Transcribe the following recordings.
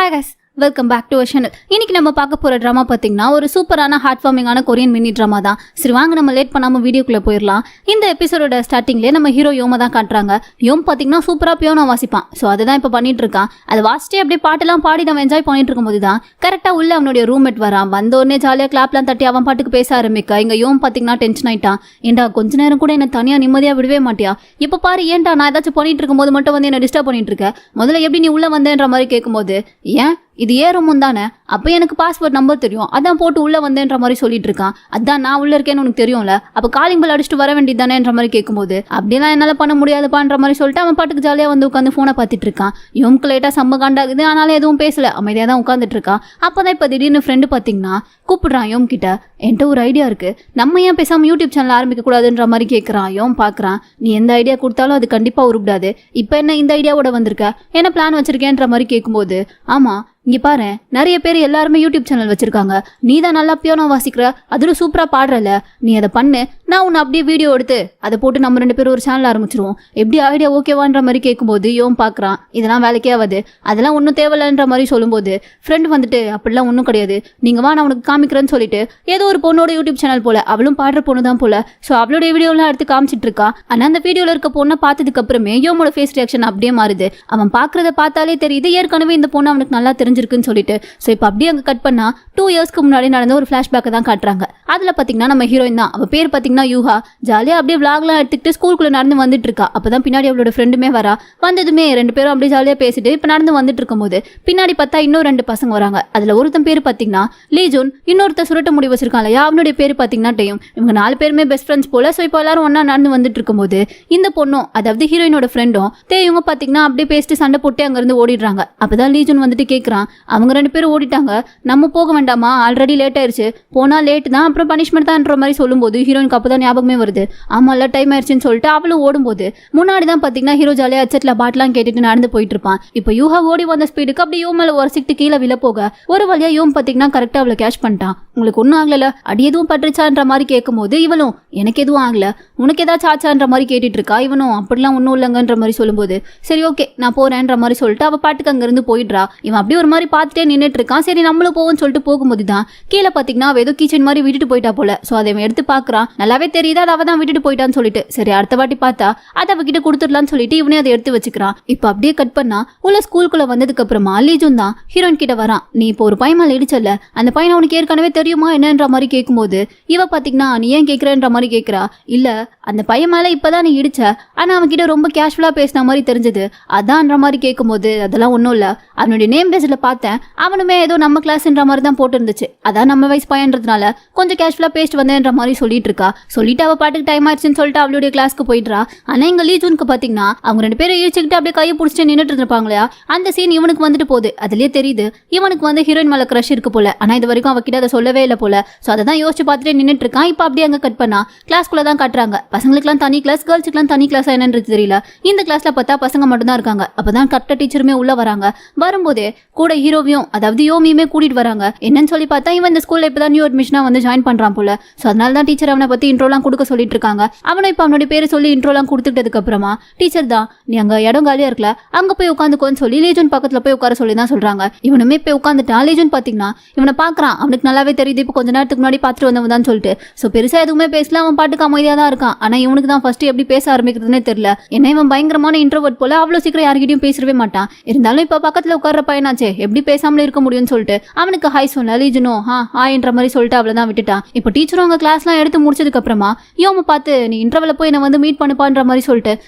Hi guys, welcome back to our channel. இன்னைக்கு நம்ம பார்க்க போற ட்ராமா பார்த்தீங்கன்னா ஒரு சூப்பரான ஹார்ட் வார்மிங்கான கொரியன் மினி ட்ராமா தான். சரி வாங்க நம்ம லேட் பண்ணாம வீடியோக்குள்ள போயிடலாம். இந்த எபிசோடோட ஸ்டார்டிங்லேயே நம்ம ஹீரோ யோமை தான் காட்டுறாங்க. யோம் பார்த்தீங்கன்னா சூப்பராக பியோனா வாசிப்பான். ஸோ அதுதான் இப்போ பண்ணிட்டு இருக்கான். அதை வாசிச்சே அப்படியே பாட்டெல்லாம் பாடி நம்ம என்ஜாய் பண்ணிட்டு இருக்கும்போது தான் கரெக்டாக உள்ள அவனுடைய ரூம்மேட் வரான். வந்தோடனே ஜாலியாக கிளாப்லாம் தட்டி அவன் பாட்டுக்கு பேச ஆரம்பிக்க இங்கே யோம் பார்த்தீங்கன்னா டென்ஷன் ஆயிட்டான். ஏன்டா கொஞ்ச நேரம் கூட என்ன தனியாக நிம்மதியாக விடவே மாட்டியா? இப்போ பாரு ஏன்டா நான் ஏதாச்சும் பண்ணிட்டு இருக்கும்போது மட்டும் வந்து என்ன டிஸ்டர்ப் பண்ணிட்டு இருக்க? முதல்ல எப்படி நீ உள்ள வந்தேன்ற மாதிரி கேட்கும்போது ஏன் இது ஏறும் தானே, அப்போ எனக்கு பாஸ்வேர்ட் நம்பர் தெரியும், அதான் போட்டு உள்ள வந்தேன்ற மாதிரி சொல்லிட்டு இருக்கான். அதான் நான் உள்ள இருக்கேன்னு உனக்கு தெரியும்ல, அப்போ காலிங் பெல் அடிச்சுட்டு வர வேண்டியதானேன்ற மாதிரி கேட்கும்போது அப்படிலாம் என்னால் பண்ண முடியாதுப்பான்ற மாதிரி சொல்லிட்டு அவன் பாட்டுக்கு ஜாலியாக வந்து உட்காந்து ஃபோனை பார்த்துட்டு இருக்கான். இவனுக்கு லேட்டாக செம்ம காண்டாகுது, ஆனாலும் எதுவும் பேசல, அமைதியாக தான் உட்காந்துட்டு இருக்கான். அப்போதான் இப்போ திடீர்னு ஃப்ரெண்டு பார்த்தீங்கன்னா கூப்பிடுறான் யோம் கிட்ட. என்கிட்ட ஒரு ஐடியா இருக்கு, நம்ம ஏன் பேசாமல் யூடியூப் சேனல் ஆரம்பிக்க கூடாதுன்ற மாதிரி கேட்குறான். யோம் பார்க்குறான், நீ எந்த ஐடியா கொடுத்தாலும் அது கண்டிப்பாக உருப்பிடாது, இப்போ என்ன இந்த ஐடியாவோட வந்திருக்க, என்ன பிளான் வச்சிருக்கேன்ற மாதிரி கேட்கும்போது ஆமா இங்க பாரு நிறைய பேர் எல்லாருமே யூடியூப் சேனல் வச்சிருக்காங்க, நீ தான் நல்லா பியோனா வாசிக்கிற, அதுல சூப்பரா பாடுறல, நீ அதை பண்ணு, நான் உன்னை அப்படியே வீடியோ எடுத்து அதை போட்டு நம்ம 2 பேரும் ஒரு சேனல் ஆரம்பிச்சிருவோம், எப்படி ஐடியா ஓகேவான்ற மாதிரி கேட்கும்போது யோம் பாக்குறான். இதெல்லாம் வேலைக்கே ஆகாது, அதெல்லாம் ஒன்றும் தேவையில்லைன்ற மாதிரி சொல்லும்போது ஃப்ரெண்ட் வந்துட்டு அப்படிலாம் ஒன்றும் கிடையாது, நீங்க வா நான் உனக்கு காமிக்கிறேன்னு சொல்லிட்டு ஏதோ ஒரு பொண்ணோட யூடியூப் சேனல் போல, அவளும் பாடுற பொண்ணு தான் போல, ஸோ அவளோட வீடியோலாம் எடுத்து காமிச்சிட்டு இருக்கா. ஆனா அந்த வீடியோல இருக்க பொண்ணை பார்த்ததுக்கு அப்புறமே யோமோட ஃபேஸ் ரியாக்ஷன் அப்படியே மாறுது. அவன் பாக்குறத பார்த்தாலே தெரியுது ஏற்கனவே இந்த பொண்ணு அவனுக்கு நல்லா தெரிஞ்சிருக்குன்னு சொல்லிட்டு. ஸோ இப்போ அப்படியே அங்கே கட் பண்ணா 2 இயர்ஸ்க்கு முன்னாடி நடந்த ஒரு ஃபிளாஷ்பேக்கை தான் காட்டுறாங்க. அதில் பார்த்தீங்கன்னா நம்ம ஹீரோயின் தான், அவள் பேர் பார்த்தீங்கன்னா யூஹா, ஜாலியாக அப்படியே விளாக்லாம் எடுத்துக்கிட்டு ஸ்கூலுக்குள்ள நடந்து வந்துட்டு இருக்கா. அப்பதான் பின்னாடி அவளோட ஃப்ரெண்டுமே வரா. வந்ததுமே 2 பேரும் அப்படியே ஜாலியாக பேசிட்டு இப்போ நடந்து வந்துட்டு இருக்கும்போது பின்னாடி பார்த்தா இன்னும் 2 பசங்க வராங்க. அதில் ஒருத்தன் பேர் பார்த்தீங்கன்னா லீஜோன், இன்னொருத்த சுருட்ட முடி வச்சிருக்கான் இல்லையா, அவனுடைய பேர் பார்த்தீங்கன்னா டெயும். இவங்க 4 பேருமே பெஸ்ட் ஃப்ரெண்ட்ஸ் போல. ஸோ இப்போ எல்லாரும் ஒன்னா நடந்து வந்துட்டு இருக்கும்போது இந்த பொண்ணும் அதாவது ஹீரோயினோட ஃப்ரெண்டும் தேயுங்க பார்த்தீங்கன்னா அப்படியே பேசிட்டு சண்டை போட்டு அங்கேருந்து ஓடிடுறாங்க. அப்பதான் லீஜோன் வந்துட்டு கேட்குறான், அவங்க 2 பேரும் ஓடிட்டாங்க, நம்ம போக வேண்டாமா, ஆல்ரெடி லேட் ஆயிருச்சு, போனா லேட் தான், அப்புறம் பனிஷ்மெண்ட் தான்ன்ற மாதிரி சொல்லும்போது ஹீரோயினுக்கு அப்பதான் ஞாபகமே வருது, ஆமால டைம் ஆயிடுச்சுன்னு சொல்லிட்டு அவளும் ஓடும்போது முன்னாடி தான் பாத்தீங்கன்னா ஹீரோ ஜாலியா ஹெட்செட்ல பாட்டெல்லாம் கேட்டுட்டு நடந்து போயிட்டு இருப்பான். இப்போ யூஹா ஓடி வந்த ஸ்பீடுக்கு அப்படியே யோம் மேல உரசிட்டு கீழே விழ போக ஒரு வழியா யோம் பாத்தீங்கன்னா கரெக்டா அவளை கேட்ச் பண்ணிட்டான். உங்களுக்கு ஒன்னும் ஆகல, அடி எதுவும் பட்டுருச்சான்ற மாதிரி கேட்கும்போது இவளும் எனக்கு எதுவும் ஆகல, உனக்கு ஏதாச்சும் ஆச்சான்ற மாதிரி கேட்டுட்டு இருக்கா. இவனும் அப்படிலாம் ஒன்னும் இல்லைங்கன்ற மாதிரி சொல்லும்போது சரி ஓகே நான் போறேன்ற மாதிரி சொல்லிட்டு அவ பாட்டுக்கு அங்க இருந்து போயிடுறா. இவன் அப்படியே ஒரு மாதிரி பார்த்துட்டே நின்றுட்டு இருக்கான். சரி நம்மளும் போவோம்னு சொல்லிட்டு போகும்போது தான் கீழே பாத்தீங்கன்னா ஏதோ கிச்சன் மாதிரி விட்டுட்டு போயிட்டா போல. சோ அதை எடுத்து பாக்குறான், நல்லாவே தெரியுது அதை அவ தான் விட்டுட்டு போயிட்டான்னு சொல்லிட்டு. சரி அடுத்த வாட்டி பார்த்தா அதை அவகிட்ட கொடுத்துடலான்னு சொல்லிட்டு இவனே அதை எடுத்து வச்சுக்கிறான். இப்போ அப்படியே கட் பண்ணா உள்ள ஸ்கூலுக்குள்ள வந்ததுக்கு அப்புறமா லீஜுன் தான் ஹீரோயின் கிட்ட வரான். நீ இப்போ ஒரு பையன் மேல இடிச்சல, அந்த பையனை உனக்கு ஏற்கனவே தெரியுமா என்னன்ற மாதிரி கேட்கும்போது இவ பாத்தீங்கன்னா நீ ஏன் கேட்கிறன்ற மாதிரி கேட்கிறா. இல்ல அந்த பையன் மேல இப்பதான் நீ இடிச்ச, ஆனா அவன் கிட்ட ரொம்ப கேஷுவலா பேசின மாதிரி தெரிஞ்சது, அதான்ற மாதிரி கேட்கும்போது அதெல்லாம் ஒன்றும் இல்ல, அவனுடைய நேம் பேஸ்ல பார்த்தேன், அவனுமே ஏதோ நம்ம கிளாஸ்ன்ற மாதிரி தான் போட்டு இருந்துச்சு, அதான் நம்ம வயசு பையன்றதுனால கொஞ்சம் கேஷுவலா பேசிட்டு வந்தேன்ற மாதிரி சொல்லிட்டு இருக்கா. சொல்லிட்டு அவ பாட்டுக்கு டைம் ஆயிடுச்சுன்னு சொல்லிட்டு அவளுடைய கிளாஸ்க்கு போயிடுறா. ஆனா இங்க லீஜூனுக்கு பாத்தீங்கன்னா அவங்க 2 பேரும் இழிச்சுக்கிட்டு அப்படியே கையை பிடிச்சிட்டு நின்றுட்டு இருப்பாங்களா, அந்த சீன் இவனுக்கு வந்துட்டு போகுது. அதுலயே தெரியுது இவனுக்கு வந்து ஹீரோயின் மேல கிரஷ் இருக்கு போல, ஆனா இது வரைக்கும் அவகிட்ட அதை சொல்லவே இல்லை போல. சோ அதை தான் யோசிச்சு பார்த்துட்டு நின்றுட்டு இருக்கான். இப்போ அப்படியே அங்க கட் பண்ணா கிளாஸ்க்குள்ள தான் காட்டுறாங்க. பசங்களுக்குலாம் தனி கிளாஸ், கேர்ள்ஸுக்குலாம் தனி கிளாஸ் என்னன்றது தெரியல. இந்த கிளாஸ்ல பார்த்தா பசங்க மட்டும் தான் இருக்காங்க. அப்பதான் கரெக்டா டீச்சருமே உள்ள வராங்க. வரும்போதே கூட ஹீரோவையும் அதாவது யோமியுமே கூட்டிட்டு வராங்க. என்னன்னு சொல்லி பார்த்தா இவன் இந்த ஸ்கூல்ல இப்பதான் நியூ அட்மிஷனா வந்து ஜாயின் பண்றான் போல. சோ அதனால தான் டீச்சர் அவனை பத்தி இன்ட்ரோலாம் கொடுக்க சொல்லிட்டு இருக்காங்க. அவனை இப்ப அவனுடைய பேரை சொல்லி இன்ட்ரோலாம் கொடுத்துட்டதுக்கு அப்புறமா டீச்சர் தான் நீ அங்க இடம் காலியா இருக்கல, அங்க போய் உட்காந்துக்கோன்னு சொல்லி லீஜன் பக்கத்துல போய் உட்கார சொல்லி தான் சொல்றாங்க. இவனுமே போய் உட்காந்துட்டான். லீஜன் பாத்தீங்கன்னா இவனை பாக்குறான், அவனுக்கு நல்லாவே தெரியுது இப்போ கொஞ்ச நேரத்துக்கு முன்னாடி பாத்துட்டு வந்தவன் தான் சொல்லிட்டு. சோ பெருசா எதுவுமே பேசல, அவன் பாட்டுக்கு அமைதியா தான் இருக்கான். ஆனா இவனுக்கு தான் ஃபர்ஸ்ட் எப்படி பேச ஆரம்பிக்கிறதுனே தெரியல. என்ன இவன் பயங்கரமான இன்ட்ரோவர்ட் போல, அவ்வளவு சீக்கிரம் யார்கிட்டயும் பேசவே மாட்டான். இருந்தாலும் இப்ப பக்கத்துல உட்கார்ற பையனாச்சே எப்படி பேசாமல இருக்க முடியும்னு சொல்லிட்டு அவனுக்கு ஹாய் சொன்ன லீஜனும் ஹாய்ன்ற மாதிரி சொல்லிட்டு அவளை தான் விட்டுட்டான். இப்போ டீச்சரும் அவங்க கிளாஸ்லாம் எடுத்து முடிச்சதுக்கு அப்புறமா யோம பார்த்து நீ இன்டர்வல்ல போய் என்ன வந்து மீட் பண்ணுப்பான்ற மாதிரி சொல்லிட்டு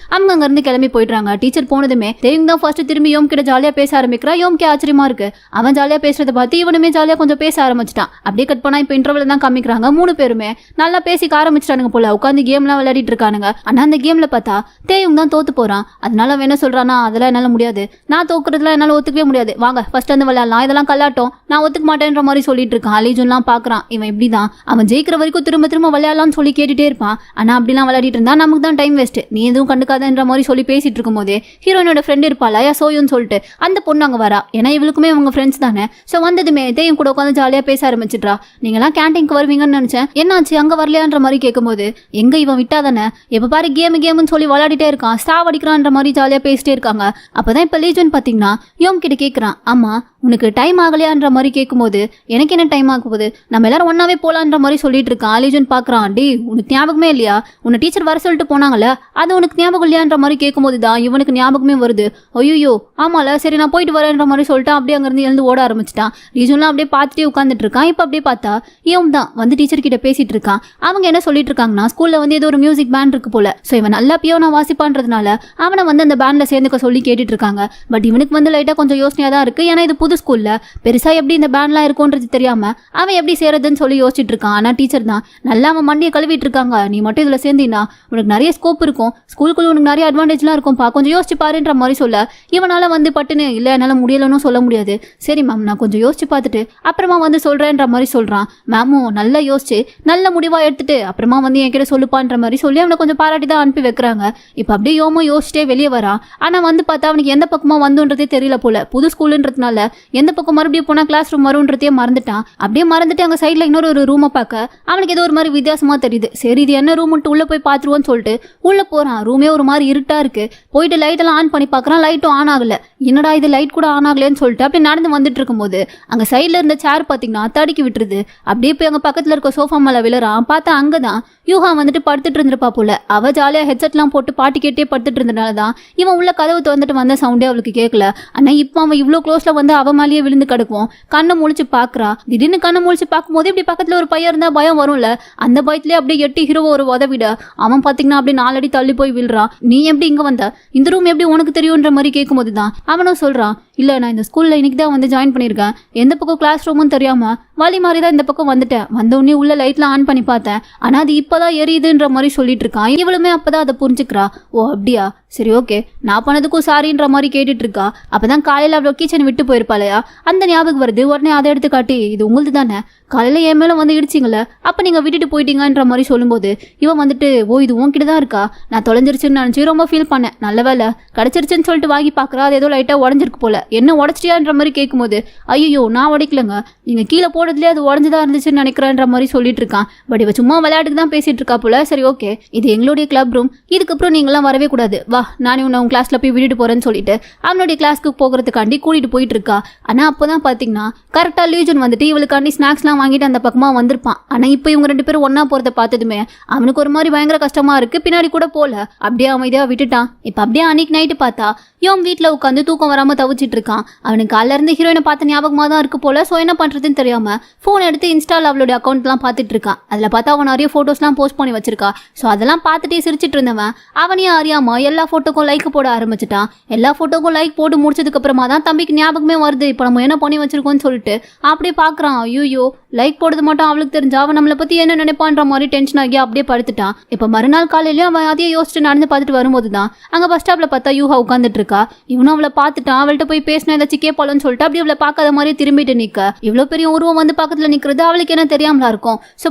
அவங்க அங்க இருந்து கிளம்பி போயிடுறாங்க. டீச்சர் போனதுமே தேவிங் தான் ஃபர்ஸ்ட் திரும்பி யோம் கிட்ட ஜாலியா பேச ஆரம்பிக்கிறா. யோம்கே ஆச்சரியமா இருக்கு, அவன் ஜாலியா பேசுறத பார்த்து இவனுமே ஜாலியா கொஞ்சம் பேச ஆரம்பிச்சிட்டான். அப்படியே கட் பண்ணா இப்போ இன்டர்வல்ல தான் காமிக்கிறாங்க. 3 பேருமே நல்லா பேசிக்க ஆரம்பிச்சிட்டானுங்க போல, உட்காந்து கேம்லாம் விளையாடிட்டு இருக்கானுங்க. ஆனா அந்த கேம்ல பார்த்தா தேவிங் தான் தோத்து போறான். அதனால அவன் என்ன சொல்றானா, அதெல்லாம் என்னால முடியாது, நான் தோக்குறதுல என்னால ஒத்துக்கவே முடியாது, வாங்க ஃபர்ஸ்ட் வந்து விளையாடலாம், இதெல்லாம் கல்லாட்டம், நான் ஒத்துக்க மாட்டேன்ற மாதிரி சொல்லிட்டு இருக்கான். அலீஜுன்லாம் பாக்குறான் இவன் இப்படிதான், அவன் ஜெயிக்கிற வரைக்கும் திரும்ப திரும்ப விளையாடலாம்னு சொல்லி கேட்டுட்டே இருப்பான். ஆனா அப்படிலாம் விளையாடிட்டு இருந்தா நமக்கு தான் டைம் வேஸ்ட், நீ எதுவும் கண்டுக்காதன்ற மாதிரி சொல்லி பேசிட்டு இருக்கும் போதே ஹீரோயினோட ஃப்ரெண்ட் இருப்பாளா சோயுன்னு சொல்லிட்டு அந்த பொண்ணு அங்க வரா. ஏன்னா இவளுக்குமே அவங்க ஃப்ரெண்ட்ஸ் தானே. சோ வந்ததுமே தேயும் கூட உட்காந்து ஜாலியா பேச ஆரம்பிச்சிட்றா. நீங்களாம் கேன்டீனுக்கு வருவீங்கன்னு நினைச்சேன், என்னாச்சு அங்க வரலையான்ற மாதிரி கேட்கும்போது எங்க இவன் விட்டா தானே எப்ப பாரு கேம்னு சொல்லி விளையாடிட்டே இருக்கான், ஸ்டாவ் அடிக்கிறான்ற மாதிரி ஜாலியா பேசிட்டே இருக்காங்க. அப்பதான் இப்ப லீஜன் பாத்தீங்கன்னா யோம் கிட்ட கேக்குறான், ஆமா உனக்கு டைம் ஆகலையான்ற மாதிரி கேட்கும்போது எனக்கு என்ன டைம் ஆக போகுது, நம்ம எல்லாரும் ஒன்னாவே போலான்ற மாதிரி சொல்லிட்டு இருக்கான். அலிஜுன் பாக்குறான், டி உனக்கு ஞாபகமே இல்லையா, உன்னை டீச்சர் வர சொல்லிட்டு போனாங்கல்ல, அது உனக்கு ஞாபகம் இல்லையான்ற மாதிரி கேட்கும்போது தான் இவனுக்கு ஞாபகமே வருது. ஐயோ ஆமால, சரி நான் போயிட்டு வரேன்ற மாதிரி சொல்லிட்டு அப்படியே அங்கிருந்து எழுந்து ஓட ஆரம்பிச்சிட்டான். ரீஜன்லாம் அப்படியே பார்த்துட்டே உட்காந்துட்டு இருக்கான். இப்ப அப்படியே பார்த்தா இவன் தான் வந்து டீச்சர் கிட்ட பேசிட்டு இருக்கான். அவங்க என்ன சொல்லிட்டு இருக்காங்கன்னா, ஸ்கூல்ல வந்து ஏதோ ஒரு மியூசிக் பேண்ட் இருக்கு போல, சோ இவன் நல்லா பியோனா வாசிப்பான்றதுனால அவனை வந்து அந்த பேண்ட்ல சேர்ந்துக்க சொல்லி கேட்டுட்டு இருக்காங்க. பட் இவனுக்கு வந்து லைட்டா கொஞ்சம் யோசனையா தான் இருக்கு. ஏன்னா இது புது ஸ்கூல்ல பெருசா எப்படி இந்த பேண்ட்லாம் இருக்கும்ன்றது தெரியாம அவன் எப்படி சேரதுன்னு சொல்லி யோசிச்சுட்டு இருக்கான். ஆனா டீச்சர் தான் நல்லா அவன் மண்டியை கழுவிட்டு இருக்காங்க. நீ மட்டும் இதுல சேர்ந்தீங்கன்னா உனக்கு நிறைய ஸ்கோப் இருக்கும், ஸ்கூலுக்குள்ள உனக்கு நிறைய அட்வான்டேஜ்லாம் இருக்கும்பா, கொஞ்சம் யோசிச்சு பாருன்ற மாதிரி சொல்ல இவனால வந்து பட்டுன்னு இல்ல என்னால முடியலன்னு சொல்ல முடியாது. சரி மேம் நான் கொஞ்சம் யோசிச்சு பார்த்துட்டு அப்புறமா வந்து சொல்றேன்ற மாதிரி சொல்றான். மேமும் நல்லா யோசிச்சு நல்ல முடிவா எடுத்துட்டு அப்புறமா வந்து என்கிட்ட சொல்லுப்பான்ற மாதிரி சொல்லி அவனை கொஞ்சம் பாராட்டி தான் அனுப்பி வைக்கிறாங்க. இப்ப அப்படியே யோமோ யோசிச்சுட்டே வெளியே வரான். ஆனா வந்து பார்த்தா அவனுக்கு எந்த பக்கமா வந்துன்றதே தெரியல போல. புது ஸ்கூலுன்றதுனால எந்த பக்கம் மறுபடியும் போனா கிளாஸ் ரூம் வரும்ன்றதே மறந்துட்டான். அப்படியே மறந்துட்டு அங்க சைட்ல இன்னொரு ஒரு ரூமை பார்க்க அவனுக்கு ஏதோ ஒரு மாதிரி வித்தியாசமா தெரியுது. சரி இது என்ன ரூம்ட்டு உள்ள போய் பாத்துருவோன்னு சொல்லிட்டு உள்ள போறான். ரூமே ஒரு மாதிரி இருட்டா இருக்கு. போயிட்டு லைட் எல்லாம் ஆன் பண்ணி பாக்குறான். லைட்டும் ஆன் ஆகல. என்னடா இது லைட் கூட ஆன் ஆகலன்னு சொல்லிட்டு அப்படியே நடந்து வந்துட்டு இருக்கும்போது அங்க சைட்ல இருந்த சேர் பாத்தீங்கன்னா தடுக்கி விட்டுருது. அப்படியே போய் அங்க பக்கத்துல இருக்க சோஃபா மேல விழுறான். பார்த்தா அங்கதான் யூஹா வந்துட்டு படுத்துட்டு இருந்திருப்பா போல. அவ ஜாலியா ஹெட்செட்லாம் போட்டு பாட்டு கேட்டே படுத்துட்டு இருந்தனாலதான் இவன் உள்ள கதவு திறந்துட்டு வந்த சவுண்டே அவளுக்கு கேட்கல. ஆனா இப்ப அவன் இவ்வளவு க்ளோஸ்ல வந்து அவ மேலேயே விழுந்து கிடக்கும். கண்ணை முழிச்சு பாக்குறா. திடீர்னு கண்ணை முழிச்சு பார்க்கும்போது இப்படி பக்கத்துல ஒரு பையன் இருந்தா பயம் வரும்ல, அந்த பயத்திலேயே அப்படியே எட்டி ஹீரோவை ஒரு உதவிட அவன் பாத்தீங்கன்னா அப்படியே 4 அடி தள்ளி போய் விழுறான். நீ எப்படி இங்க வந்த, இந்த ரூம் எப்படி உனக்கு தெரியும்ன்ற மாதிரி கேட்கும்போது தான் அவனும் சொல்றான், இல்ல நான் இந்த ஸ்கூல்ல இன்னைக்கு தான் வந்து ஜாயின் பண்ணிருக்கேன், எந்த பக்கம் கிளாஸ் ரூமும் தெரியாம வழி மாதிரி தான் இந்த பக்கம் வந்துட்டேன். வந்தோடனே உள்ள லைட்லாம் ஆன் பண்ணி பார்த்தேன், ஆனா அது இப்பதான் எரியுதுன்ற மாதிரி சொல்லிட்டு இருக்கான். இவளுமே அப்பதான் அதை புரிஞ்சுக்கிறா. ஓ அப்படியா, சரி ஓகே, நான் பண்ணதுக்கும் சாரின்ற மாதிரி கேட்டுட்டு இருக்கா. அப்பதான் காலையில அவ்வளோ கிச்சன் விட்டு போயிருப்பாளையா, அந்த ஞாபகம் வருது. உடனே அதை எடுத்து காட்டி, இது உங்களுக்கு தானே, காலையில என் மேல வந்து இடிச்சிங்களே, அப்ப நீங்க விட்டுட்டு போயிட்டீங்கன்ற மாதிரி சொல்லும்போது இவன் வந்துட்டு, ஓ இது உன்கிட்ட தான் இருக்கா, நான் தொலைஞ்சிருச்சுன்னு நினைச்சு ரொம்ப ஃபீல் பண்ணேன், நல்ல வேலை கிடைச்சிருச்சுன்னு சொல்லிட்டு வாங்கி பாக்குறா. அது ஏதோ லைட்டா உடஞ்சிருக்கு போல. என்ன உடச்சிட்டியான்ற மாதிரி கேட்கும்போது, ஐயோ நான் உடைக்கலங்க, நீங்க கீழே போடுறதுலேயே அது உடஞ்சுதான் இருந்துச்சுன்னு நினைக்கிறேன்ற மாதிரி சொல்லிட்டு இருக்கான். பட் இவ சும்மா விளையாட்டுக்கு தான் பேசிட்டு இருக்கா போல. சரி ஓகே, இது எங்களுடைய கிளப் ரூம், இதுக்கப்புறம் நீங்களாம் வரவே கூடாது, வா நானே உன்னை உன் கிளாஸ்ல போய் விட்டுட்டு போறேன்னு சொல்லிட்டு அவனுடைய கிளாஸ்க்கு போகிறதுக்காண்டி கூட்டிட்டு போயிட்டு இருக்கா. ஆனா அப்பதான் பாத்தீங்கன்னா கரெக்டா லீஜன் வந்துட்டு இவளுக்காண்டி ஸ்நாக்ஸ்லாம் வாங்கிட்டு அந்த பக்கமா வந்திருப்பான். ஆனா இப்போ இவங்க 2 பேரும் ஒன்னா போறத பார்த்ததுமே அவனுக்கு ஒரு மாதிரி பயங்கர கஷ்டமா இருக்கு. பின்னாடி கூட போல, அப்படியே அமைதியா விட்டுட்டான். இப்ப அப்படியே அன்னைக்கு நைட்டு பார்த்தா இவன் வீட்டுல உட்காந்து தூக்கம் வராம தவிச்சிட்டு இருக்கான். அவனுக்கு காலைல இருந்து ஹீரோயினை பார்த்த ஞாபகமா தான் இருக்கு போல. சோ என்ன பண்றதுன்னு தெரியாம போன் எடுத்து இன்ஸ்டால அவளுடைய அக்கௌண்ட் எல்லாம் பாத்துட்டு இருக்கான். அதுல பார்த்தா அவன் நிறைய போட்டோஸ் எல்லாம் போஸ்ட் பண்ணி வச்சிருக்கா. சோ அதெல்லாம் பார்த்துட்டே சிரிச்சிட்டு இருந்தவன் அவனையும் அறியாம எல்லா போட்டோக்கும் லைக் போட ஆரம்பிச்சிட்டான். எல்லா போட்டோக்கும் லைக் போட்டு முடிச்சதுக்கு அப்புறமா தான் தம்பிக்கு ஞாபகமே வருது, இப்ப நம்ம என்ன பண்ணி வச்சிருக்கோம்னு சொல்லிட்டு அப்படியே பாக்குறான். ஐயோ லைக் போடுறது மட்டும் அவளுக்கு தெரிஞ்சா அவன் நம்மளை பத்தி என்ன நினைப்பான்ற மாதிரி டென்ஷன் ஆகி அப்படியே படுத்துட்டான். இப்ப மறுநாள் காலையிலயும் அவன் அதையே யோசிச்சுட்டு நடந்து பார்த்துட்டு வரும்போது தான் அங்க பஸ் ஸ்டாப்ல பார்த்தா யூஹா உட்காந்துட்டு இருக்கா. இவனும் அவளை பார்த்துட்டான். அவள்கிட்ட போய் பேசினா ஏதாச்சும் கேட்பாளன்னு சொல்லிட்டு அப்படி அவளை பார்க்காத மாதிரி திரும்பிட்டு நிக்க. இவ்வளவு பெரிய உருவம் வந்து பக்கத்துல நிக்கிறது அவளுக்கு என்ன தெரியாமலா இருக்கும். சோ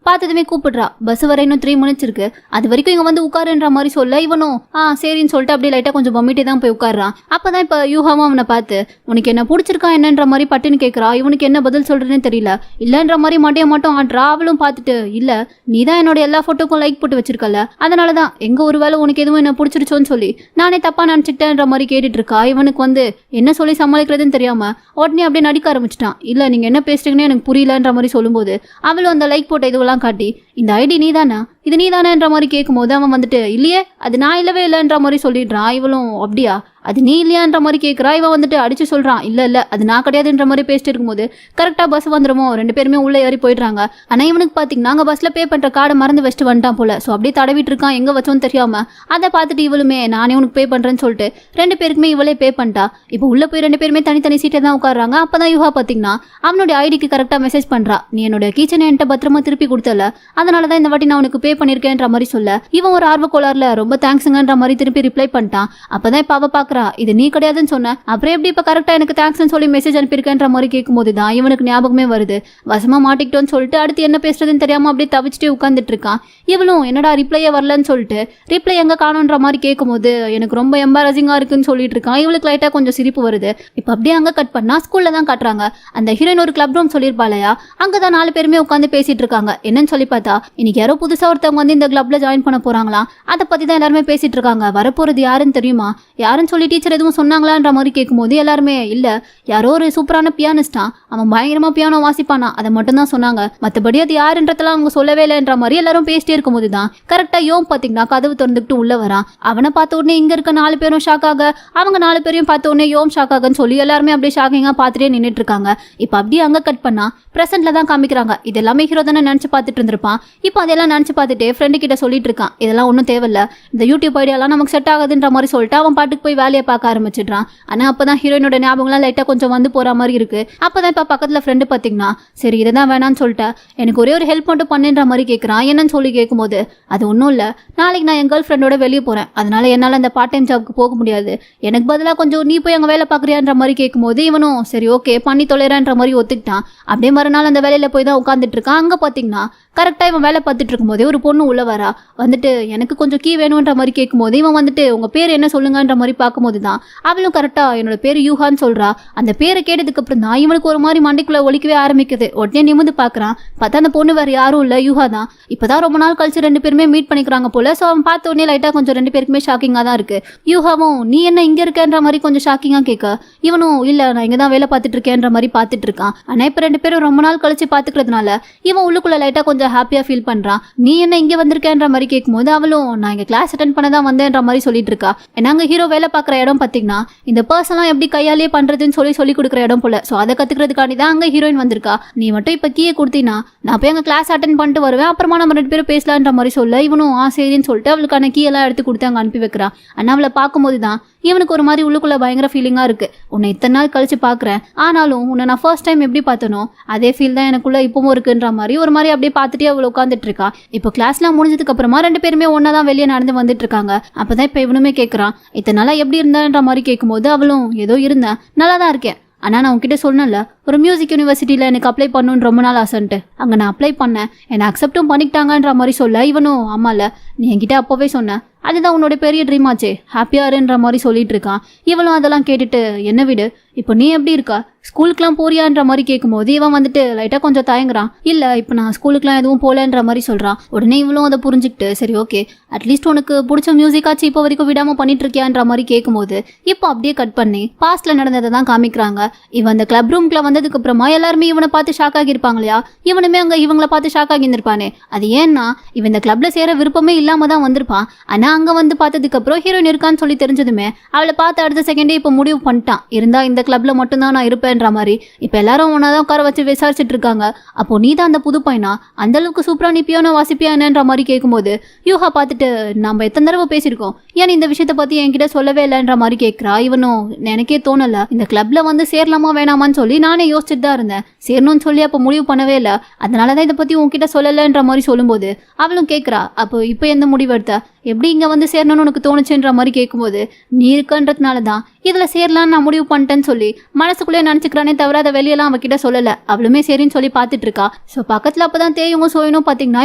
பார்த்ததுமே கூப்பிடுறா. பஸ் வர இன்னும் 3 minutes இருக்கு, அது வரைக்கும் இங்க வந்து உட்காருன்ற மாதிரி சொல்ல இவனும் சரின்னு சொல்லிட்டு அப்படியே லைட்டா கொஞ்சம் பொம்மிட்டே தான் போய் உட்கார்றான். அப்பதான் இப்ப யூஹாவும் அவனை பார்த்து, உனக்கு என்ன பிடிச்சிருக்கா என்னன்ற மாதிரி பட்டுன்னு கேட்கறா. இவனுக்கு என்ன பதில் சொல்றதுன்னு தெரியல. இல்லன்ற மாதிரி மட்டும் ஆடுறா. அவளும் பார்த்துட்டு, இல்ல நீ தான் என்னோட எல்லா போட்டோக்கும் லைக் போட்டு வச்சிருக்கல, அதனாலதான் எங்க ஒருவேளை உனக்கு எதுவும் என்ன பிடிச்சிருச்சோன்னு சொல்லி நானே தப்பா நினைச்சுட்டேன்ற மாதிரி கேட்டுட்டு இருக்கா. இவனுக்கு வந்து என்ன சொல்லி சமாளிக்கிறதுன்னு தெரியாம உடனே அப்படியே நடிக்க ஆரம்பிச்சிட்டான். இல்ல நீங்க என்ன பேசுறீங்கன்னு எனக்கு புரியலன்ற மாதிரி சொல்லும்போது அவளும் அந்த லைக் போட்ட இதுவெல்லாம் காட்டி, இந்த ஐடி நீதானா, இது நீதானன்ற மாதிரி கேட்கும்போது அவன் வந்துட்டு, இல்லையே அது நான் இல்லவே இல்லைன்ற மாதிரி சொல்லிடுறான். இவளும் அப்படியா அது நீ இல்லையான்ற மாதிரி கேட்குறா. இவன் வந்துட்டு அடிச்சு சொல்றான், இல்ல அது நான் கிடையாதுன்ற மாதிரி பேசிட்டு இருக்கும்போது கரெக்டா பஸ் வந்துருமோ 2 பேருமே உள்ள ஏறி போயிடுறாங்க. ஆனா இவனுக்கு பாத்தீங்கன்னா அங்க பஸ்ல பே பண்ற கார்டை மறந்து வச்சுட்டு வந்துட்டான் போல. சோ அப்படியே தடவிட்டு இருக்கான், எங்க வச்சோன்னு தெரியாம. அதை பார்த்துட்டு இவளுமே நானே உனக்கு பே பண்றேன்னு சொல்லிட்டு 2 பேருக்குமே இவளே பே பண்ணிட்டா. இப்போ உள்ள போய் 2 பேருமே தனித்தனி சீட்டை தான் உட்காடுறாங்க. அப்பதான் யூஹா பாத்தீங்கன்னா அவனுடைய ஐடிக்கு கரெக்டா மெசேஜ் பண்றா, நீ என்னோட கீச்சனை என்கிட்ட பத்திரமா திருப்பி கொடுத்தல, அதனாலதான் இந்த வாட்டி நான் உனக்கு பே பண்ணிருக்கேன்ற மாதிரி சொல்ல இவன் ஒரு ஆர்வ கோளாறுல ரொம்ப தேங்க்ஸுங்கன்ற மாதிரி திருப்பி ரிப்ளை பண்ணிட்டான். அப்பதான் இப்ப அவ பாக்குறா, இது நீ கிடையாதுன்னு சொன்ன, அப்புறம் எப்படி இப்ப கரெக்டா எனக்கு தேங்க்ஸ் சொல்லி மெசேஜ் அனுப்பியிருக்கேன்ற மாதிரி கேட்கும்போது தான் இவனுக்கு ஞாபகமே வருது. வசமா மாட்டிக்கிட்டோன்னு சொல்லிட்டு அடுத்து என்ன பேசுறதுன்னு தெரியாம அப்படியே தவிச்சுட்டு உட்கார்ந்துட்டு இருக்கான். இவளும் என்னடா ரிப்ளையே வரலன்னு சொல்லிட்டு ரிப்ளை எங்க காணுன்ற மாதிரி கேட்கும்போது எனக்கு ரொம்ப எம்பாரசிங்கா இருக்குன்னு சொல்லிட்டு இருக்கான். இவளுக்கு லைட்டா கொஞ்சம் சிரிப்பு வருது. இப்ப அப்படியே அங்க கட் பண்ணா ஸ்கூல்ல தான் காட்டுறாங்க. அந்த ஹீரோயின் ஒரு கிளப் ரூம் சொல்லிருப்பாளையா, அங்கதான் 4 பேருமே உட்காந்து பேசிட்டு இருக்காங்க. என்னன்னு சொல்லி பார்த்தா இன்னைக்கு யாரோ புதுசா ஒருத்தவங்க வந்து இந்த கிளப்ல ஜாயின் பண்ண போறாங்களாம். அதை பத்தி தான் எல்லாருமே பேசிட்டு இருக்காங்க. வரப்போறது யாருன்னு தெரியுமா, யாருன்னு சொல்லிட்டு டீச்சர் எதுவும் சொன்னாங்களான்ற மாதிரி கேட்கும்போது எல்லாருமே இல்ல, யாரோ ஒரு சூப்பரான பியானிஸ்டா, அவன் பயங்கரமா பியானோ வாசிப்பானா, அதை மட்டும் தான் சொன்னாங்க, மற்றபடி அது யாருன்றதெல்லாம் அவங்க சொல்லவே இல்லைன்ற மாதிரி எல்லாரும் பேசிட்டே இருக்கும்போது தான் கரெக்டா யோம் பாத்தீங்கன்னா கதவு திறந்துக்கிட்டு உள்ள வரான். அவனை பார்த்த உடனே இங்க இருக்க 4 பேரும் ஷாக் ஆக, அவங்க 4 பேரையும் பார்த்த உடனே யோம் ஷாக் ஆகன்னு சொல்லி எல்லாருமே அப்படியே ஷாக்கிங்கா பார்த்துட்டே நின்றுட்டு இருக்காங்க. இப்போ அப்படியே அங்க கட் பண்ணா பிரசன்ட்ல தான் காமிக்கிறாங்க. இது எல்லாமே ஹீரோ தானே நினைச்சு பார்த்துட்டு இருந்திருப்பான். இப்போ அதெல்லாம் நினைச்சு பார்த்துட்டு ஃப்ரெண்டு கிட்ட சொல்லிட்டு இருக்கான், இதெல்லாம் ஒன்றும் தேவையில்ல, இந்த யூடியூப் ஐடியாலாம் நமக்கு செட் ஆகுதுன்ற மாதிரி சொல்லிட்டு அவன் பாட்டுக்கு போய் வேலையை பார்க்க ஆரம்பிச்சிடுறான். ஆனா அப்பதான் ஹீரோயினோட ஞாபகம்லாம் லைட்டா கொஞ்சம் வந்து போற மாதிரி இருக்கு. அப்பதான் இப்ப பக்கத்துல ஃப்ரெண்டு பாத்தீங்கன்னா சரி இதுதான் வேணான்னு சொல்லிட்டு எனக்கு ஒரே ஒரு ஹெல்ப் மட்டும் பண்ணுன்ற மாதிரி கேட்கறான். என்னன்னு சொல்லி கேட்கும்போது அது ஒன்றும் இல்லை, நாளைக்கு நான் என் கேர்ள் ஃப்ரெண்டோட வெளியே போறேன், அதனால என்னால் அந்த பார்ட் டைம் ஜாப்க்கு போக முடியாது, எனக்கு பதிலாக கொஞ்சம் நீ போய் அங்கே வேலை பார்க்குறியான்ற மாதிரி கேட்கும்போது இவனும் சரி ஓகே பண்ணி தொலைறான்ற மாதிரி ஒத்துக்கிட்டான். அப்படியே மறுநாள் அந்த வேலையில் போய் தான் உட்காந்துட்டு இருக்கான். அங்கே பார்த்தீங்கன்னா கரெக்டாக இவன் வேலை பார்த்துட்டு இருக்கும்போதே ஒரு பொண்ணு உள்ள வரா. வந்துட்டு எனக்கு கொஞ்சம் கீ வேணுன்ற மாதிரி கேட்கும்போது இவன் வந்துட்டு உங்கள் பேர் என்ன சொல்லுங்கன்ற மாதிரி பார்க்கும்போது தான் அவளும் கரெக்டாக என்னோட பேர் யூஹான்னு சொல்கிறா. அந்த பேரை கேட்டதுக்கு அப்புறம் தான் இவனுக்கு ஒரு மாதிரி மண்டைக்குள்ளே ஒலிக்கவே ஆரம்பிக்குது. உடனே நிமிந்து பார்க்குறான், பார்த்தா அந்த பொண்ணு வேறு யாரும் இல்லை, யூஹா தான். இப்போதான் ரொம்ப நாள் கழிச்சு 2 பேருமே மீட் பண்ணிக்கிறாங்க போல. ஸோ அவன் பார்த்த உடனே லைட்டாக கொஞ்சம் 2 பேருக்குமே ஷாக்கிங்காக தான் இருக்கு. யூஹாவும் நீ என்ன இங்கே இருக்கேன்ற மாதிரி கொஞ்சம் ஷாக்கிங்காக கேட்க, இவனும் இல்லை நான் இங்கே தான் வேலை பார்த்துட்டு இருக்கேன்ற மாதிரி பார்த்துட்டு இருக்கான். ஆனால் இப்போ 2 பேரும் ரொம்ப நாள் கழிச்சு பார்த்துக்கிறதுனால இவன் உள்ளுக்குள்ள லைட்டாக கொஞ்சம் ஹாப்பியாக ஃபீல் பண்ணுறான். நீ என்ன இங்கே வந்திருக்கேன்ற மாதிரி கேட்கும்போது அவளும் நான் இங்கே கிளாஸ் அட்டென்ட் பண்ண தான் வந்தேன்ற மாதிரி சொல்லிட்டு இருக்கா. ஏன்னா அங்கே ஹீரோ வேலை பார்க்குற இடம் பார்த்தீங்கன்னா இந்த பர்சன்லாம் எப்படி கையாலே பண்ணுறதுன்னு சொல்லி கொடுக்குற இடம் போல. ஸோ அதை கற்றுக்கிறதுக்காண்டி தான் அங்கே ஹீரோயின் வந்திருக்கா. நீ மட்டும் இப்போ கீயை கொடுத்தீங்கன்னா நான் போய் அங்கே கிளாஸ் அட்டென்ட் பண்ணிட்டு வருவேன், அப்புறமா நம்ம 2 பேரும் பேசலான்ற மாதிரி சொல்ல இவனும் சரின்னு சொல்லிட்டு அவளுக்கான கீ எல்லாம் எடுத்து கொடுத்து அங்கே அனுப்பி வைக்கிறான். ஆனால் அவளை பார்க்கும்போது தான் இவனுக்கு ஒரு மாதிரி உள்ளுக்குள்ள பயங்கர ஃபீலிங்காக இருக்கு. உன்னை இத்தனை நாள் கழிச்சு பார்க்குறேன், ஆனாலும் உன்னை நான் ஃபர்ஸ்ட் டைம் எப்படி பார்த்தனோ அதே ஃபீல் தான் எனக்குள்ள இப்பவும் இருக்குன்ற மாதிரி ஒரு மாதிரி அப்படியே பார்த்துட்டே அவளை உட்காந்துட்டு இருக்கா. இப்போ கிளாஸ்லாம் முடிஞ்சதுக்கு அப்புறமா 2 பேருமே ஒன்னா தான் வெளியே நடந்து வந்துட்டு இருக்காங்க. அப்பதான் இப்போ இவனுமே கேட்குறான் இத்தனை நாளா எப்படி இருந்தான்ற மாதிரி கேட்கும்போது அவளும் ஏதோ இருந்தேன், நல்லா தான் இருக்கேன், ஆனால் நான் உங்ககிட்ட சொன்னேன்ல ஒரு மியூசிக் யூனிவர்சிட்டியில் எனக்கு அப்ளை பண்ணணுன்னு ரொம்ப நாள் ஆசைன்ட்டு, அங்கே நான் அப்ளை பண்ணேன், என்னை அக்செப்டும் பண்ணிக்கிட்டாங்கன்ற மாதிரி சொல்ல இவனும் ஆமாம்ல நீ என்கிட்ட அப்போவே சொன்னேன், அதுதான் உன்னோட பெரிய ட்ரீம் ஆச்சே, ஹாப்பியாருன்ற மாதிரி சொல்லிட்டு இருக்கான். இவளும் அதெல்லாம் கேட்டுட்டு என்ன விடு இப்போ நீ எப்படி இருக்கா, ஸ்கூலுக்குலாம் போறியான்ற மாதிரி கேட்கும்போது இவன் வந்துட்டு லைட்டாக கொஞ்சம் தயங்குறான். இல்லை இப்போ நான் ஸ்கூலுக்குலாம் எதுவும் போகலன்ற மாதிரி சொல்கிறான். உடனே இவளும் அதை புரிஞ்சுக்கிட்டு சரி ஓகே அட்லீஸ்ட் உனக்கு பிடிச்ச மியூசிக்காச்சு இப்போ வரைக்கும் விடாமல் பண்ணிட்டு இருக்கியான்ற மாதிரி கேட்கும்போது இப்போ அப்படியே கட் பண்ணி பாஸ்ட்ல நடந்ததை தான் காமிக்கிறாங்க. இவன் அந்த கிளப் ரூம்குள்ள வந்ததுக்கு அப்புறமா எல்லாருமே இவனை பார்த்து ஷாக் ஆகியிருப்பாங்க இல்லையா, இவனுமே அங்கே இவங்களை பார்த்து ஷாக் ஆகியிருந்திருப்பானே. அது ஏன்னா இவன் இந்த கிளப்ல சேர விருப்பமே இல்லாம தான் வந்திருப்பான். ஆனால் அங்கே வந்து பார்த்ததுக்கு அப்புறம் ஹீரோயின் இருக்கான்னு சொல்லி தெரிஞ்சதுமே அவளை பார்த்து அடுத்த செகண்டே இப்போ முடிவு பண்ணிட்டான், இருந்தா இந்த கிளப்ல மட்டும்தான் நான் இருப்பேன்ற மாதிரி. இப்போ எல்லாரும் ஒன்னாதான் உட்கார வச்சு விசாரிச்சுட்டு இருக்காங்க. அப்போ நீ தான் அந்த புது பையனா, அந்த அளவுக்கு சூப்பரா நீ பியானோ வாசிப்பியா என்னன்ற மாதிரி கேட்கும்போது யூஹா பார்த்துட்டு நம்ம எத்தனை தடவை பேசியிருக்கோம், ஏன் இந்த விஷயத்த பத்தி என்கிட்ட சொல்லவே இல்லைன்ற மாதிரி கேட்கிறா. இவனும் எனக்கே தோணல, இந்த கிளப்ல வந்து சேரலாமா வேணாமான்னு சொல்லி நானே யோசிச்சுட்டு தான் இருந்தேன், சேரணும்னு சொல்லி அப்போ முடிவு பண்ணவே இல்லை, அதனாலதான் இதை பத்தி உன்கிட்ட சொல்லலைன்ற மாதிரி சொல்லும்போது அவளும் கேட்கிறா அப்போ இப்போ எந்த முடிவு எடுத்த, எப்படி இங்க வந்து சேரணும்னு உனக்கு தோணுச்சுன்ற மாதிரி கேட்கும்போது நீ இருக்கன்றதுனால தான் இதுல சேரலான்னு நான் முடிவு பண்ணிட்டேன்னு சொல்லி மனசுக்குள்ளே நினைச்சுக்கிறானே தவிர அதை வெளியெல்லாம் அவகிட்ட சொல்லல. அவளுமே சரின்னு சொல்லி பார்த்துட்டு இருக்கா. ஸோ பக்கத்துல அப்பதான் தேயும் சோயனும் பாத்தீங்கன்னா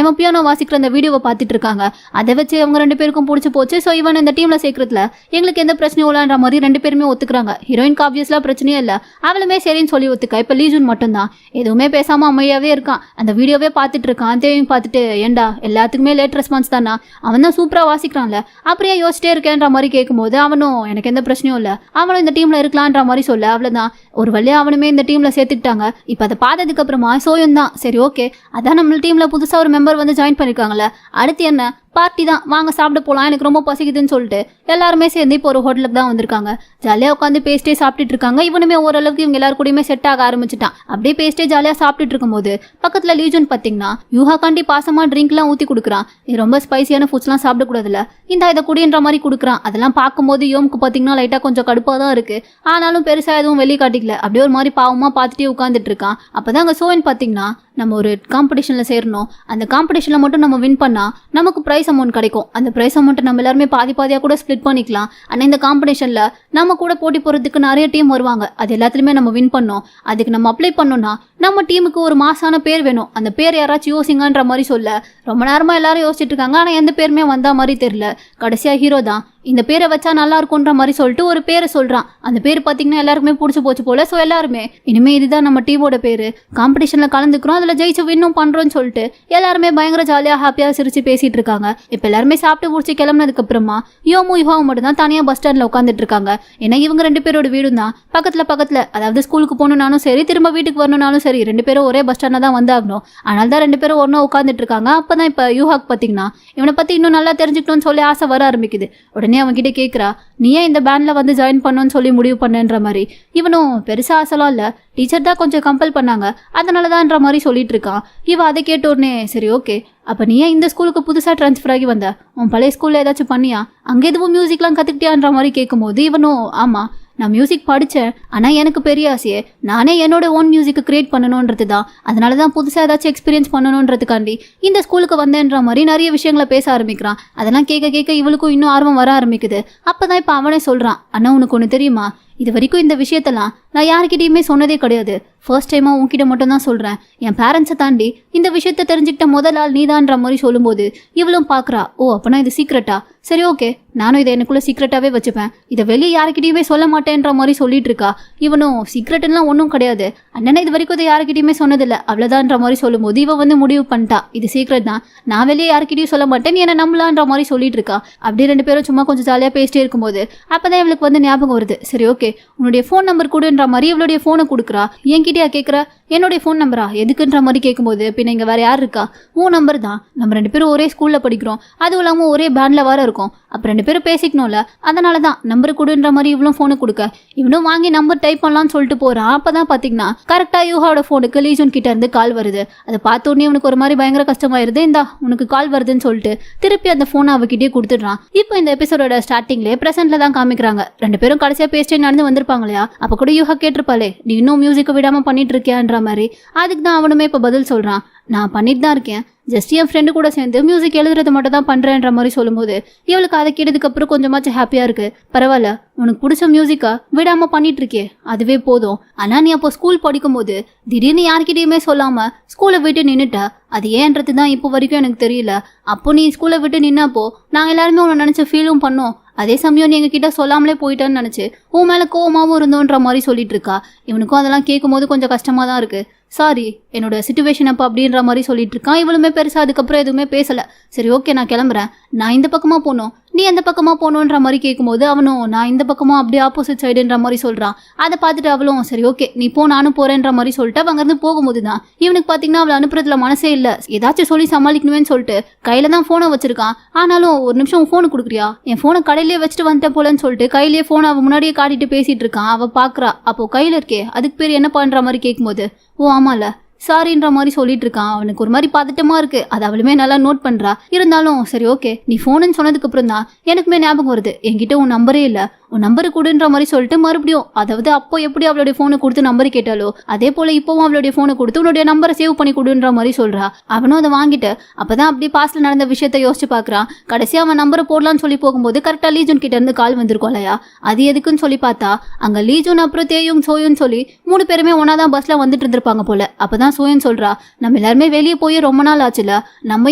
இவன் பியானோ வாசிக்கிற அந்த வீடியோவை பார்த்துட்டு இருக்காங்க. அதை வச்சு அவங்க 2 பேருக்கும் பிடிச்சி போச்சு. ஸோ இவன் இந்த டீம்ல சேர்க்கறதுல எங்களுக்கு எந்த பிரச்சனையும் இல்லைன்ற மாதிரி 2 பேருமே ஒத்துக்கிறாங்க. ஹீரோயினுக்கு ஆப்வியஸ்லாம் பிரச்சனையே இல்லை, அவளுமே சரின்னு சொல்லி ஒத்துக்கா. இப்ப லீஜூன் மட்டும்தான் எதுவுமே பேசாம அமைதியாவே இருக்கான். அந்த வீடியோவே பார்த்துட்டு இருக்கான். தேவையும் பார்த்துட்டு ஏண்டா எல்லாத்துக்குமே லேட் ரெஸ்பான்ஸ் தானா, அவன் தான் சூப்பரா வாசிக்கிறான்ல அப்படியே யோசிச்சிட்டே இருக்கேன்ற மாதிரி கேட்கும்போது அவனும் எனக்கு எந்த பிரச்சனையும் இல்லை, அவனும் இந்த டீம்ல இருக்கலான்ற மாதிரி சொல்ல அவ்வளவுதான். ஒரு வழியா அவனுமே இந்த டீம்ல சேர்த்துக்கிட்டாங்க. இப்ப அதை பார்த்ததுக்கு அப்புறமா சோயம் தான் சரி ஓகே அதான் நம்ம டீம்ல புதுசா ஒரு மெம்பர் வந்து ஜாயின் பண்ணிருக்காங்கல்ல, அடுத்து என்ன பார்ட்டி தான், வாங்க சாப்பிட போகலாம், எனக்கு ரொம்ப பசிக்குதுன்னு சொல்லிட்டு எல்லாருமே சேர்ந்து இப்போ ஒரு ஹோட்டலுக்கு தான் வந்திருக்காங்க. ஜாலியாக உட்காந்து பேஸ்டே சாப்பிட்டுட்டு இருக்காங்க. இவனுமே ஓரளவுக்கு இவங்க எல்லாரும் கூடயுமே செட் ஆக ஆரம்பிச்சுட்டான். அப்படியே பேஸ்டே ஜாலியாக சாப்பிட்டுட்டு இருக்கும்போது பக்கத்தில் லீஜூன் பார்த்தீங்கன்னா யூஹா காண்டி பாசமாக ட்ரிங்க்லாம் ஊற்றி கொடுக்குறான். நீ ரொம்ப ஸ்பைசியான ஃபுட்ஸ்லாம் சாப்பிடக்கூடாதுல்ல, இதை குடின்ற மாதிரி கொடுக்குறான். அதெல்லாம் பார்க்கும்போது யோமுக்கு பார்த்தீங்கன்னா லைட்டாக கொஞ்சம் கடுப்பாக தான் இருக்கு. ஆனாலும் பெருசாக எதுவும் வெளியே காட்டிக்கல, அப்படியே ஒரு மாதிரி பாவமாக பார்த்துட்டே உட்காந்துட்டு இருக்கான். அப்போதான் அங்கே சோயன் பார்த்தீங்கன்னா நம்ம ஒரு காம்படிஷனில் சேரணும், அந்த காம்படிஷனில் மட்டும் நம்ம வின் பண்ணால் நமக்கு ப்ரைஸ் அமௌண்ட் கிடைக்கும், அந்த ப்ரைஸ் அமௌண்ட்டை நம்ம எல்லாருமே பாதியாக கூட ஸ்ப்ளிட் பண்ணிக்கலாம். ஆனால் இந்த காம்படிஷனில் நம்ம கூட போட்டி போகிறதுக்கு நிறைய டீம் வருவாங்க, அது எல்லாத்துலேயுமே நம்ம வின் பண்ணோம். அதுக்கு நம்ம அப்ளை பண்ணோம்னா நம்ம டீமுக்கு ஒரு மாசான பேர் வேணும், அந்த பேர் யாராச்சும் யோசிங்கன்ற மாதிரி சொல்ல ரொம்ப நேரமா எல்லாரும் யோசிச்சுட்டு இருக்காங்க. ஆனா எந்த பேருமே வந்தா மாதிரி தெரியல. கடைசியா ஹீரோ தான் இந்த பேரை வச்சா நல்லா இருக்கும்ன்ற மாதிரி சொல்லிட்டு ஒரு பேரை சொல்றான். அந்த பேர் பாத்தீங்கன்னா எல்லாருக்குமே பிடிச்சி போச்சு போல. சோ எல்லாருமே இனிமே இதுதான் நம்ம டீமோட பேரு, காம்படிஷன்ல கலந்துக்கிறோம், அதுல ஜெயிச்சு வின்னும் பண்றோம்னு சொல்லிட்டு எல்லாருமே பயங்கர ஜாலியா ஹாப்பியா சிரிச்சு பேசிட்டு இருக்காங்க. இப்ப எல்லாருமே சாப்பிட்டு முடிச்சு கிளம்புனதுக்கு அப்புறமா யோமும் யுகாவும் மட்டும் தான் தனியா பஸ் ஸ்டாண்ட்ல உட்காந்துட்டு இருக்காங்க. ஏன்னா இவங்க 2 பேரோட வீடும் தான் பக்கத்துல, அதாவது ஸ்கூலுக்கு போகணும்னாலும் சரி திரும்ப வீட்டுக்கு வரணும்னாலும் சரி 2 பேரும் ஒரே பஸ் ஸ்டாண்ட்ல தான் வந்தாகணும். அதனால தான் 2 பேரும் ஒன்னா உட்காந்துட்டு இருக்காங்க. அப்பதான் இப்ப யூஹாக் பாத்தீங்கன்னா இவனை பத்தி இன்னும் நல்லா தெரிஞ்சுக்கணும்னு சொல்லி ஆசை வர ஆரம்பிக்குது. உடனே அவன் கிட்ட கேட்குறா, நீ ஏன் இந்த பேண்ட்ல வந்து ஜாயின் பண்ணணும்னு சொல்லி முடிவு பண்ணன்ற மாதிரி. இவனும் பெருசா ஆசைலாம் இல்ல, டீச்சர் தான் கொஞ்சம் கம்பல் பண்ணாங்க அதனாலதான்ற மாதிரி சொல்லிட்டு இருக்கான். இவ அதை கேட்ட உடனே சரி ஓகே, அப்ப நீ ஏன் இந்த ஸ்கூலுக்கு புதுசா டிரான்ஸ்ஃபர் ஆகி வந்த, உன் பழைய ஸ்கூல்ல ஏதாச்சும் பண்ணியா, அங்க எதுவும் மியூசிக்லாம் கத்துக்கிட்டியான்ற மாதிரி கேட்கும்போது இவனும் ஆமா நான் மியூசிக் படித்தேன், ஆனால் எனக்கு பெரிய ஆசையே நானே என்னோட ஓன் மியூசிக்கை கிரியேட் பண்ணணுன்றது தான், அதனால தான் புதுசாக ஏதாச்சும் எக்ஸ்பீரியன்ஸ் பண்ணணுன்றதுக்காண்டி இந்த ஸ்கூலுக்கு வந்தேன்ற மாதிரி நிறைய விஷயங்களை பேச ஆரம்பிக்கிறான். அதெல்லாம் கேட்க இவளுக்கும் இன்னும் ஆர்வம் வர ஆரம்பிக்குது. அப்போ தான் இப்போ அவனே சொல்கிறான், அண்ணா உனக்கு ஒன்று தெரியுமா, இது வரைக்கும் இந்த விஷயத்தெல்லாம் நான் யார்கிட்டயுமே சொன்னதே கிடையாது, ஃபர்ஸ்ட் டைமாக உன்கிட்ட மட்டும் தான் சொல்கிறேன். என் பேரண்ட்ஸை தாண்டி இந்த விஷயத்த தெரிஞ்சுக்கிட்ட முதல் ஆள் நீதான்ற மாதிரி சொல்லும்போது இவளும் பார்க்குறா, ஓ அப்போனா இது சீக்ரெட்டா, சரி ஓகே நானும் இதை எனக்குள்ளே சீக்ரெட்டாகவே வச்சுப்பேன், இதை வெளியே யாருக்கிட்டையுமே சொல்ல மாட்டேன்ற மாதிரி சொல்லிட்டு இருக்கா. இவனும் சீக்ரெட்லாம் ஒன்றும் கிடையாது அண்ணனை இது வரைக்கும் இதை யாருக்கிட்டையுமே சொன்னதில்லை அவ்வளோதான்ற மாதிரி சொல்லும்போது இவன் வந்து முடிவு பண்ணிட்டா இது சீக்ரெட் தான், நான் வெளியே யாருக்கிட்டையும் சொல்ல மாட்டேன், நீ என்ன நம்பலான்ற மாதிரி சொல்லிட்டு இருக்கா. அப்படியே 2 பேரும் சும்மா கொஞ்சம் ஜாலியாக பேசிட்டே இருக்கும்போது அப்போதான் இவளுக்கு வந்து ஞாபகம் வருது, சரி ஓகே உன்னுடைய ஃபோன் நம்பர் கொடுன்ற மாதிரி இவளுடைய ஃபோனை கொடுக்குறா. என்கிட்டயா கேட்குற, என்னுடைய ஃபோன் நம்பரா எதுக்குன்ற மாதிரி கேட்கும்போது பின்ன இங்கே வேற யார் இருக்கா, உன் நம்பர் தான், நம்ம 2 பேரும் ஒரே ஸ்கூலில் படிக்கிறோம், அதுவும் இல்லாமல் ஒரே பேண்டில் வர இருக்கும், அப்போ 2 பேரும் பேசிக்கணும்ல, அதனால தான் நம்பர் கொடுன்ற மாதிரி இவளும் ஃபோனை கொடுக்க இவனும் வாங்கி நம்பர் டைப் பண்ணலான்னு சொல்லிட்டு போகிறான். அப்போ தான் பார்த்தீங்கன்னா கரெக்டாக யூஹாவோட ஃபோனுக்கு லீஜன் கிட்ட இருந்து கால் வருது. அதை பார்த்தோன்னே இவனுக்கு ஒரு மாதிரி பயங்கர கஷ்டமாயிருது. இந்தா உனக்கு கால் வருதுன்னு சொல்லிட்டு திருப்பி அந்த ஃபோனை அவகிட்டே கொடுத்துடுறான். இப்போ இந்த எபிசோடோட ஸ்டார்டிங்லேயே ப்ரெசென்ட்ல தான் காமிக்கிறாங்க. 2 பேரும் கடைசியாக பேசிட்டே நடந்து வந்திருப்பாங்க இல்லையா, அப்போ கூட யூஹா கேட்டிருப்பாளே நீ இன்னும் மியூசிக்கை விடாமல் பண்ணிட்டு இருக்கியான்ற மாதிரி. அதுக்கு தான் அவனுமே இப்போ பதில் சொல்கிறான், நான் பண்ணிட்டு தான் இருக்கேன், ஜஸ்ட் என் ஃப்ரெண்டு கூட சேர்ந்து மியூசிக் எழுதுறது மட்டும் தான் பண்ணுறேன்ற மாதிரி சொல்லும்போது இவளுக்கு அதை கேட்டதுக்கு அப்புறம் கொஞ்சமாச்சும் ஹாப்பியாக இருக்கு. பரவாயில்ல உனக்கு பிடிச்ச மியூசிக்கை விடாமல் பண்ணிட்டு இருக்கே அதுவே போதும். ஆனால் நீ அப்போ ஸ்கூல் படிக்கும்போது திடீர்னு யார்கிட்டயுமே சொல்லாமல் ஸ்கூலை விட்டு நின்றுட்ட, அது ஏன்றது தான் இப்போ வரைக்கும் எனக்கு தெரியல. அப்போ நீ ஸ்கூலை விட்டு நின்னப்போ நாங்கள் எல்லாருமே உன்னை நினச்சி ஃபீலும் பண்ணோம், அதே சமயம் நீ எங்ககிட்ட சொல்லாமலே போயிட்டேன்னு நினச்சி உன் மேலே கோவமாகவும் இருந்தோன்ற மாதிரி சொல்லிட்டு இருக்கா. இவனுக்கும் அதெல்லாம் கேட்கும்போது கொஞ்சம் கஷ்டமாக தான் இருக்கு. சாரி என்னோட சிச்சுவேஷன் அப்போ அப்படின்ற மாதிரி சொல்லிட்டு இருக்கான். இவளுமே பெருசாக அதுக்கப்புறம் எதுவுமே பேசலை. சரி ஓகே நான் கிளம்புறேன், நான் இந்த பக்கமாக போகணும், நீ எந்த பக்கமாக போகணுன்ற மாதிரி கேட்கும்போது அவனும் நான் இந்த பக்கமாக அப்படியே ஆப்போசிட் சைடுன்ற மாதிரி சொல்கிறான். அதை பார்த்துட்டு அவளும் சரி ஓகே நீ போ நானும் போகிறேன்ற மாதிரி சொல்லிட்டு அவங்க இருந்து போகும்போது தான் இவனுக்கு பார்த்தீங்கன்னா அவளை அனுப்புறதுல மனசே இல்லை. ஏதாச்சும் சொல்லி சமாளிக்கணுமேன்னு சொல்லிட்டு கையில் தான் ஃபோனை வச்சிருக்கான். ஆனாலும் ஒரு நிமிஷம் ஃபோனு கொடுக்குறியா, என் ஃபோனை கடையிலேயே வச்சுட்டு வந்துட்டேன் போலன்னு சொல்லிட்டு கையிலேயே ஃபோனை அவன் முன்னாடியே காட்டிட்டு பேசிட்டு இருக்கான். அவள் பார்க்குறா, அப்போ கையில் இருக்கே அதுக்கு பேர் என்ன பண்ணுற மாதிரி கேட்கும்போது ஓ ஆமால சாரின்ற மாதிரி சொல்லிட்டு இருக்கான். அவனுக்கு ஒரு மாதிரி பதட்டமா இருக்கு. அது அவளுமே நல்லா நோட் பண்றா. இருந்தாலும் சரி ஓகே நீ போனுன்னு சொன்னதுக்கு அப்புறம் தான் எனக்குமே ஞாபகம் வருது, என்கிட்ட உன் நம்பரே இல்ல, உன் நம்பரு கொடுன்ற மாதிரி சொல்லிட்டு மறுபடியும் அதாவது அப்போ எப்படி அவளுடைய போனை கொடுத்து நம்பர் கேட்டாலோ அதே போல இப்பவும் அவளுடைய போனை கொடுத்து உன்னுடைய நம்பரை சேவ் பண்ணி கொடுன்ற மாதிரி சொல்றா. அவனும் அதை வாங்கிட்டு அப்பதான் அப்படி பாஸ்ட்ல நடந்த விஷயத்த யோசிச்சு பாக்குறான். கடைசியா அவன் நம்பரை போடலான்னு சொல்லி போகும்போது கரெக்டா லீஜூன் கிட்ட இருந்து கால் வந்திருக்கும் இல்லையா, அது எதுக்குன்னு சொல்லி பார்த்தா அங்க லீஜூன் அப்புறம் தேயும் சோயும் சொல்லி 3 பேருமே ஒன்னாதான் பஸ்ல வந்துட்டு இருந்திருப்பாங்க போல. அப்பதான் சோயன் சொல்றா, நம்ம எல்லாருமே வெளியே போய் ரொம்ப நாள் ஆச்சுல, நம்ம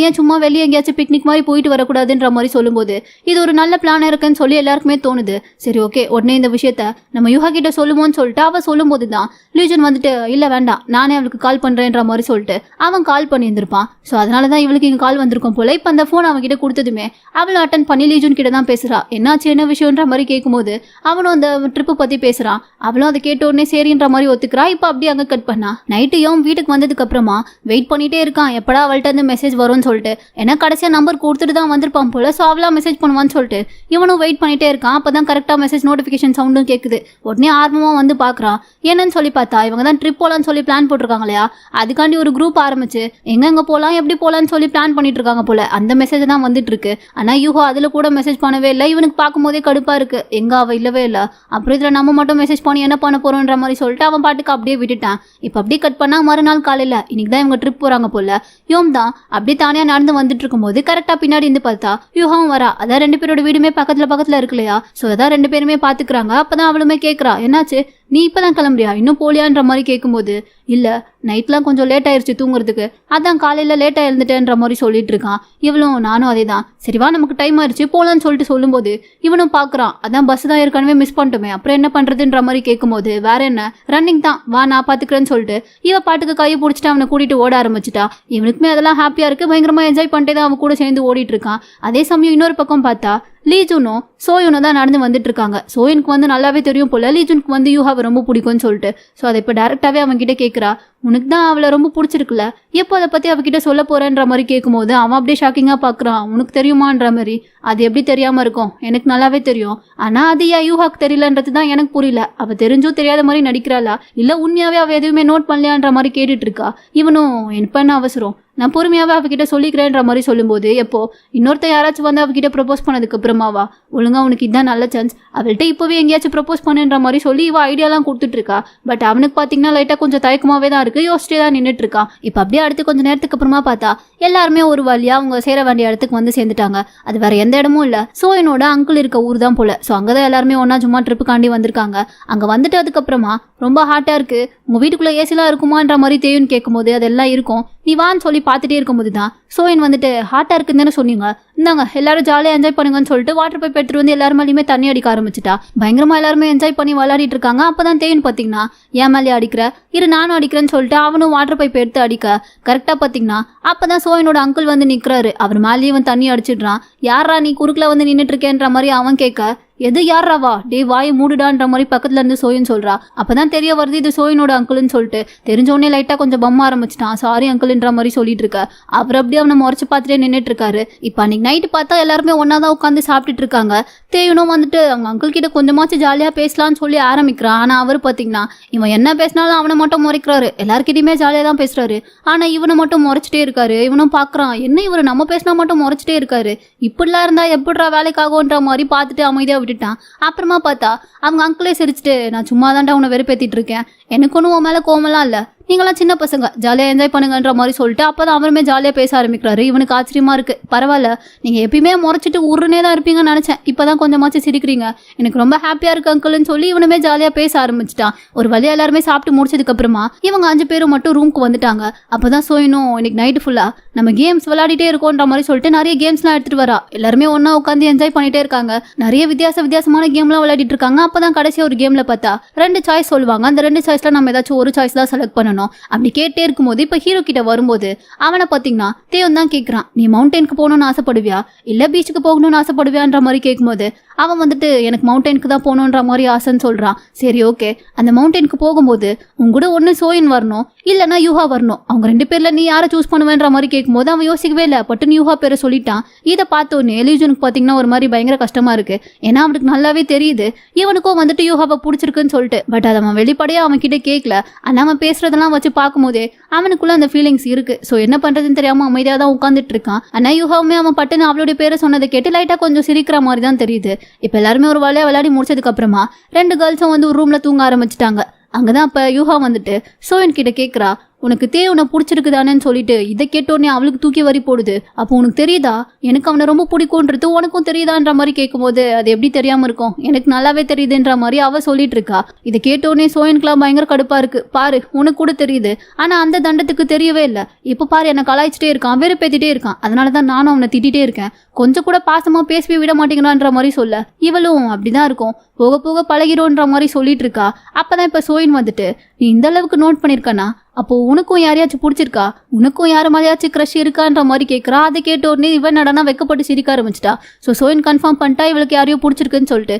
ஏன் சும்மா வெளியே எங்கேயாச்சும் பிக்னிக் மாதிரி போயிட்டு வரக்கூடாதுன்ற மாதிரி சொல்லும்போது இது ஒரு நல்ல பிளான் இருக்குன்னு சொல்லி எல்லாருக்குமே தோணுது. சரி ஓகே உடனே இந்த விஷயத்த நம்ம யுஹா கிட்ட சொல்லுவோம்னு சொல்லிட்டு அவ சொல்லும் போது தான் லீஜன் வந்துட்டு இல்ல வேண்டாம் நானே அவளுக்கு கால் பண்றேன்ற மாதிரி சொல்லிட்டு அவன் கால் பண்ணியிருந்திருப்பான். ஸோ அதனாலதான் இவளுக்கு இங்க கால் வந்திருக்கும் போல. இப்ப அந்த போன் அவன் கிட்ட கொடுத்ததுமே அவளும் அட்டன் பண்ணி லீஜன் கிட்ட தான் பேசுறா. என்னாச்சு என்ன விஷயம்ன்ற மாதிரி கேட்கும்போது அவனும் அந்த ட்ரிப்பு பத்தி பேசுறான். அவளும் அதை கேட்ட உடனே சரின்ற மாதிரி ஒத்துக்கிறா. இப்ப அப்படியே அங்க கட் பண்ணா. நைட்டையும் வீட்டுக்கு வந்ததுக்கு அப்புறமா வெயிட் பண்ணிட்டே இருக்கான் எப்படா அவள்கிட்ட இருந்து மெசேஜ் வரும்னு சொல்லிட்டு. ஏன்னா கடைசியா நம்பர் கொடுத்துட்டு தான் வந்திருப்பான் போல. ஸோ அவளா மெசேஜ் பண்ணுவான்னு சொல்லிட்டு இவனும் வெயிட் பண்ணிட்டே இருக்கான். அப்பதான் கரெக்டா மெசேஜ் நோட்டிஃபிகேஷன் சவுண்டும் கேட்குது. உடனே ஆர்வமா வந்து பாக்குறான். என்னன்னு சொல்லி பார்த்தா இவங்க தான் ட்ரிப் போலான்னு சொல்லி பிளான் போட்டிருக்காங்க இல்லையா, அதுக்காண்டி ஒரு குரூப் ஆரம்பிச்சு எங்க போலாம் எப்படி போலான்னு சொல்லி பிளான் பண்ணிட்டு இருக்காங்க போல. அந்த மெசேஜ் தான் வந்துட்டு இருக்கு. ஆனா யூஹோ அதுல கூட மெசேஜ் பண்ணவே இல்லை. இவனுக்கு பார்க்கும் போதே கடுப்பா இருக்கு, எங்க அவ இல்லவே இல்லை. அப்புறம் இதுல நம்ம மட்டும் மெசேஜ் பண்ணி என்ன பண்ண போறோம்ன்ற மாதிரி சொல்லிட்டு அவன் பாட்டுக்கு அப்படியே விட்டுட்டான். இப்ப அப்படியே கட் பண்ணா மறுநாள் காலையில இன்னைக்கு தான் இவங்க ட்ரிப் போறாங்க போல. யோம் தான் அப்படியே தானே நடந்து வந்துட்டு இருக்கும்போது கரெக்டா பின்னாடி இருந்து பார்த்தா யூஹாவும் வரா. அதான் 2 பேரோட வீடுமே பக்கத்துல இருக்கு இல்லையா. சோ அதான் 2 பேருமே பாத்துக்கிறாங்க. அப்பதான் அவளுமே கேட்கறா, என்னாச்சு நீ இப்பதான் கிளம்புறியா, இன்னும் போலியான்ற மாதிரி கேட்கும்போது இல்ல நைட்லாம் கொஞ்சம் லேட் ஆயிடுச்சு தூங்குறதுக்கு, அதான் காலையில லேட்டா எழுந்துட்டேன்ற மாதிரி சொல்லிட்டு இருக்கான். இவளும் நானும் அதே தான், சரிவா நமக்கு டைம் ஆயிடுச்சு போலான்னு சொல்லிட்டு சொல்லும்போது இவனும் பாக்குறான் அதான் பஸ் தான் ஏற்கனவே மிஸ் பண்ணிட்டோமே அப்புறம் என்ன பண்றதுன்ற மாதிரி கேட்கும்போது வேற என்ன ரன்னிங் தான் வா நான் பாத்துக்கிறேன்னு சொல்லிட்டு இவ பாட்டுக்கு கையை பிடிச்சிட்டு அவனை கூட்டிட்டு ஓட ஆரம்பிச்சிட்டா. இவனுக்குமே அதெல்லாம் ஹாப்பியா இருக்கு, பயங்கரமா என்ஜாய் பண்ணிட்டே தான் அவன் கூட சேர்ந்து ஓடிட்டு இருக்கான். அதே சமயம் இன்னொரு பக்கம் பார்த்தா லீஜுனும் சோயுனும் தான் நடந்து வந்துட்டு இருக்காங்க. சோயனுக்கு வந்து நல்லாவே தெரியும் போல லீஜுனுக்கு வந்து யூஹாவை ரொம்ப பிடிக்கும்னு சொல்லிட்டு. ஸோ அதை இப்போ டேரெக்டாகவே அவன் கிட்ட கேட்குறா, உனக்கு தான் அவளை ரொம்ப பிடிச்சிருக்குல்ல, எப்போ அதை பற்றி அவகிட்ட சொல்ல போறேன்ற மாதிரி கேட்கும்போது அவன் அப்படியே ஷாக்கிங்காக பார்க்குறான். உனக்கு தெரியுமான்ற மாதிரி. அது எப்படி தெரியாமல் இருக்கும், எனக்கு நல்லாவே தெரியும், ஆனால் அது ஏன் யூஹாக்கு தெரியலன்றது தான் எனக்கு புரியல. அவள் தெரிஞ்சும் தெரியாத மாதிரி நடிக்கிறாளா இல்லை உண்மையாகவே அவள் எதுவுமே நோட் பண்ணலையான்ற மாதிரி கேட்டுட்டு இருக்கா. இவனும் என்ன என்ன அவசரம், நான் பொறுமையாவே அவகிட்ட சொல்லிக்கிறேன்ற மாதிரி சொல்லும்போது எப்போ இன்னொருத்தர் யாராச்சும் வந்து அவகிட்ட ப்ரப்போஸ் பண்ணதுக்கு அப்புறமாவா, ஒழுங்கா உனக்கு இதுதான் நல்ல சான்ஸ், அவள்கிட்ட இப்போவே எங்கேயாச்சும் ப்ரப்போஸ் பண்ணுன்ற மாதிரி சொல்லி இவ ஐடியாலாம் கொடுத்துட்டு இருக்கா. பட் அவனுக்கு பார்த்தீங்கன்னா லைட்டாக கொஞ்சம் தயக்கமாவே தான் இருக்கு, யோசிச்சே தான் நின்றுட்டு இருக்கான். இப்போ அப்படியே அடுத்து கொஞ்சம் நேரத்துக்கு அப்புறமா பார்த்தா எல்லாருமே ஒரு வழியா அவங்க சேர வேண்டிய இடத்துக்கு வந்து சேர்ந்துட்டாங்க. அது வேற எந்த இடமும் இல்லை, சோயனோட அங்கிள் இருக்க ஊர் தான் போல. ஸோ அங்கே தான் எல்லாருமே ஒன்னா சும்மா ட்ரிப்புக்காண்டி வந்திருக்காங்க. அங்கே வந்துட்டு அதுக்கப்புறமா ரொம்ப ஹாட்டாக இருக்கு, உங்கள் வீட்டுக்குள்ளே ஏசிலாம் இருக்குமான்ற மாதிரி தேயுன்னு கேட்கும்போது அதெல்லாம் இருக்கும், நீ வான்னு சொல்லி பார்த்துட்டே இருக்கும்போது தான் சோயன் வந்துட்டு ஹாட்டாக இருக்குன்னு தானே சொன்னீங்க, இந்தாங்க எல்லாரும் ஜாலியாக என்ஜாய் பண்ணுங்கன்னு சொல்லிட்டு வாட்டர் பைப் எடுத்துட்டு வந்து எல்லாரும் மேலேயுமே தண்ணி அடிக்க ஆரம்பிச்சிட்டா. பயங்கரமா எல்லாருமே என்ஜாய் பண்ணி விளையாடிட்டு இருக்காங்க. அப்பதான் தேயுன்னு பார்த்தீங்கன்னா ஏன் மேலே அடிக்கிற, இரு நானும் அடிக்கிறேன்னு சொல்லிட்டு அவனும் வாட்டர் பைப் எடுத்து அடிக்க கரெக்டாக பார்த்தீங்கன்னா அப்பதான் சோயனோட அங்கிள் வந்து நிற்கிறாரு. அவர் மேலேயே அவன் தண்ணி அடிச்சிடுறான். யாரா நீ குறுக்கில் வந்து நின்றுட்டு இருக்கேன்ற மாதிரி அவன் கேட்க, எது யாராவா டே வாயை மூடுடான்ற மாதிரி பக்கத்துல இருந்து சோயன் சொல்றா. அப்பதான் தெரிய வருது இது சோயனோட அங்கிள்னு சொல்லிட்டு. தெரிஞ்சோடனே லைட்டா கொஞ்சம் பம்ம ஆரம்பிச்சிட்டான். சாரி அங்கிள்ன்ற மாதிரி சொல்லிட்டு இருக்க. அவர் அப்படியே அவனை முறைச்சு பார்த்துட்டே நின்றுட்டு இருக்காரு. இப்ப அன்னைக்கு நைட்டு பார்த்தா எல்லாருமே ஒன்னாதான் உட்காந்து சாப்பிட்டுட்டு இருக்காங்க. தேயுனும் வந்துட்டு அவங்க அங்கிள் கிட்ட கொஞ்சமாச்சும் ஜாலியா பேசலாம்னு சொல்லி ஆரம்பிக்கிறான். ஆனா அவர் பாத்தீங்கன்னா இவன் என்ன பேசினாலும் அவனை மட்டும் முறைக்கிறாரு, எல்லாருக்கிட்டையுமே ஜாலியா தான் பேசுறாரு. ஆனா இவனை மட்டும் முறைச்சிட்டே இருக்காரு. இவனும் பாக்குறான் என்ன இவரு நம்ம பேசினா மட்டும் முறைச்சிட்டே இருக்காரு, இப்படிலாம் இருந்தா எப்படிரா வேலைக்காகும்ன்ற மாதிரி பார்த்துட்டு அமைதியா விட்டுட்டான். அப்புறமா பார்த்தா அவங்க அங்கிளே சிரிச்சுட்டு, நான் சும்மா தான்டா உன்னை வெறுப்பேத்திட்டு இருக்கேன், எனக்கு ஒன்றும் உன் மேல கோவமெல்லாம் இல்லை, நீங்களாம் சின்ன பசங்க ஜாலியாக என்ஜாய் பண்ணுங்கன்ற மாதிரி சொல்லிட்டு அப்போதான் அவருமே ஜாலியாக பேச ஆரம்பிக்கிறாரு. இவனுக்கு ஆச்சரியமா இருக்கு, பரவாயில்ல நீங்கள் எப்பயுமே முறைச்சிட்டு உருனே தான் இருப்பீங்கன்னு நினச்சேன், இப்போதான் கொஞ்சமாச்சும் சிரிக்கிறீங்க, எனக்கு ரொம்ப ஹாப்பியாக இருக்கு அங்கிள்னு சொல்லி இவனுமே ஜாலியாக பேச ஆரம்பிச்சிட்டான். ஒரு வழியாக எல்லாருமே சாப்பிட்டு முடிச்சதுக்கு அப்புறமா இவங்க 5 பேரும் மட்டும் ரூமுக்கு வந்துட்டாங்க. அப்போதான் சோயனும் இன்னைக்கு நைட்டு ஃபுல்லாக நம்ம கேம்ஸ் விளையாடிட்டே இருக்கோன்ற மாதிரி சொல்லிட்டு நிறைய கேம்ஸ்லாம் எடுத்துட்டு வரா. எல்லாருமே ஒன்னா உட்காந்து என்ஜாய் பண்ணிட்டே இருக்காங்க. நிறைய வித்தியாசமான கேம்லாம் விளையாடிட்டு இருக்காங்க. அப்பதான் கடைசி ஒரு கேம்ல பார்த்தா 2 சாய்ஸ் சொல்லுவாங்க. அந்த 2 சாய்ஸ்ல நம்ம ஏதாச்சும் ஒரு சாய்ஸ் தான் செலக்ட் பண்ணணும். அப்படி கேட்டே இருக்கும்போது இப்ப ஹீரோ கிட்ட வரும்போது அவனை பாத்தீங்கன்னா தேவன் தான் கேட்கறான், நீ மவுண்டனுக்கு போகணும்னு ஆசைப்படுவியா இல்ல பீச்சுக்கு போகணும்னு ஆசைப்படுவியான்ற மாதிரி கேட்கும்போது அவன் வந்துட்டு எனக்கு மவுண்டனுக்கு தான் போகணுன்ற மாதிரி ஆசைன்னு சொல்றான். சரி ஓகே, அந்த மவுண்டனுக்கு போகும்போது உங்க கூட ஒன்னு சோயன் வரணும் இல்லைன்னா யூஹா வரணும், அவங்க 2 பேர்ல நீ யாரை சூஸ் பண்ணுவேன்ற மாதிரி கேட்கும்போது அவன் யோசிக்கவே இல்லை, பட்டுன்னு யூஹா பேரை சொல்லிட்டான். இதை பார்த்தோன்னே எலிஜனுக்கு பாத்தீங்கன்னா ஒரு மாதிரி பயங்கர கஷ்டமா இருக்கு. ஏன்னா அவனுக்கு நல்லாவே தெரியுது இவனுக்கும் வந்துட்டு யூஹாவை பிடிச்சிருக்குன்னு சொல்லிட்டு. பட் அதை அவன் வெளிப்படையா அவன் கிட்ட கேட்கல. ஆனா அவன் பேசுறதெல்லாம் வச்சு பார்க்கும்போதே அவனுக்குள்ள அந்த ஃபீலிங்ஸ் இருக்கு. ஸோ என்ன பண்றதுன்னு தெரியாம அமைதியாக தான் உட்காந்துட்டு இருக்கான். ஆனா யூஹாவுமே அவன் பட்டுன்னு அவளுடைய பேரை சொன்னதை கேட்டு லைட்டா கொஞ்சம் சிரிக்கிற மாதிரி தான் தெரியுது. இப்ப எல்லாருமே ஒரு வேலையா விளையாடி முடிச்சதுக்கு அப்புறமா 2 கேர்ள்ஸும் வந்து ஒரு ரூம்ல தூங்க ஆரம்பிச்சிட்டாங்க. அங்கதான் அப்ப யூஹா வந்துட்டு சோயன் கிட்ட கேட்கறா, உனக்கு உன்னை பிடிச்சிருக்குதானேன்னு சொல்லிட்டு. இதை கேட்டோடனே அவளுக்கு தூக்கி வரி போடுது. அப்போ உனக்கு தெரியுதா எனக்கு அவனை ரொம்ப பிடிக்கும்ன்றது உனக்கும் தெரியுதான்ற மாதிரி கேட்கும்போது அது எப்படி தெரியாம இருக்கும், எனக்கு நல்லாவே தெரியுதுன்ற மாதிரி அவ சொல்லிட்டு இருக்கா. இதை கேட்டோடனே சோயனுக்குலாம் பயங்கர கடுப்பா இருக்கு. பாரு உனக்கு கூட தெரியுது, ஆனா அந்த தண்டத்துக்கு தெரியவே இல்லை. இப்ப பாரு என்ன கலாய்ச்சிட்டே இருக்கான், வெறுப்பேத்திட்டே இருக்கான், அதனாலதான் நானும் அவனை திட்டிகிட்டே இருக்கேன், கொஞ்சம் கூட பாசமா பேசவே விட மாட்டேங்கிறான்ற மாதிரி சொல்ல. இவளும் அப்படிதான் இருக்கும், போக போக பழகிறோன்ற மாதிரி சொல்லிட்டு இருக்கா. அப்பதான் இப்ப சோயன் வந்துட்டு, நீ இந்த அளவுக்கு நோட் பண்ணிருக்கானா, அப்போ உனக்கும் யாரையாச்சும் பிடிச்சிருக்கா, உனக்கும் யார மாதிரியாச்சும் க்ரஷ் இருக்கான்ற மாதிரி கேட்கறா. அதை கேட்ட உடனே இவன் நடனா வெக்கப்பட்டு சிரிக்க ஆரம்பிச்சிட்டா. ஸோ சோயன் கன்ஃபார்ம் பண்ணிட்டா இவளுக்கு யாரையோ பிடிச்சிருக்குன்னு சொல்லிட்டு.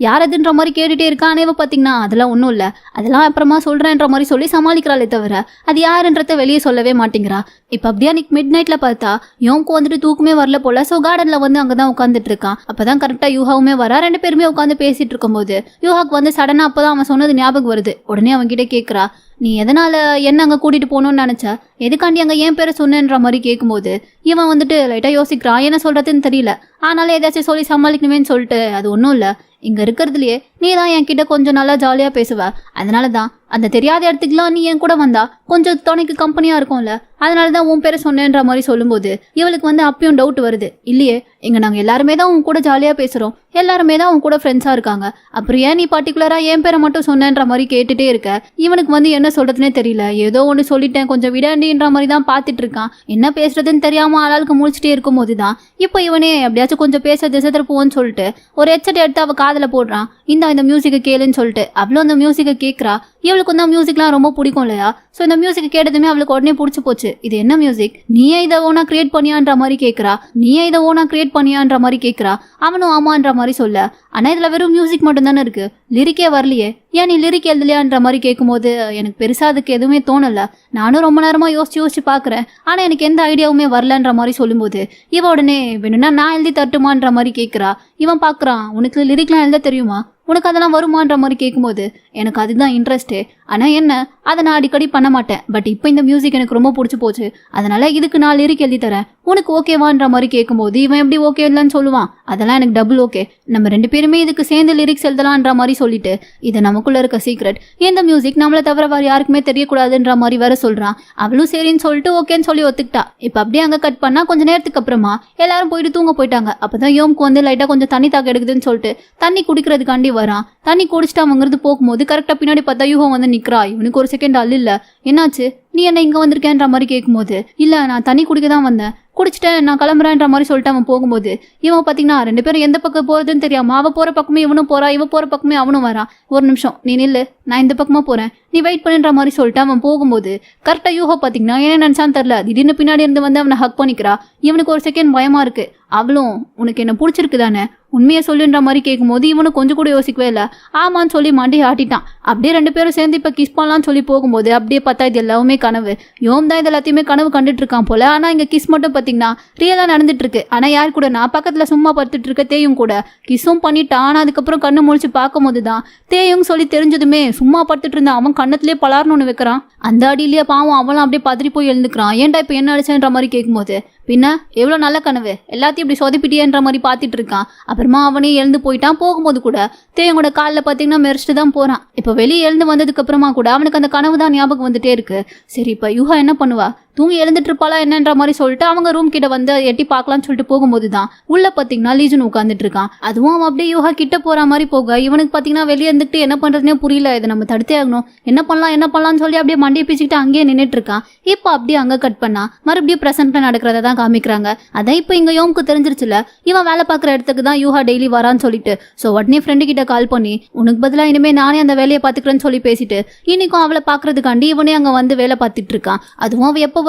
யாரதுன்ற மாதிரி கேட்டுட்டே இருக்கா. அனைவ பார்த்தீங்கன்னா அதெல்லாம் ஒன்றும் இல்லை, அதெல்லாம் அப்புறமா சொல்றேன்ற மாதிரி சொல்லி சமாளிக்கிறாளே தவிர அது யாருன்றத வெளியே சொல்லவே மாட்டேங்கிறா. இப்போ அப்படியே அன்னைக்கு மிட் நைட்ல பார்த்தா யோவுக்கு வந்துட்டு தூக்குமே வரல போல. ஸோ கார்டன்ல வந்து அங்கதான் உட்காந்துட்டு இருக்கான். அப்பதான் கரெக்டா யூஹாவுமே வரா. 2 பேருமே உட்காந்து பேசிட்டு இருக்கும்போது யூஹாக்கு வந்து சடனா அப்பதான் அவன் சொன்னது ஞாபகம் வருது. உடனே அவன் கிட்ட கேட்கறா, நீ எதனால என்ன அங்கே கூட்டிட்டு போகணும்னு நினைச்ச, எதுக்காண்டி அங்கே ஏன் பேரை சொன்னேன்ற மாதிரி கேட்கும்போது இவன் வந்துட்டு லைட்டாக யோசிக்கிறான். என்ன சொல்றதுன்னு தெரியல, ஆனாலும் ஏதாச்சும் சொல்லி சமாளிக்கணுமேன்னு சொல்லிட்டு, அது ஒன்றும் இல்லை, இங்கே இருக்கிறதுலையே நீ தான் என்கிட்ட கொஞ்சம் நல்லா ஜாலியாக பேசுவ, அதனால தான் அந்த தெரியாத இடத்துக்குலாம் நீ என் கூட வந்தா கொஞ்சம் துணைக்கு கம்பெனியா இருக்கும்ல, அதனாலதான் உன் பேரை சொன்னேன்ற மாதிரி சொல்லும்போது இவளுக்கு அப்பயும் டவுட் வருது. இல்லையே, இங்க நாங்க எல்லாருமே தான் உன் கூட ஜாலியா பேசுறோம், எல்லாருமே தான் உன் கூட ஃப்ரெண்ட்ஸா இருக்காங்க, அப்புறம் ஏன் நீ பர்டிகுலரா என் பேரை மட்டும் சொன்னேன்ற மாதிரி கேட்டுட்டே இருக்க. இவனுக்கு என்ன சொல்றதுனே தெரியல. ஏதோ ஒண்ணு சொல்லிட்டேன், கொஞ்சம் விடாண்டின்ற மாதிரி தான் பாத்துட்டு இருக்கான். என்ன பேசுறதுன்னு தெரியாம ஆளாளுக்கு முழிச்சிட்டே இருக்கும் போதுதான் இப்போ இவனே எப்படியாச்சும் கொஞ்சம் பேச திசை திருப்புவோன்னு சொல்லிட்டு ஒரு ஹெட்செட் எடுத்து அவ காதுல போடுறான். இந்த மியூசிக்கை கேளுன்னு சொல்லிட்டு அவளும் அந்த மியூசிக்கை கேட்கறா. இவளுக்கு தான் மியூசிக்லாம் ரொம்ப பிடிக்கும் இல்லையா? ஸோ இந்த மியூசிக் கேட்டதுமே அவளுக்கு உடனே பிடிச்சி போச்சு. இது என்ன மியூசிக், நீயே இதை ஓனா கிரியேட் பண்ணியான்ற மாதிரி கேட்கறா. நீயே இதை ஓனா கிரியேட் பண்ணியான்ற மாதிரி கேட்கறா. அவனும் ஆமான்ற மாதிரி சொல்ல, ஆனா இதுல வெறும் மியூசிக் மட்டும் தானே இருக்கு, லிரிக்கே வரலையே, ஏன் நீ லிரிக் எழுதலையான்ற மாதிரி கேட்கும்போது எனக்கு பெருசா அதுக்கு எதுவுமே தோணல. நானும் ரொம்ப நேரமா யோசிச்சு பாக்குறேன், ஆனா எனக்கு எந்த ஐடியாவுமே வரலன்ற மாதிரி சொல்லும்போது இவ உடனே வேணும்னா நான் எழுதி தட்டுமான்ற மாதிரி கேட்கறா. இவன் பாக்குறான், உனக்கு லிரிக்லாம் எழுத தெரியுமா, உனக்கு அதெல்லாம் வருமான்ற மாதிரி கேட்கும்போது எனக்கு அதுதான் இன்ட்ரெஸ்ட்டு. ஆனா என்ன, அதை நான் அடிக்கடி பண்ண மாட்டேன். பட் இப்போ இந்த மியூசிக் எனக்கு ரொம்ப பிடிச்சி போச்சு, அதனால இதுக்கு நான் லிரிக் எழுதி தரேன், உனக்கு ஓகேவான்ற மாதிரி கேட்கும்போது இவன் எப்படி ஓகே இல்லைன்னு சொல்லுவான். அதெல்லாம் எனக்கு டபுள் ஓகே, நம்ம 2 பேருமே இதுக்கு சேர்ந்து லிரிக்ஸ் எழுதலான்ற மாதிரி சொல்லிட்டு இது நமக்குள்ள இருக்க சீக்ரெட், இந்த மியூசிக் நம்மளை தவிர வேறு யாருக்குமே தெரியக்கூடாதுன்ற மாதிரி வேற சொல்றான். அவளும் சரின்னு சொல்லிட்டு ஓகேன்னு சொல்லி ஒத்துக்கிட்டா. இப்போ அப்படியே அங்கே கட் பண்ணா கொஞ்ச நேரத்துக்கு அப்புறமா எல்லாரும் போயிட்டு தூங்க போயிட்டாங்க. அப்பதான் யோம்க்கு லைட்டா கொஞ்சம் தண்ணி தாக்க எடுக்குதுன்னு சொல்லிட்டு தண்ணி குடிக்கிறதுக்காண்டி வரான். தண்ணி குடிச்சிட்டு அவங்கிறது போகும்போது கரெக்டா பின்னாடி பார்த்தா யூகம் நிக்கிறா. இவனுக்கு ஒரு செகண்ட் இல்ல, என்னாச்சு, நீ என்ன இங்க வந்திருக்கேன்ற மாதிரி கேட்கும்போது இல்ல நான் தண்ணி குடிக்க தான் வந்தேன், குடிச்சிட்டேன், நான் கிளம்புறேன்ற மாதிரி சொல்லிட்டு அவன் போகும்போது இவன் பாத்தீங்கன்னா 2 பேரும் எந்த பக்கம் போறதுன்னு தெரியாம அவ போற பக்கமே இவனும் போறா, இவ போற பக்கமே அவனும் வரான். ஒரு நிமிஷம் நீ நில்லு, நான் இந்த பக்கமா போறேன், நீ வெயிட் பண்ணுன்ற மாதிரி சொல்லிட்டு அவன் போகும்போது கரெக்டா யூகோ பாத்தீங்கன்னா என்ன நினைச்சான்னு தெரியல, திடீர்னு பின்னாடி இருந்து அவனை ஹக் பண்ணிக்கிறா. இவனுக்கு ஒரு செகண்ட் பயமா இருக்கு. அவளும் உனக்கு என்ன பிடிச்சிருக்கு தானே, உண்மையை சொல்லுன்ற மாதிரி கேட்கும்போது இவனும் கொஞ்சம் கூட யோசிக்கவே இல்லை, ஆமான்னு சொல்லி மண்டி ஆட்டிட்டான். அப்படியே 2 பேரும் சேர்ந்து இப்போ கிஸ் பண்ணலான்னு சொல்லி போகும்போது அப்படியே பார்த்தா இது எல்லாமே கனவு. யோம் தான் இது எல்லாத்தையுமே கனவு கண்டுட்டு இருக்கான் போல. ஆனா இங்க கிஸ் மட்டும் பார்த்தீங்கன்னா ரியலா நடந்துட்டு இருக்கு. ஆனா யார் கூட, நான் பக்கத்துல சும்மா படுத்துட்டு இருக்க தேயும் கூட கிஸும் பண்ணிட்டான். ஆனா அதுக்கப்புறம் கண்ணு முழிச்சு பார்க்கும்போது தான் தேயும் சொல்லி தெரிஞ்சதுமே சும்மா படுத்துட்டு இருந்தான். அவன் கண்ணத்திலே பலார்னு ஒன்று வைக்கிறான். அந்த அடியிலேயே பாவம் அவளும் அப்படியே பதறி போய் எழுந்துக்கிறான். ஏன்டா இப்போ என்ன அடிச்சேன்ற மாதிரி கேட்கும்போது பின்ன எவ்வளோ நல்ல கனவு, எல்லாத்தையும் இப்படி சொதப்பிட்டியன்ற மாதிரி பார்த்துட்டு இருக்கான். அப்புறமா அவனே எழுந்து போயிட்டான். போகும்போது கூட தேயோட காலில் பார்த்தீங்கன்னா மெரிச்சிட்டு தான் போறான். இப்போ வெளியே எழுந்து வந்ததுக்கு அப்புறமா கூட அவனுக்கு அந்த கனவு தான் ஞாபகம் வந்துட்டே இருக்கு. சரி இப்போ யூகா என்ன பண்ணுவா, தூங்கி எழுந்துட்டு இருப்பாளா என்னன்ற மாதிரி சொல்லிட்டு அவங்க ரூம் கிட்ட வந்து எட்டி பார்க்கலாம்னு சொல்லிட்டு போகும்போது தான் உள்ள பாத்தீங்கன்னா லீஜன் உட்காந்துட்டு இருக்கான். அதுவும் அவன் அப்படியே யூகா கிட்ட போற மாதிரி போக இவனுக்கு பாத்தீங்கன்னா வெளியே இருந்துட்டு என்ன பண்றதுனே புரியல. இதை நம்ம தடுத்தே ஆகணும், என்ன பண்ணலாம்னு சொல்லி அப்படியே மண்டியை பிச்சுக்கிட்டு அங்கேயே நின்றுட்டு இருக்கான். இப்போ அப்படியே அங்க கட் பண்ணா மறுபடியும் பிரசன்ட்ல நடக்கிறத தான் காமிக்கிறாங்க. அதான் இப்போ இங்க யோம்க்கு தெரிஞ்சிருச்சுல, இவன் வேலை பார்க்குற இடத்துக்கு தான் யூகா டெய்லி வரான்னு சொல்லிட்டு. ஸோ உடனே ஃப்ரெண்டு கிட்ட கால் பண்ணி உனக்கு பதிலா இனிமே நானே அந்த வேலையை பாத்துக்கிறேன்னு சொல்லி பேசிட்டு இன்னைக்கும் அவளை பாக்குறதுக்காண்டி இவனே அங்க வந்து வேலை பார்த்துட்டு இருக்கான். அதுவும் அவ எப்போ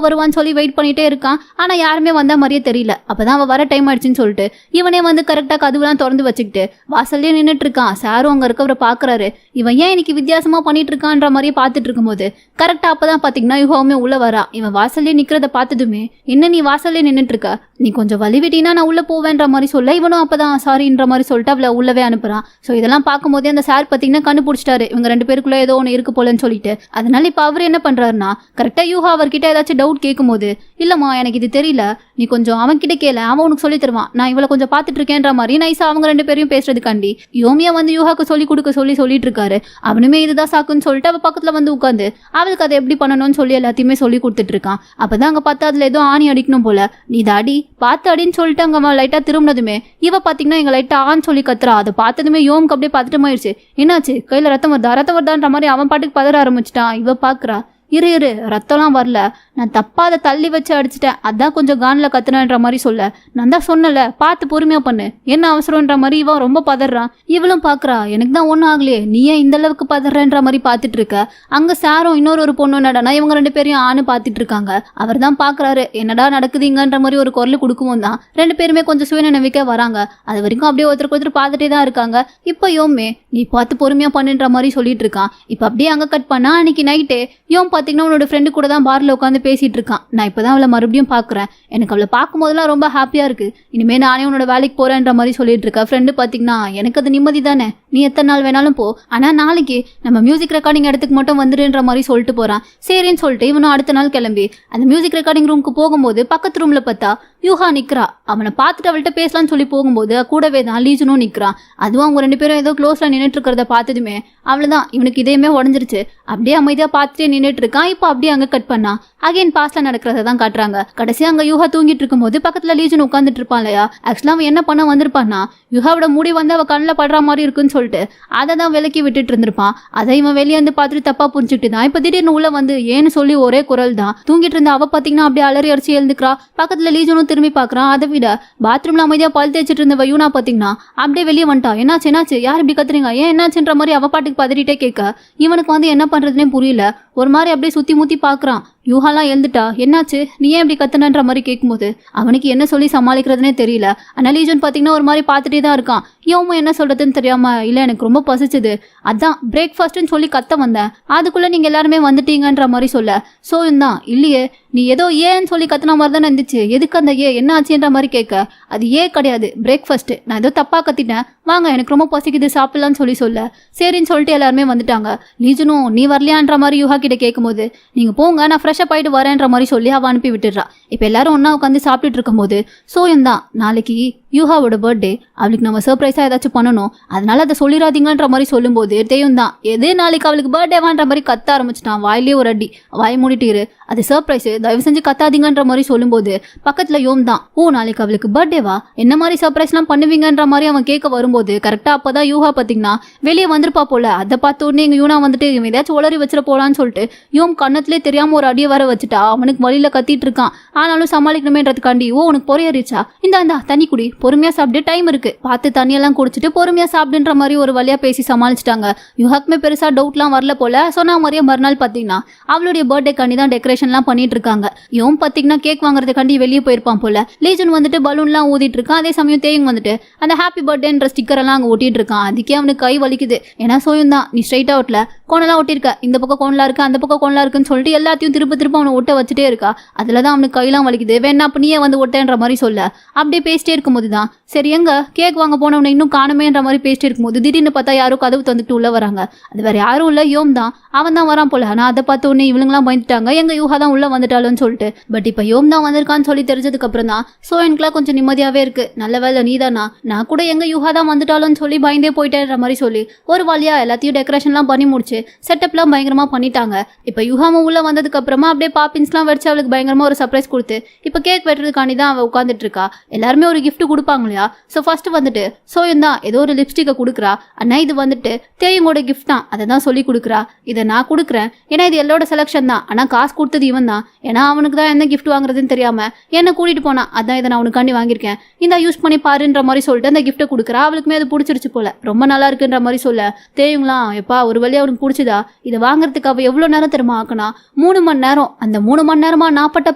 வருவான்னு சொல்லி வெயிட் பண்ணிட்டே இருக்கான். ஆனா யாருமே வந்த மாதிரியே தெரியல. அப்பதான் அவ வர டைம் ஆயிடுச்சுன்னு சொல்லிட்டு இவனே வந்து கரெக்டா கதவுலாம் திறந்து வச்சுக்கிட்டு வாசல்லே நின்றுட்டு இருக்கான். சாரும் அங்க இருக்கவரை பாக்குறாரு. இவன் ஏன் இன்னைக்கு வித்தியாசமா பண்ணிட்டு இருக்கான்ற மாதிரியே பார்த்துட்டு இருக்கும்போது கரெக்டா அப்பதான் பாத்தீங்கன்னா யுகாவுமே உள்ள வரா. இவன் வாசல்லே நிக்கிறத பார்த்ததுமே என்ன நீ வாசல்லே நின்றுட்டு இருக்க, நீ கொஞ்சம் வழி விட்டினா நான் உள்ள போவேன்ற மாதிரி சொல்ல இவனும் அப்பதான் சாரின்ற மாதிரி சொல்லிட்டு அவளை உள்ளவே அனுப்புறான். ஸோ இதெல்லாம் பார்க்கும்போதே அந்த சார் பாத்தீங்கன்னா கண்டுபிடிச்சிட்டாரு இவங்க 2 பேருக்குள்ள ஏதோ ஒன்று இருக்கு போலன்னு சொல்லிட்டு. அதனால இப்ப அவர் என்ன பண்றாருன்னா கரெக்டா யூகா அவர்கிட்ட ஏதாச்சும் டவுட் கேட்கும்போது இல்லம்மா எனக்கு இது தெரியல, நீ கொஞ்சம் அவன் கிட்ட கேள, அவன் உனக்கு சொல்லி தருவான், நான் இவளை கொஞ்சம் பார்த்துட்டு இருக்கேன்ற மாதிரி நைஸா அவங்க 2 பேரையும் பேசுறதுக்காண்டி யோமியா வந்து யூகாக்கு சொல்லி கொடுக்க சொல்லிட்டு இருக்காரு. அவனுமே இதுதான் சாக்குன்னு சொல்லிட்டு அவ பக்கத்துல வந்து உட்காந்து அவளுக்கு அதை எப்படி பண்ணணும்னு சொல்லி எல்லாத்தையுமே சொல்லி கொடுத்துட்டு இருக்கான். அப்பதான் அங்க பார்த்தா அதுல ஏதோ ஆணி அடிக்கணும் போல, நீ அடி பார்த்து அடின்னு சொல்லிட்டு அங்க லைட்டா திரும்பினதுமே இவ பாத்தீங்கன்னா எங்க லைட்டா ஆன்னு சொல்லி கத்துறா. அதை பார்த்ததுமே யோமுக்கு அப்படியே பார்த்துட்டு ஆயிடுச்சு. என்னாச்சு, கையில ரத்தம் வருதான்ற மாதிரி அவன் பாட்டுக்கு பதற ஆரம்பிச்சிட்டான். இவ பாக்குறா, இரு ரத்தம்லாம் வரல, நான் தப்பா அதை தள்ளி வச்சு அடிச்சிட்டேன், அதான் கொஞ்சம் கான்ல கத்துனன்ற மாதிரி சொல்ல, நான் தான் சொன்னல பார்த்து பொறுமையா பண்ணு, என்ன அவசரம்ன்ற மாதிரி இவன் ரொம்ப பதறான். இவளும் பாக்குறா, எனக்கு தான் ஒன்றும் ஆகலையே, நீ ஏன் இந்த அளவுக்கு பதறன்ற மாதிரி பார்த்துட்டு இருக்க. அங்க சாரும் இன்னொரு பொண்ணு நடனா இவங்க 2 பேரையும் ஆணு பார்த்துட்டு இருக்காங்க. அவர் தான் பாக்குறாரு என்னடா நடக்குதுங்கன்ற மாதிரி ஒரு குரல் கொடுக்கவும் தான் 2 பேருமே கொஞ்சம் சுயநினைவுக்கே வராங்க. அது வரைக்கும் அப்படியே ஒருத்தருக்கு பார்த்துட்டே தான் இருக்காங்க. இப்போ யோமே நீ பார்த்து பொறுமையா பண்ணுன்ற மாதிரி சொல்லிட்டு இருக்கான். இப்போ அப்படியே அங்க கட் பண்ணா அன்னைக்கு நைட்டே யோம் பாத்தீங்கன்னா உன்னோட ஃப்ரெண்டு கூட தான் பார்ல உட்காந்து பேசிட்டு இருக்கான். நான் இப்பதான் அவளை மறுபடியும் பாக்குறேன். எனக்கு அவளை பார்க்கும் போதெல்லாம் ரொம்ப ஹாப்பியா இருக்கு. இனிமே நானே உன்னோட வேலைக்கு போறேன்ற மாதிரி சொல்லிட்டு இருக்கா. ஃப்ரெண்டு பாத்தீங்கன்னா எனக்கு அது நிம்மதி தானே, நீ எத்தனை நாள் வேணாலும் போ, ஆனா நாளைக்கு நம்ம மியூசிக் ரெக்கார்டிங் இடத்துக்கு மட்டும் வந்துருன்ற மாதிரி சொல்லிட்டு போறான். சரின்னு சொல்லிட்டு இவனும் அடுத்த நாள் கிளம்பி அந்த மியூசிக் ரெக்கார்டிங் ரூமுக்கு போகும்போது பக்கத்து ரூம்ல பார்த்தா யூஹா நிக்கிறா. அவனை பார்த்துட்டு அவள்கிட்ட பேசலாம்னு சொல்லி போகும்போது கூடவே தான் லீஜனும் நிக்கிறான். அதுவும் அவங்க 2 பேரும் ஏதோ க்ளோஸ்ல நின்றுட்டு இருக்கிறத பார்த்ததுமே அவ்வளவுதான், இவனுக்கு இதயமே உடஞ்சிருச்சு. அப்படியே அமைதியா பார்த்துட்டே நின்றுட்டு இருக்கான். இப்போ அப்படியே அங்க கட் பண்ணா அகைன் பாஸ்ட்ல நடக்கிறத தான் காட்டுறாங்க. கடைசியா அங்க யூஹா தூங்கிட்டு இருக்கும் போது பக்கத்துல லீஜன் உட்காந்துட்டு இருப்பான் இல்லையா. ஆக்சுவலா அவன் என்ன பண்ண வந்திருப்பான்னா யூஹாவோட முடி வந்து அவ கண்ணில் படுற மாதிரி இருக்குன்னு சொல்லிட்டு அதை தான் விலக்கி விட்டுட்டு இருந்திருப்பான். அதை இவன் வெளியே வந்து பார்த்துட்டு தப்பா புரிஞ்சுட்டு தான் இப்ப திடீர்னு உள்ள வந்து ஏன்னு சொல்லி ஒரே குரல் தான். தூங்கிட்டு இருந்த அவ பாத்தீங்கன்னா அப்படியே அலறி அடிச்சு எழுந்துக்கிறா. பக்கத்துல லீஜனும் திரும்பி பாக்குறான். அதை விட பாத்ரூம்ல அமைதியா பல் தேய்ச்சிட்டு இருந்த யூனா பாத்தீங்கன்னா அப்படியே வெளியே வந்துட்டா. என்னாச்சு யார் இப்படி கத்துறீங்க, ஏன் என்னாச்சுன்ற மாதிரி அவ பாட்டுக்கு பதறிட்டே கேட்க இவனுக்கு வந்து என்ன பண்றதுனே புரியல. ஒரு மாதிரி அப்படியே சுத்தி முத்தி பாக்குறான். யூஹாலாம் எழுந்துட்டா. என்னாச்சு, நீ ஏன் இப்படி கத்துனன்ற மாதிரி கேட்கும்போது அவனுக்கு என்ன சொல்லி சமாளிக்கிறதுனே தெரியல. ஆனால் லீஜன் பார்த்தீங்கன்னா ஒரு மாதிரி பார்த்துட்டே தான் இருக்கான். இவன் என்ன சொல்றதுன்னு தெரியாம இல்லை எனக்கு ரொம்ப பசிச்சுது, அதான் பிரேக்ஃபாஸ்ட்னு சொல்லி கத்த வந்தேன், அதுக்குள்ள நீங்க எல்லாருமே வந்துட்டீங்கன்ற மாதிரி சொல்ல. ஸோ தான் இல்லையே, நீ ஏதோ ஏன்னு சொல்லி கத்துன மாதிரி தானே இருந்துச்சு, எதுக்கு அந்த என்ன ஆச்சுன்ற மாதிரி கேட்க அது கிடையாது பிரேக்ஃபாஸ்ட், நான் ஏதோ தப்பா கத்திட்டேன், வாங்க எனக்கு ரொம்ப பசிக்குது சாப்பிடலான்னு சொல்ல சரின்னு சொல்லிட்டு எல்லாருமே வந்துட்டாங்க. லீஜனும் நீ வரலையான்ற மாதிரி யூஹா கிட்ட கேட்கும்போது நீங்க போங்க நான் ஃப்ரெஷ்ஷப் ஆயிட்டு வரேன்ற மாதிரி சொல்லி அவ அனுப்பி விட்டுடுறா. இப்போ எல்லாரும் ஒன்னா உட்காந்து சாப்பிட்டுட்டு இருக்கும்போது சோயம் தான் நாளைக்கு யூஹாவோட பர்த்டே, அவளுக்கு நம்ம சர்ப்ரைஸா ஏதாச்சும் பண்ணணும், அதனால அதை சொல்லிடாதீங்கன்ற மாதிரி சொல்லும்போது தேயும் தான் எதே நாளைக்கு அவளுக்கு பர்த்டேவான்ற மாதிரி கத்த ஆரம்பிச்சிட்டான். வாயிலே ஒரு அடி, வாயை மூடிட்டு அது சர்ப்ரைஸ் தயவு செஞ்சு கத்தாதீங்கன்ற மாதிரி சொல்லும்போது பக்கத்துல யோம் தான் நாளைக்கு அவளுக்கு பர்த்டேவா, என்ன மாதிரி சர்ப்ரைஸ்லாம் பண்ணுவீங்கன்ற மாதிரி அவன் கேட்க வரும்போது கரெக்டா அப்பதான் யூஹா பாத்தீங்கன்னா வெளியே வந்திருப்பா போல. அதை பார்த்த உடனே எங்க யூனா வந்துட்டு இவன் ஏதாச்சும் உளறி வச்சிட போலான்னு சொல்லிட்டு யோம் கண்ணத்திலே தெரியாம ஒரு அடியை வர வச்சுட்டா. அவனுக்கு வழியில கத்திட்டு இருக்கான். ஆனாலும் சமாளிக்கணுமேன்றதுக்காண்டி உனக்கு பொறையறிச்சா, இந்த தண்ணி குடி, பொறுமையா சாப்பிட்டு டைம் இருக்கு, பார்த்து தண்ணியெல்லாம் குடிச்சிட்டு பொறுமையா சாப்பிடுன்ற மாதிரி ஒரு வழியா பேசி சமாளிச்சிட்டாங்க. யூஹாக்குமே பெருசா டவுட்லாம் வரல போல. சொன்னா மாதிரியே மறுநாள் பாத்தீங்கன்னா அவளுடைய பர்த்டே காண்டி தான் டெக்கரேஷன்லாம் பண்ணிட்டு இருக்காங்க. இவன் பாத்தீங்கன்னா கேக் வாங்குறதுக்காண்டி வெளியே போயிருப்பான் போல. லீஜன் வந்துட்டு பலூன்லாம் ஊதிட்டு இருக்கான். அதே சமயம் தேயும் வந்துட்டு அந்த ஹாப்பி பர்த்டேன்ற ஸ்டிக்கர் எல்லாம் அங்க ஒட்டிட்டு இருக்கான். அதுக்கே அவனுக்கு கை வலிக்குது. ஏன்னா சோயம் தான் நீ ஸ்ட்ரைட் அவுட்ல கோணெல்லாம் ஒட்டிருக்க, இந்த பக்கம் கோணலா இருக்கு அந்த பக்கம் கோணலா இருக்குன்னு சொல்லிட்டு எல்லாத்தையும் திரும்ப அவனை ஒட்ட வச்சுட்டே இருக்கா. அதுலதான் அவனுக்கு கையெல்லாம் வலிக்குது, வேணா அப்ப நீயே வந்து ஒட்டேன்ற மாதிரி சொல்ல அப்படியே பேசிட்டே இருக்கும்போது தான் சரி எங்க கேக் வாங்க போனவனை இன்னும் காணுமேன்ற மாதிரி பேசிட்டு இருக்கும்போது திடீர்னு பார்த்தா யாரும் கதவு தந்துட்டு உள்ள வராங்க. அது வேற யாரும் இல்ல, யோம் தான். அவன் தான் வரான் போல. ஆனா அதை பார்த்த உடனே இவங்கெல்லாம் பயந்துட்டாங்க, எங்க யூஹா தான் உள்ள வந்துட்டாலும் சொல்லிட்டு. பட் இப்ப யோம் தான் வந்திருக்கான்னு சொல்லி தெரிஞ்சதுக்கு அப்புறம் தான் சோயனுக்குலாம் கொஞ்சம் நிம்மதியாவே இருக்கு. நல்ல வேலை நீதானா, நான் கூட எங்க யூஹா தான் வந்துட்டாலும் சொல்லி பயந்தே போயிட்டேன்ற மாதிரி சொல்லி ஒரு வழியா எல்லாத்தையும் டெக்கரேஷன்லாம் பண்ணி முடிச்சு செட்டப்லாம் பயங்கரமா பண்ணிட்டாங்க. இப்ப யூஹாவும் உள்ள வந்ததுக்கு அப்புறமா அப்படியே பாப்பின்ஸ்லாம் வச்சு அவளுக்கு பயங்கரமா ஒரு சர்ப்ரைஸ் கொடுத்து இப்ப கேக் வெட்டுறதுக்காண்டி தான் அவ உட்காந்துட்டு இருக்கா. எல்லாருமே ஒரு கிஃப்ட் கொடுப்பாங்க இல்லையா. ஸோ ஃபர்ஸ்ட் வந்துட்டு சோயம் தான் ஏதோ ஒரு லிப்ஸ்டிக்கை கொடுக்குறா. அண்ணா இது வந்துட்டு தேயுங்கோட கிஃப்ட் தான், அதை தான் சொல்லி கொடுக்குறா. இதை நான் கொடுக்குறேன் ஏன்னா இது எல்லாரோட செலக்ஷன் தான், ஆனா காசு கொடுத்தது இவன் தான். ஏன்னா அவனுக்கு தான் என்ன கிஃப்ட் வாங்குறதுன்னு தெரியாம என்ன கூட்டிட்டு போனா, அதான் இதை நான் உனக்காண்டி வாங்கியிருக்கேன், இந்த யூஸ் பண்ணி பாருன்ற மாதிரி சொல்லிட்டு அந்த கிஃப்ட்டை கொடுக்குறா. அவளுக்குமே அது பிடிச்சிருச்சு போல, ரொம்ப நல்லா இருக்குன்ற மாதிரி சொல்ல தேயுங்களாம் எப்பா ஒரு வழியா அவனுக்கு பிடிச்சதா, இதை வாங்குறதுக்கு அவ எவ்வளவு நேரம் தெரியுமா ஆக்கணும், 3 மணி நேரம். அந்த 3 மணி நேரமா நாப்பட்ட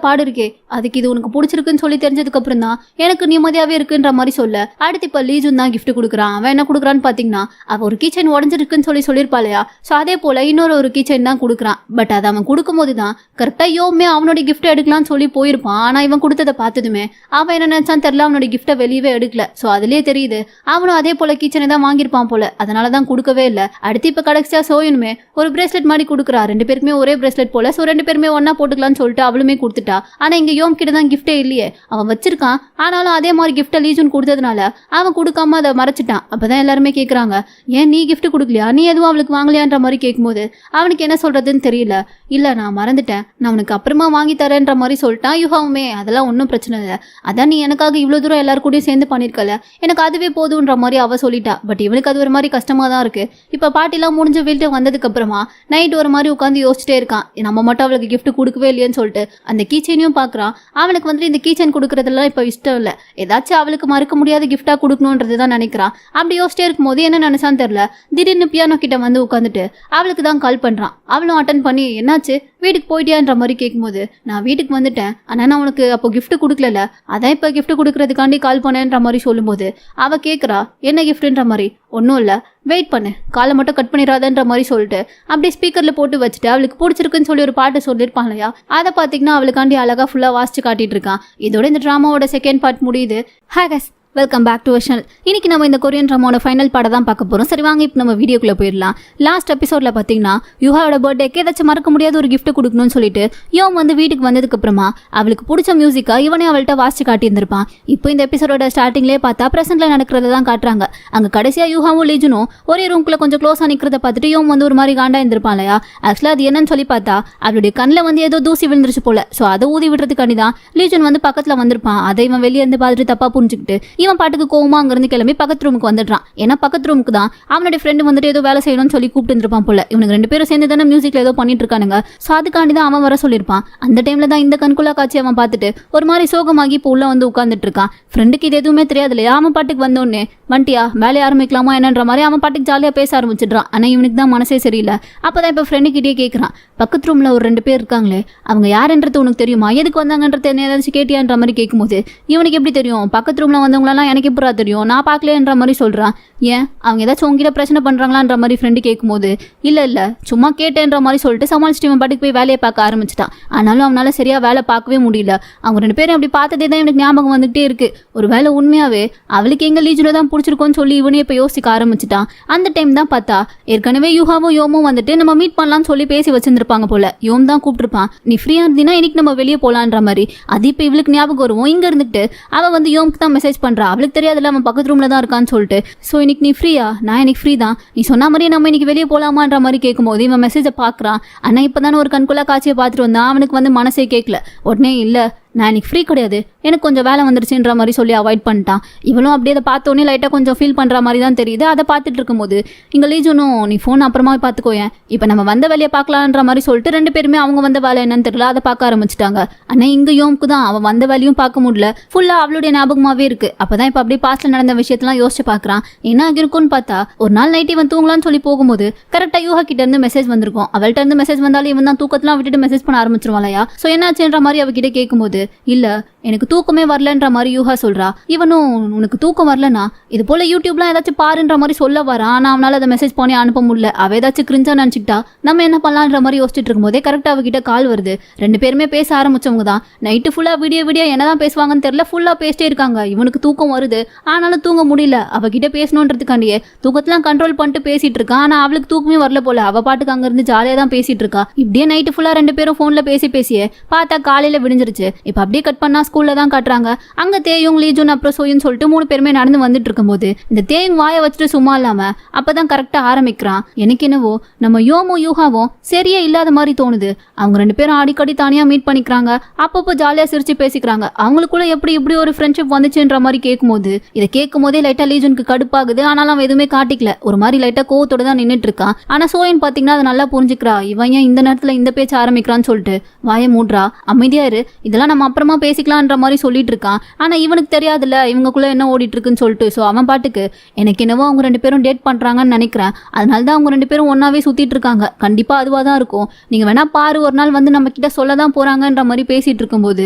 பாடு இருக்கே, அதுக்கு இது உனக்கு பிடிச்சிருக்குன்னு சொல்லி தெரிஞ்சதுக்கு அப்புறம் தான் எனக்கு நிம்மதியாவே இருக்குன்ற மாதிரி சொல்ல அடுத்து இப்ப லீஜுன் தான் கிஃப்ட் கொடுக்குறான். அவன் என்ன கொடுக்குறான்னு பாத்தீங்கன்னா அவ ஒரு கீச்சைன் உடஞ்சிருக்குன்னு சொல்லியிருப்பாளையா. ஸோ அதே போல இன்னொரு கீச்சைன் தான் கொடுக்குறான். பட் அதை அவன் கொடுக்கும் போது தான் கரெக்டா யோமே அவனுடைய கிஃப்ட் எடுக்கலாம்னு சொல்லி போயிருப்பான். ஆனா இவன் கொடுத்ததை பார்த்ததுமே அவன் என்ன நினைச்சான்னு தெரியல, அவனுடைய கிஃப்ட்டை வெளியவே எடுக்கல. ஸோ அதுலயே தெரியுது அவனும் அதே போல கீச்சனை தான் வாங்கியிருப்பான் போல, அதனாலதான் கொடுக்கவே இல்லை. அடுத்து இப்ப கடைசியா சோயனுமே ஒரு பிரேஸ்லெட் மாதிரி கொடுக்குறா. 2 பேருக்குமே ஒரே பிரேஸ்லெட் போல. ஸோ 2 பேருமே ஒன்னா போட்டுக்கலாம்னு சொல்லிட்டு அவளுமே கொடுத்துட்டா. ஆனா இங்க யோம் கிட்ட தான் கிஃப்டே இல்லையே, அவன் வச்சிருக்கான். ஆனாலும் அதே மாதிரி கிஃப்ட்டை லீஜன் கொடுத்ததுனால அவன் கொடுக்காம அதை மறைச்சிட்டான். அப்பதான் எல்லாருமே கேட்கறாங்க ஏன் நீ கிஃப்ட் கொடுக்கலையா, நீ எதுவும் அவளுக்கு வாங்கலையான்ற மாதிரி கேட்கும்போது அவனுக்கு என்ன சொல்றதுன்னு தெரியல. இல்ல நான் மறந்துட்டேன், நான் அவனுக்கு அப்புறமா வாங்கி தரேன்ற மாதிரி சொல்லிட்டான். யூஹாவுமே அதெல்லாம் ஒன்றும் பிரச்சனை இல்லை, அதான் நீ எனக்காக இவ்வளவு தூரம் எல்லாரும் கூடயும் சேர்ந்து பண்ணிருக்கல, எனக்கு அதுவே போதுன்ற மாதிரி அவ சொல்லிட்டா. பட் இவனுக்கு அது ஒரு மாதிரி கஷ்டமா தான் இருக்கு. இப்ப பாட்டிலாம் முடிஞ்சு வீட்டு வந்ததுக்கு அப்புறமா நைட் ஒரு மாதிரி உட்காந்து யோசிச்சுட்டே இருக்கான், நம்ம மட்டும் அவளுக்கு கிஃப்ட் கொடுக்கவே இல்லையன்னு சொல்லிட்டு. அந்த கீச்சைனையும் பாக்குறான். அவனுக்கு வந்துட்டு இந்த கீச்சைன் கொடுக்கறதுலாம் இப்ப இஷ்டம் இல்லை, ஏதாச்சும் அவளுக்கு மறக்க முடியாத கிஃப்டா கொடுக்கணும்ன்றது தான் நினைக்கிறான். அப்படி யோசிச்சிட்டே இருக்கும்போது என்ன நினைச்சான்னு தெரியல, திடீர்னு பியானோ கிட்ட வந்து உட்காந்துட்டு அவளுக்கு தான் கால் பண்றான். அவளும் அட்டன் பண்ணி என்னாச்சு வீட்டுக்கு போயிட்டியான்ற மாதிரி கேட்கும்போது நான் வீட்டுக்கு வந்துட்டேன், ஆனால் நான் உனக்கு அப்போ கிஃப்ட் கொடுக்கல, அதான் இப்போ கிஃப்ட் கொடுக்கறதுக்காண்டி கால் பண்ணேன்ற மாதிரி சொல்லும்போது அவ கேட்குறா என்ன கிஃப்ட்ன்ற மாதிரி. ஒன்றும் இல்லை, வெயிட் பண்ணு, காலை மட்டும் கட் பண்ணிடாதன்ற மாதிரி சொல்லிட்டு அப்படியே ஸ்பீக்கரில் போட்டு வச்சுட்டு அவளுக்கு பிடிச்சிருக்குன்னு சொல்லி ஒரு பாட்டு சொல்லியிருப்பான் இல்லையா, அதை பார்த்தீங்கன்னா அவளுக்காண்டி அழகாக ஃபுல்லாக வாசிச்சு காட்டிட்டு இருக்கான். இதோட இந்த ட்ராமாவோட செகண்ட் பார்ட் முடியுது. Hi guys, welcome back to our channel. இன்னைக்கு நம்ம இந்த கொரியன் ட்ராமாவோட ஃபைனல் பாட தான் பார்க்க போகிறோம். சரி வாங்க இப்போ நம்ம வீடியோக்குள்ளே போயிடலாம். லாஸ்ட் எபிசோடில் பார்த்தீங்கன்னா யுஹாவோட பர்த்டேக்கு ஏதாச்சும் மறக்க முடியாத ஒரு கிஃப்ட் கொடுக்கணும்னு சொல்லிட்டு யோம் வந்து வீட்டுக்கு வந்ததுக்கு அப்புறமா அவளுக்கு பிடிச்ச மியூசிக்கா இவனே அவள்கிட்ட வாசிச்சு காட்டியிருந்திருப்பான். இப்போ இந்த எபிசோடோட ஸ்டார்டிங்லேயே பார்த்தா ப்ரெசென்ட்ல நடக்கிறத தான் காட்டுறாங்க. அங்கே கடைசியாக யூஹாவும் லீஜனும் ஒரே ரூம்குள்ளே கொஞ்சம் க்ளோஸாக நிற்கிறத பார்த்துட்டு யோம் வந்து ஒரு மாதிரி காண்டா இருந்திருப்பான் இல்லையா. ஆக்சுவலாக அது என்னன்னு சொல்லி பார்த்தா அவளுடைய கண்ணில் வந்து ஏதோ தூசி விழுந்துருச்சு போல. ஸோ அதை ஊதி விடுறதுக்காண்டி தான் லீஜன் வந்து பக்கத்தில் வந்திருப்பான். அதை இவன் வெளியே இருந்து பார்த்துட்டு தப்பா புரிஞ்சுக்கிட்டு இவன் பாட்டுக்கு கோவமா அங்கிருந்து கிளம்பி பக்கத்து ரூமுக்கு வந்துடுறான். ஏன்னா பக்கத்து ரூமுக்கு தான் அவனுடைய ஃப்ரெண்டு வந்துட்டு ஏதோ வேலை செய்யணும்னு சொல்லி கூப்பிட்டு இருந்திருப்பான் போல. இவனுக்கு ரெண்டு பேரும் சேர்ந்து தானே மியூசிக்ல ஏதோ பண்ணிட்டு இருக்கானுங்க. ஸோ அதுக்காண்டி தான் அவன் வர சொல்லியிருப்பான். அந்த டைம்ல தான் இந்த கண்குள்ளா காட்சி அவன் பார்த்துட்டு ஒரு மாதிரி சோகமாகி இப்போ உள்ள வந்து உட்காந்துட்டு இருக்கான். ஃப்ரெண்டுக்கு இது எதுவுமே தெரியாது இல்லையா. அவன் பாட்டுக்கு வந்தோடனே வண்டியா வேலையை ஆரம்பிக்கலாமா என்னன்ற மாதிரி அவன் பாட்டுக்கு ஜாலியாக பேச ஆரம்பிச்சிடுறான். ஆனால் இவனுக்கு தான் மனசே சரியில்லை. அப்போதான் இப்போ ஃப்ரெண்டு கிட்டே கேட்குறான், பக்கத்து ரூம்ல ஒரு ரெண்டு பேர் இருக்காங்களே, அவங்க யாருன்றது உனக்கு தெரியுமா, எதுக்கு வந்தாங்கன்றது என்ன ஏதாச்சும் கேட்டியான்ற மாதிரி கேட்கும்போது இவனுக்கு எப்படி தெரியும், பக்கத்து ரூம்ல வந்தவங்களெல்லாம் எனக்கு எப்படா தெரியும், நான் பார்க்கலன்ற மாதிரி சொல்றான். ஏன் அவங்க ஏதாச்சும் உங்ககிட்ட பிரச்சனை பண்றாங்களான்ற மாதிரி ஃப்ரெண்டு கேட்கும்போது இல்ல சும்மா கேட்டேன்ற மாதிரி சொல்லிட்டு சமாளிச்சுட்டு இவன் பாட்டுக்கு போய் வேலையை பார்க்க ஆரம்பிச்சிட்டான். ஆனாலும் அவனால சரியா வேலை பார்க்கவே முடியல. அவங்க ரெண்டு பேரும் அப்படி பார்த்ததே தான் எனக்கு ஞாபகம் வந்துகிட்டே இருக்கு. ஒரு வேலை உண்மையாவே அவளுக்கு எங்க லீஜுல தான் பிடிச்சிருக்கோன்னு சொல்லி இவனே இப்ப யோசிக்க ஆரம்பிச்சிட்டான். அந்த டைம் தான் பார்த்தா ஏற்கனவே யூஹாவும் யோமும் வந்துட்டு நம்ம மீட் பண்ணலாம்னு சொல்லி பேசி வச்சிருந்திருப்பாங்க போல. யோம் தான் கூப்பிட்டுருப்பான், நீ ஃப்ரீயா இருந்தீங்கன்னா இன்னைக்கு நம்ம வெளியே போலான்ற மாதிரி. அது இப்ப இவளுக்கு ஞாபகம் வருவோம். இங்க இருந்துட்டு அவ வந்து யோமுக்கு தான் மெசேஜ் பண்றா. அவளுக்கு தெரியாதுல அவன் பக்கத்து ரூம்ல தான் இருக்கான்னு சொல்லிட்டு. ஸோ இன்னைக்கு நீ ஃப்ரீயா, நான் இன்னைக்கு ஃப்ரீ தான், நீ சொன்ன மாதிரியே நம்ம இன்னைக்கு வெளியே போலாமான்ற மாதிரி கேட்கும்போது இவன் மெசேஜை பார்க்குறான். ஆனால் இப்போ தானே ஒரு கண்குள்ளா காட்சியை பார்த்துட்டு வந்தான். அவனுக்கு வந்து மனசே கேட்கல. உடனே இல்லை நான் இன்னைக்கு ஃப்ரீ கிடையாது, எனக்கு கொஞ்சம் வேலை வந்துருச்சுன்ற மாதிரி சொல்லி அவாய்ட் பண்ணிட்டான். இவளும் அப்படியே அதை பார்த்தோன்னே லைட்டாக கொஞ்சம் ஃபீல் பண்ணுற மாதிரி தான் தெரியுது. அதை பார்த்துட்டு இருக்கும்போது இங்கே லீஜனும் நீ ஃபோன் அப்புறமா பார்த்துக்கோயேன், இப்போ நம்ம வந்த வேலையை பார்க்கலான்ற மாதிரி சொல்லிட்டு ரெண்டு பேருமே அவங்க வந்த வேலை என்னன்னு தெரியல அதை பார்க்க ஆரம்பிச்சிட்டாங்க. ஆனால் இங்கே யோமுக்கு தான் அவன் வந்த வேலையும் பார்க்க முடியல. ஃபுல்லாக அவளுடைய ஞாபகமாகவே இருக்கு. அப்போ தான் இப்போ அப்படியே பாஸ்டில் நடந்த விஷயத்தெல்லாம் யோசிச்சு பார்க்குறான். என்ன இருக்குன்னு பார்த்தா ஒரு நாள் நைட்டு இவன் தூங்கலான்னு சொல்லி போகும்போது கரெக்டாக யூஹா கிட்ட இருந்து மெசேஜ் வந்திருக்கும். அவள்கிட்ட இருந்து மெசேஜ் வந்தாலும் இவன் தான் தூக்கத்தெல்லாம் விட்டுட்டு மெசேஜ் பண்ண ஆரம்பிச்சிருவாளையா. ஸோ என்னாச்சுன்ற மாதிரி அவகிட்ட கேட்கும்போது இல்ல எனக்கு தூக்கமே வரலன்ற மாதிரி யூஹா சொல்றா. இவனும் உனக்கு தூக்கம் வரலனா இது போல யூடியூப்லாம் ஏதாச்சும் பாருன்ற மாதிரி சொல்ல வரான். ஆனா அவனால அதை மெசேஜ் பண்ணி அனுப்ப முடியல. அவ ஏதாச்சும் கிரிஞ்சா நினைச்சுக்கிட்டா நம்ம என்ன பண்ணலான்ற மாதிரி யோசிச்சுட்டு இருக்கும்போதே கரெக்டா அவகிட்ட கால் வருது. ரெண்டு பேருமே பேச ஆரம்பிச்சவங்க தான். நைட்டு ஃபுல்லா விடிய என்னதான் பேசுவாங்கன்னு தெரியல, ஃபுல்லா பேசிட்டே இருக்காங்க. இவனுக்கு தூக்கம் வருது ஆனாலும் தூங்க முடியல. அவகிட்ட பேசணுன்றதுக்காண்டியே தூக்கத்தெல்லாம் கண்ட்ரோல் பண்ணிட்டு பேசிட்டு இருக்கான். ஆனா அவளுக்கு தூக்கமே வரல போல. அவ பாட்டுக்கு அங்க இருந்து ஜாலியா தான் பேசிட்டு இருக்கா. இப்படியே நைட்டு ஃபுல்லா ரெண்டு பேரும் போன்ல பேசியே பார்த்தா காலையில விடிஞ்சிருச்சு. இப்ப அப்படியே கட் பண்ணா ஸ்கூல்ல தான் காட்டுறாங்க. அங்க தேயும் லீஜுன் அப்புறம் சோயுன்னு சொல்லிட்டு மூணு பேருமே நடந்து வந்துட்டு இருக்கும்போது இந்த தேயும் வாயை வச்சுட்டு சும்மா இல்லாம அப்பதான் கரெக்டா ஆரம்பிக்கிறான். எனக்கு என்னவோ நம்ம யோமும் யூஹாவும் சரியே இல்லாத மாதிரி தோணுது. அவங்க ரெண்டு பேரும் அடிக்கடி தனியா மீட் பண்ணிக்கிறாங்க. அப்பப்போ ஜாலியா சிரிச்சு பேசிக்கிறாங்க. அவங்களுக்குள்ள எப்படி இப்படி ஒரு ஃப்ரெண்ட்ஷிப் வந்துச்சுன்ற மாதிரி கேட்கும்போது இதை கேட்கும் போதே லைட்டா லீஜுனுக்கு கடுப்பாகுது. ஆனாலும் அவன் எதுவுமே காட்டிக்கல. ஒரு மாதிரி லைட்டா கோவத்தோட தான் நின்றுட்டு இருக்கான். ஆனா சோயன் பாத்தீங்கன்னா அதை நல்லா புரிஞ்சுக்கிறா. இவன் ஏன் இந்த நேரத்துல இந்த பேச்சு ஆரம்பிக்கிறான்னு சொல்லிட்டு வாயை மூடுறா. அமைதியா இரு, இதெல்லாம் நம்ம அப்புறமா பேசிக்கலான்ற மாதிரி சொல்லிட்டு இருக்கான். ஆனா இவனுக்கு தெரியாதுல்ல இவங்களுக்குள்ள என்ன ஓடிட்டு இருக்குன்னு சொல்லிட்டு. ஸோ அவன் பாட்டுக்கு எனக்கு என்னவோ அவங்க ரெண்டு பேரும் டேட் பண்றாங்கன்னு நினைக்கிறேன். அதனாலதான் அவங்க ரெண்டு பேரும் ஒன்னாவே சுத்திட்டு இருக்காங்க. கண்டிப்பா அதுவா தான் இருக்கும். நீங்க வேணா பாரு, ஒரு நாள் வந்து நம்ம கிட்ட சொல்லதான் போறாங்கன்ற மாதிரி பேசிட்டு இருக்கும்போது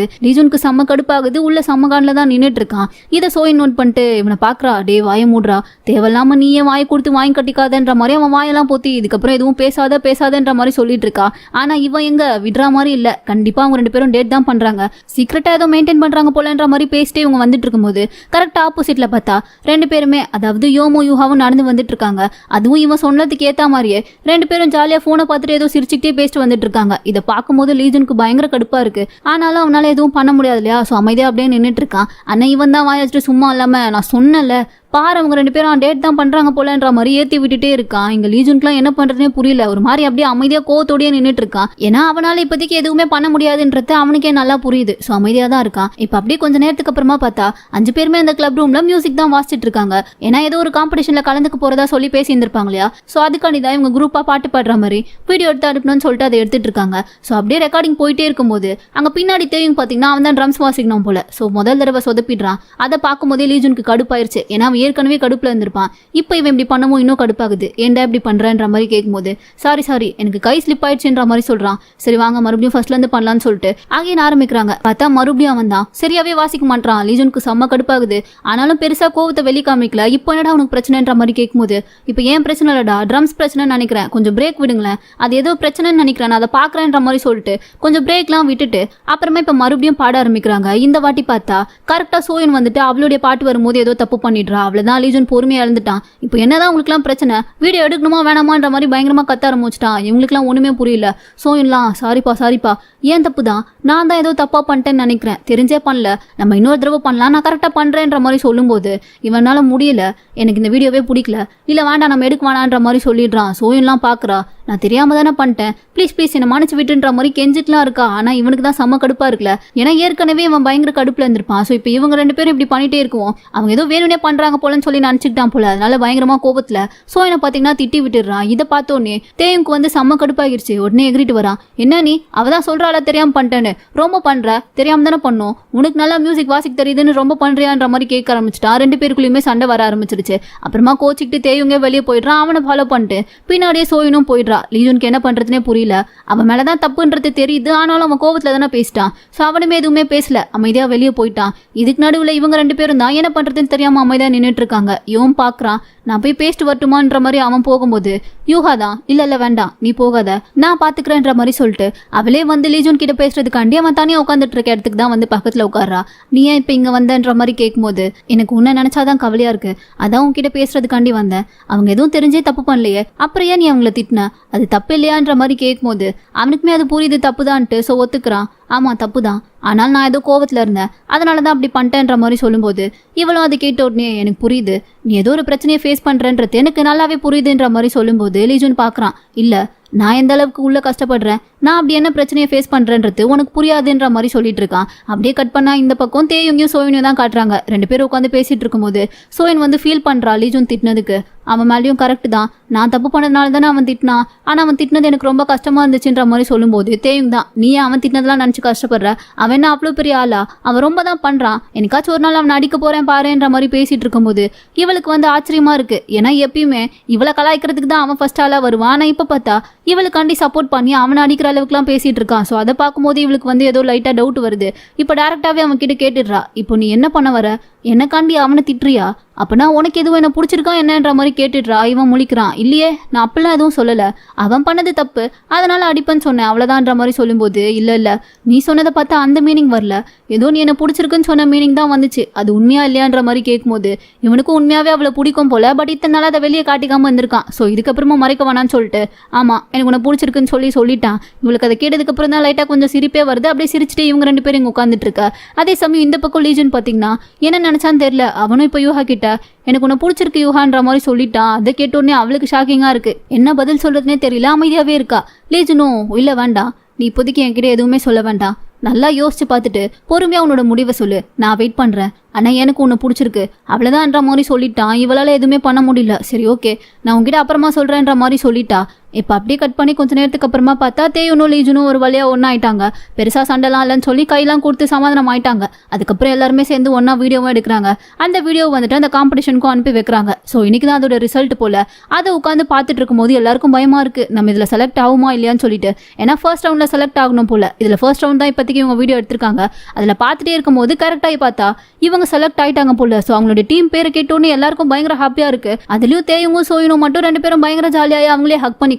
லீஜனுக்கு செம்ம கடுப்பாகுது. உள்ள செம்மகான்ல தான் நின்றுட்டு இருக்கான். இதை சோயின் நோட் பண்ணிட்டு இவனை பாக்குறா. டே வாய மூடுறா, தேவையில்லாம நீயே வாயை கொடுத்து வாங்கி கட்டிக்காதன்ற மாதிரி அவன் வாயெல்லாம் போத்தி இதுக்கப்புறம் எதுவும் பேசாதன்ற மாதிரி சொல்லிட்டு இருக்கா. ஆனா இவன் எங்க விடுற மாதிரி இல்ல. கண்டிப்பா அவங்க ரெண்டு பேரும் டேட் தான் பண்றாங்க. சீக்கிரட்டா ஏதோ மெயின்டைன் பண்றாங்க போலன்ற மாதிரி பேசிட்டே இவங்க வந்துட்டு இருக்கும்போது கரெக்டா ஆப்போசிட்ல பார்த்தா ரெண்டு பேருமே அதாவது யோமோ யூஹாவும் நடந்து வந்துட்டு இருக்காங்க. அதுவும் இவன் சொன்னதுக்கு ஏத்த மாதிரியே ரெண்டு பேரும் ஜாலியா போனை பார்த்துட்டு ஏதோ சிரிச்சுக்கிட்டே பேசிட்டு வந்துட்டு இருக்காங்க. இதை பார்க்கும்போது லீஜனுக்கு பயங்கர கடுப்பா இருக்கு. ஆனாலும் அவனால எதுவும் பண்ண முடியாது இல்லையா. ஸோ அமைதியா அப்படியே நின்றுட்டு இருக்கான். ஆனா இவன் தான் வாய வச்சுட்டு சும்மா இல்லாம நான் சொன்னல பாரு அவங்க ரெண்டு பேரும் டேட் தான் பண்றாங்க போலன்ற மாதிரி ஏத்தி விட்டுட்டே இருக்கான். இங்க லீஜுன்க்குலாம் என்ன பண்றதுனே புரியல. ஒரு மாதிரி அப்படியே அமைதியா கோவத்தோடயே நின்றுட்டு இருக்கான். ஏன்னா அவனால இப்போதைக்கு எதுவுமே பண்ண முடியாதுன்றது அவனுக்கே நல்லா புரியுது. ஸோ அமைதியா தான் இருக்கான். இப்ப அப்படியே கொஞ்ச நேரத்துக்கு அப்புறமா பார்த்தா 5 பேருமே அந்த கிளப் ரூம்ல மியூசிக் தான் வாசிச்சுட்டு இருக்காங்க. ஏன்னா ஏதோ ஒரு காம்படிஷன்ல கலந்துக்கு போறதா சொல்லி பேசி இருந்திருப்பாங்க இல்லையா. ஸோ அதுக்காண்டிதான் இவங்க குரூப்பா பாட்டு பாடுற மாதிரி வீடியோ எடுத்து அனுப்பணும்னு சொல்லிட்டு அதை எடுத்துட்டு இருக்காங்க. ஸோ அப்படியே ரெக்கார்டிங் போயிட்டே இருக்கும்போது அங்க பின்னாடி தெரியும் பாத்தீங்கன்னா அவன் தான் ட்ரம்ஸ் வாசிக்கணும் போல. ஸோ முதல் தடவை சொதப்பிடுறான். அதை பார்க்கும் போதே லீஜுனுக்கு கடுப்பாயிருச்சு. ஏன்னா அவன் ஏற்கனவே கடுப்புல இருந்திருப்பான். இப்போ இவன் இப்படி பண்ணவும் இன்னும் கடுப்பாகுது. ஏன்டா இப்படி பண்றன்ற மாதிரி கேட்கும்போது சாரி எனக்கு கை ஸ்லிப் ஆயிடுச்சுன்ற மாதிரி சொல்றான். சரி வாங்க மறுபடியும் ஃபர்ஸ்ட்ல இருந்து பண்ணலாம்னு சொல்லிட்டு அகைன் ஆரம்பிக்கிறாங்க. பார்த்தா மறுபடியும் அவன் தான் சரியாவே வாசிக்க மாட்டான். லீஜனுக்கு செம்ம கடுப்பாகுது. ஆனாலும் பெருசா கோவத்தை வெளி காமிக்கல. இப்போ என்னடா உனக்கு பிரச்சனைன்ற மாதிரி கேட்கும்போது இப்போ ஏன் பிரச்சனை இல்லடா, ட்ரம்ஸ் பிரச்சனைன்னு நினைக்கிறேன், கொஞ்சம் பிரேக் விடுங்களேன், அது ஏதோ பிரச்சனைன்னு நினைக்கிறேன், நான் அதை பாக்குறேன்ற மாதிரி சொல்லிட்டு கொஞ்சம் பிரேக்லாம் விட்டுட்டு அப்புறமா இப்ப மறுபடியும் பாட ஆரம்பிக்கிறாங்க. இந்த வாட்டி பார்த்தா கரெக்டா சோயன் வந்துட்டு அவளுடைய பாட்டு வரும்போது ஏதோ தப்பு பண்ணிடுறா. அவ்வளவுதான் லீஜன் பொறுமையா இழந்துட்டான். இப்போ என்னதான் உங்களுக்கு எல்லாம் பிரச்சனை, வீடியோ எடுக்கணுமா வேணாமான்ற மாதிரி பயங்கரமா கத்த ஆரம்பிச்சிட்டான். இவங்களுக்கு எல்லாம் ஒண்ணுமே புரியல. சோயன்லாம் சாரிப்பா ஏன் தப்பு தான், நான் தான் ஏதோ தப்பா பண்ணிட்டேன்னு நினைக்கிறேன், தெரிஞ்சே பண்ணல, நம்ம இன்னொரு தடவை பண்ணலாம், நான் கரெக்டா பண்றேன்ற மாதிரி சொல்லும்போது இவனால முடியல, எனக்கு இந்த வீடியோவே பிடிக்கல, இல்ல வேண்டாம் நம்ம எடுக்க வேணான்ற மாதிரி சொல்லிடுறான். சோயன்லாம் பாக்குறா, நான் தெரியாம தானே பண்ணிட்டேன், ப்ளீஸ் என்ன மன்னிச்சு விட்டுன்ற மாதிரி கெஞ்சிட்டுலாம் இருக்கா. ஆனா இவனுக்கு தான் செம்ம கடுப்பா இருக்குல்ல, ஏன்னா ஏற்கனவே இவன் பயங்கர கடுப்புல இருந்திருப்பான். ஸோ இப்போ இவங்க ரெண்டு பேரும் இப்படி பண்ணிட்டே இருக்குவோம், அவங்க ஏதோ வேணும்னே பண்றாங்க போலன்னு சொல்லி நினைச்சுக்கிட்டான் போல. அதனால பயங்கரமா கோபத்துல சோயனை பாத்தீங்கன்னா திட்டி விட்டுறான். இதை பார்த்தோன்னே தேயுக்கு வந்து செம்ம கடுப்பாகிருச்சு. உடனே எகிரிட்டு வரான். என்ன நீ அவதான் சொல்றாள தெரியாம பண்ணிட்டேன்னு, ரொம்ப பண்ற, தெரியாம தானே பண்ணோம், உனக்கு நல்லா மியூசிக் வாசிக்க தெரியுதுன்னு ரொம்ப பண்றியான்ற மாதிரி கேட்க ஆரம்பிச்சிட்டான். ரெண்டு பேருக்குள்ளயுமே சண்டை வர ஆரம்பிச்சிருச்சு. அப்புறமா கோச்சிக்கிட்டு தேயுங்க வெளியே போயிடுறான். அவனை ஃபாலோ பண்ணிட்டு பின்னாடியே சோயனும் போயிடுறா. லீஜனுக்கு என்ன பண்றதுனே புரியல. அவன் மேலதான் தப்புன்றது தெரியுது, ஆனாலும் அவன் கோவத்துல தானே பேசிட்டான். சோ அவனுமே எதுவுமே பேசல, அமைதியா வெளியே போயிட்டான். இதுக்கு நடுவுல இவங்க ரெண்டு பேரும் தான் என்ன பண்றதுன்னு தெரியாம அமைதியா நின்னுட்டு இருக்காங்க. இவன் பாக்குறான், நான் போய் பேசிட்டு வரட்டுமான்ற மாதிரி அவன் போகும்போது யூஹா தான் இல்ல வேண்டாம் நீ போகாத நான் பாத்துக்கிறேன்ற மாதிரி சொல்லிட்டு அவளே வந்து லீஜன் கிட்ட பேசுறதுக்காண்டி அவன் தனியா உட்காந்துட்டு இருக்க இடத்துக்கு தான் வந்து பக்கத்துல உட்கார்றா. நீ ஏன் இப்ப இங்க வந்தன்ற மாதிரி கேட்கும்போது எனக்கு உன்ன நினைச்சாதான் கவலையா இருக்கு, அதான் உன்கிட்ட பேசுறதுக்காண்டி வந்தேன், அவங்க எதுவும் தெரிஞ்சே தப்பு பண்ணலையே, அப்புறம் ஏன் நீ அவங்கள திட்டின, அது தப்பு இல்லையான்ற மாதிரி கேட்கும்போது அவனுக்குமே அது புரியுது தப்புதான்ட்டு. சோ ஒத்துக்கிறான், ஆமா தப்புதான், ஆனால் நான் ஏதோ கோவத்துல இருந்தேன், அதனாலதான் அப்படி பண்ணிட்டேன்ற மாதிரி சொல்லும்போது இவளும் அதை கேட்ட உடனே எனக்கு புரியுது, நீ ஏதோ ஒரு பிரச்சனையை ஃபேஸ் பண்றன்றது எனக்கு நல்லாவே புரியுதுன்ற மாதிரி சொல்லும்போது லீஜன் பாக்குறான், இல்ல நான் எந்த அளவுக்கு உள்ள கஷ்டப்படுறேன், நான் அப்படி என்ன பிரச்சனையை ஃபேஸ் பண்றேன்றது உனக்கு புரியாதுன்ற மாதிரி சொல்லிட்டு இருக்கான். அப்படியே கட் பண்ணா இந்த பக்கம் தேயுங்கையும் சோயனையும் தான் காட்டுறாங்க. ரெண்டு பேரும் உட்காந்து பேசிட்டு இருக்கும்போது சோயன் வந்து ஃபீல் பண்றா லீஜன் திட்டினதுக்கு. அவன் மேலேயும் கரெக்ட் தான், நான் தப்பு பண்ணதுனால தானே அவன் திட்டினான், ஆனா அவன் திட்டினது எனக்கு ரொம்ப கஷ்டமா இருந்துச்சுன்ற மாதிரி சொல்லும்போது தேயும் தான், நீ அவன் திட்டினதெல்லாம் நினைச்சு கஷ்டப்படுற, அவன் என்ன அவ்வளோ பெரிய ஆளா, அவன் ரொம்ப தான் பண்றான், எனக்காச்சும் ஒரு நாள் அவன் அடிக்க போறேன் பாருன்ற மாதிரி பேசிட்டு இருக்கும்போது இவளுக்கு வந்து ஆச்சரியமா இருக்கு. ஏன்னா எப்பயுமே இவளை கலாய்க்கிறதுக்கு தான் அவன் ஃபர்ஸ்ட் ஆளா வருவான். ஆனா இப்ப பார்த்தா இவளுக்காண்டி சப்போர்ட் பண்ணி அவனை அடிக்கிற அளவுக்குலாம் பேசிட்டு இருக்கான். ஸோ அதை பார்க்கும்போது இவளுக்கு வந்து ஏதோ லைட்டா டவுட் வருது. இப்போ டேரக்டாவே அவன் கிட்ட கேட்டுடுறா, இப்போ நீ என்ன பண்ண வர, என்னக்காண்டி அவனை திட்டுறியா, அப்பனா உனக்கு எதுவும் என்ன பிடிச்சிருக்கா என்னன்ற மாதிரி கேட்டுடுறா. இவன் முழிக்கிறான், இல்லையே நான் அப்படிலாம் எதுவும் சொல்லல, அவன் பண்ணது தப்பு அதனால அடிப்பேன்னு சொன்னேன் அவ்வளவுதான்ற மாதிரி சொல்லும்போது இல்ல நீ சொன்னதை பார்த்தா அந்த மீனிங் வரல, ஏதோ நீ என்ன பிடிச்சிருக்குன்னு சொன்ன மீனிங் தான் வந்துச்சு, அது உண்மையா இல்லையான்ற மாதிரி கேட்கும்போது இவனுக்கும் உண்மையாவே அவளை பிடிக்கும் போல. பட் இத்தனை நாள் அதை வெளியே காட்டிக்காம வந்திருக்கான். ஸோ இதுக்கப்புறமா மறைக்க வேணான்னு சொல்லிட்டு ஆமா எனக்கு உன்னை பிடிச்சிருக்குன்னு சொல்லிட்டான். இவளுக்கு அதை கேட்டதுக்கு அப்புறம் தான் லைட்டா கொஞ்சம் சிரிப்பே வருது. அப்படியே சிரிச்சுட்டு இவங்க ரெண்டு பேரும் இங்க உட்காந்துட்டு இருக்கா. அதே சமயம் இந்த பக்கம் லீஜன் பாத்தீங்கன்னா என்ன நினைச்சான்னு தெரியல, அவனும் இப்ப யூஹா கிட்ட எனக்கு உன்னை பிடிச்சிருக்கு யூஹான்ற மாதிரி சொல்லிட்டான். அதை கேட்டோடனே அவளுக்கு ஷாக்கிங்கா இருக்கு, என்ன பதில் சொல்றதுனே தெரியல, அமைதியாவே இருக்கா. லீஜனும் இல்ல வேண்டாம் நீ இப்போதைக்கு என்கிட்ட எதுவுமே சொல்ல வேண்டாம், நல்லா யோசிச்சு பார்த்துட்டு பொறுமையா உன்னோட முடிவை சொல்லு, நான் வெயிட் பண்றேன், ஆனா எனக்கு உன்னை பிடிச்சிருக்கு அவ்வளவுதான்ற மாதிரி சொல்லிட்டான். இவளால எதுவுமே பண்ண முடியல. சரி ஓகே நான் உங்ககிட்ட அப்புறமா சொல்றேன்ற மாதிரி சொல்லிட்டா. இப்ப அப்படியே கட் பண்ணி கொஞ்ச நேரத்துக்கு அப்புறமா பார்த்தா தேயுனும் லீஜனும் ஒரு வழியா ஒன்னாயிட்டாங்க. பெருசா சண்டைலாம் இல்லைன்னு சொல்லி கையெல்லாம் கொடுத்து சமாதானம் ஆயிட்டாங்க. அதுக்கப்புறம் எல்லாருமே சேர்ந்து ஒன்னா வீடியோவும் எடுக்கிறாங்க. அந்த வீடியோ வந்துட்டு அந்த காம்படிஷனுக்கும் அனுப்பி வைக்கிறாங்க. ஸோ இன்னைக்கு தான் அதோட ரிசல்ட் போல. அதை உட்காந்து பார்த்துட்டு இருக்கும்போது எல்லாருக்கும் பயமா இருக்கு, நம்ம இதுல செலக்ட் ஆகுமா இல்லையான்னு சொல்லிட்டு. ஏன்னா ஃபர்ஸ்ட் ரவுண்ட்ல செலக்ட் ஆகணும் போல. இதுல ஃபர்ஸ்ட் ரவுண்ட் தான் இப்போதைக்கு இவங்க வீடியோ எடுத்திருக்காங்க. அதுல பார்த்துட்டே இருக்கும்போது கரெக்டாகி பார்த்தா இவங்க செலக்ட் ஆயிட்டாங்க போல. ஸோ அவங்களோட டீம் பேரை கேட்டோன்னு எல்லாருக்கும் பயங்கர ஹாப்பியா இருக்கு. அதுலயும் தேயுங்க சோயனும் மட்டும் ரெண்டு பேரும் பயங்கர ஜாலியாகி அவங்களே ஹக் பண்ணிக்க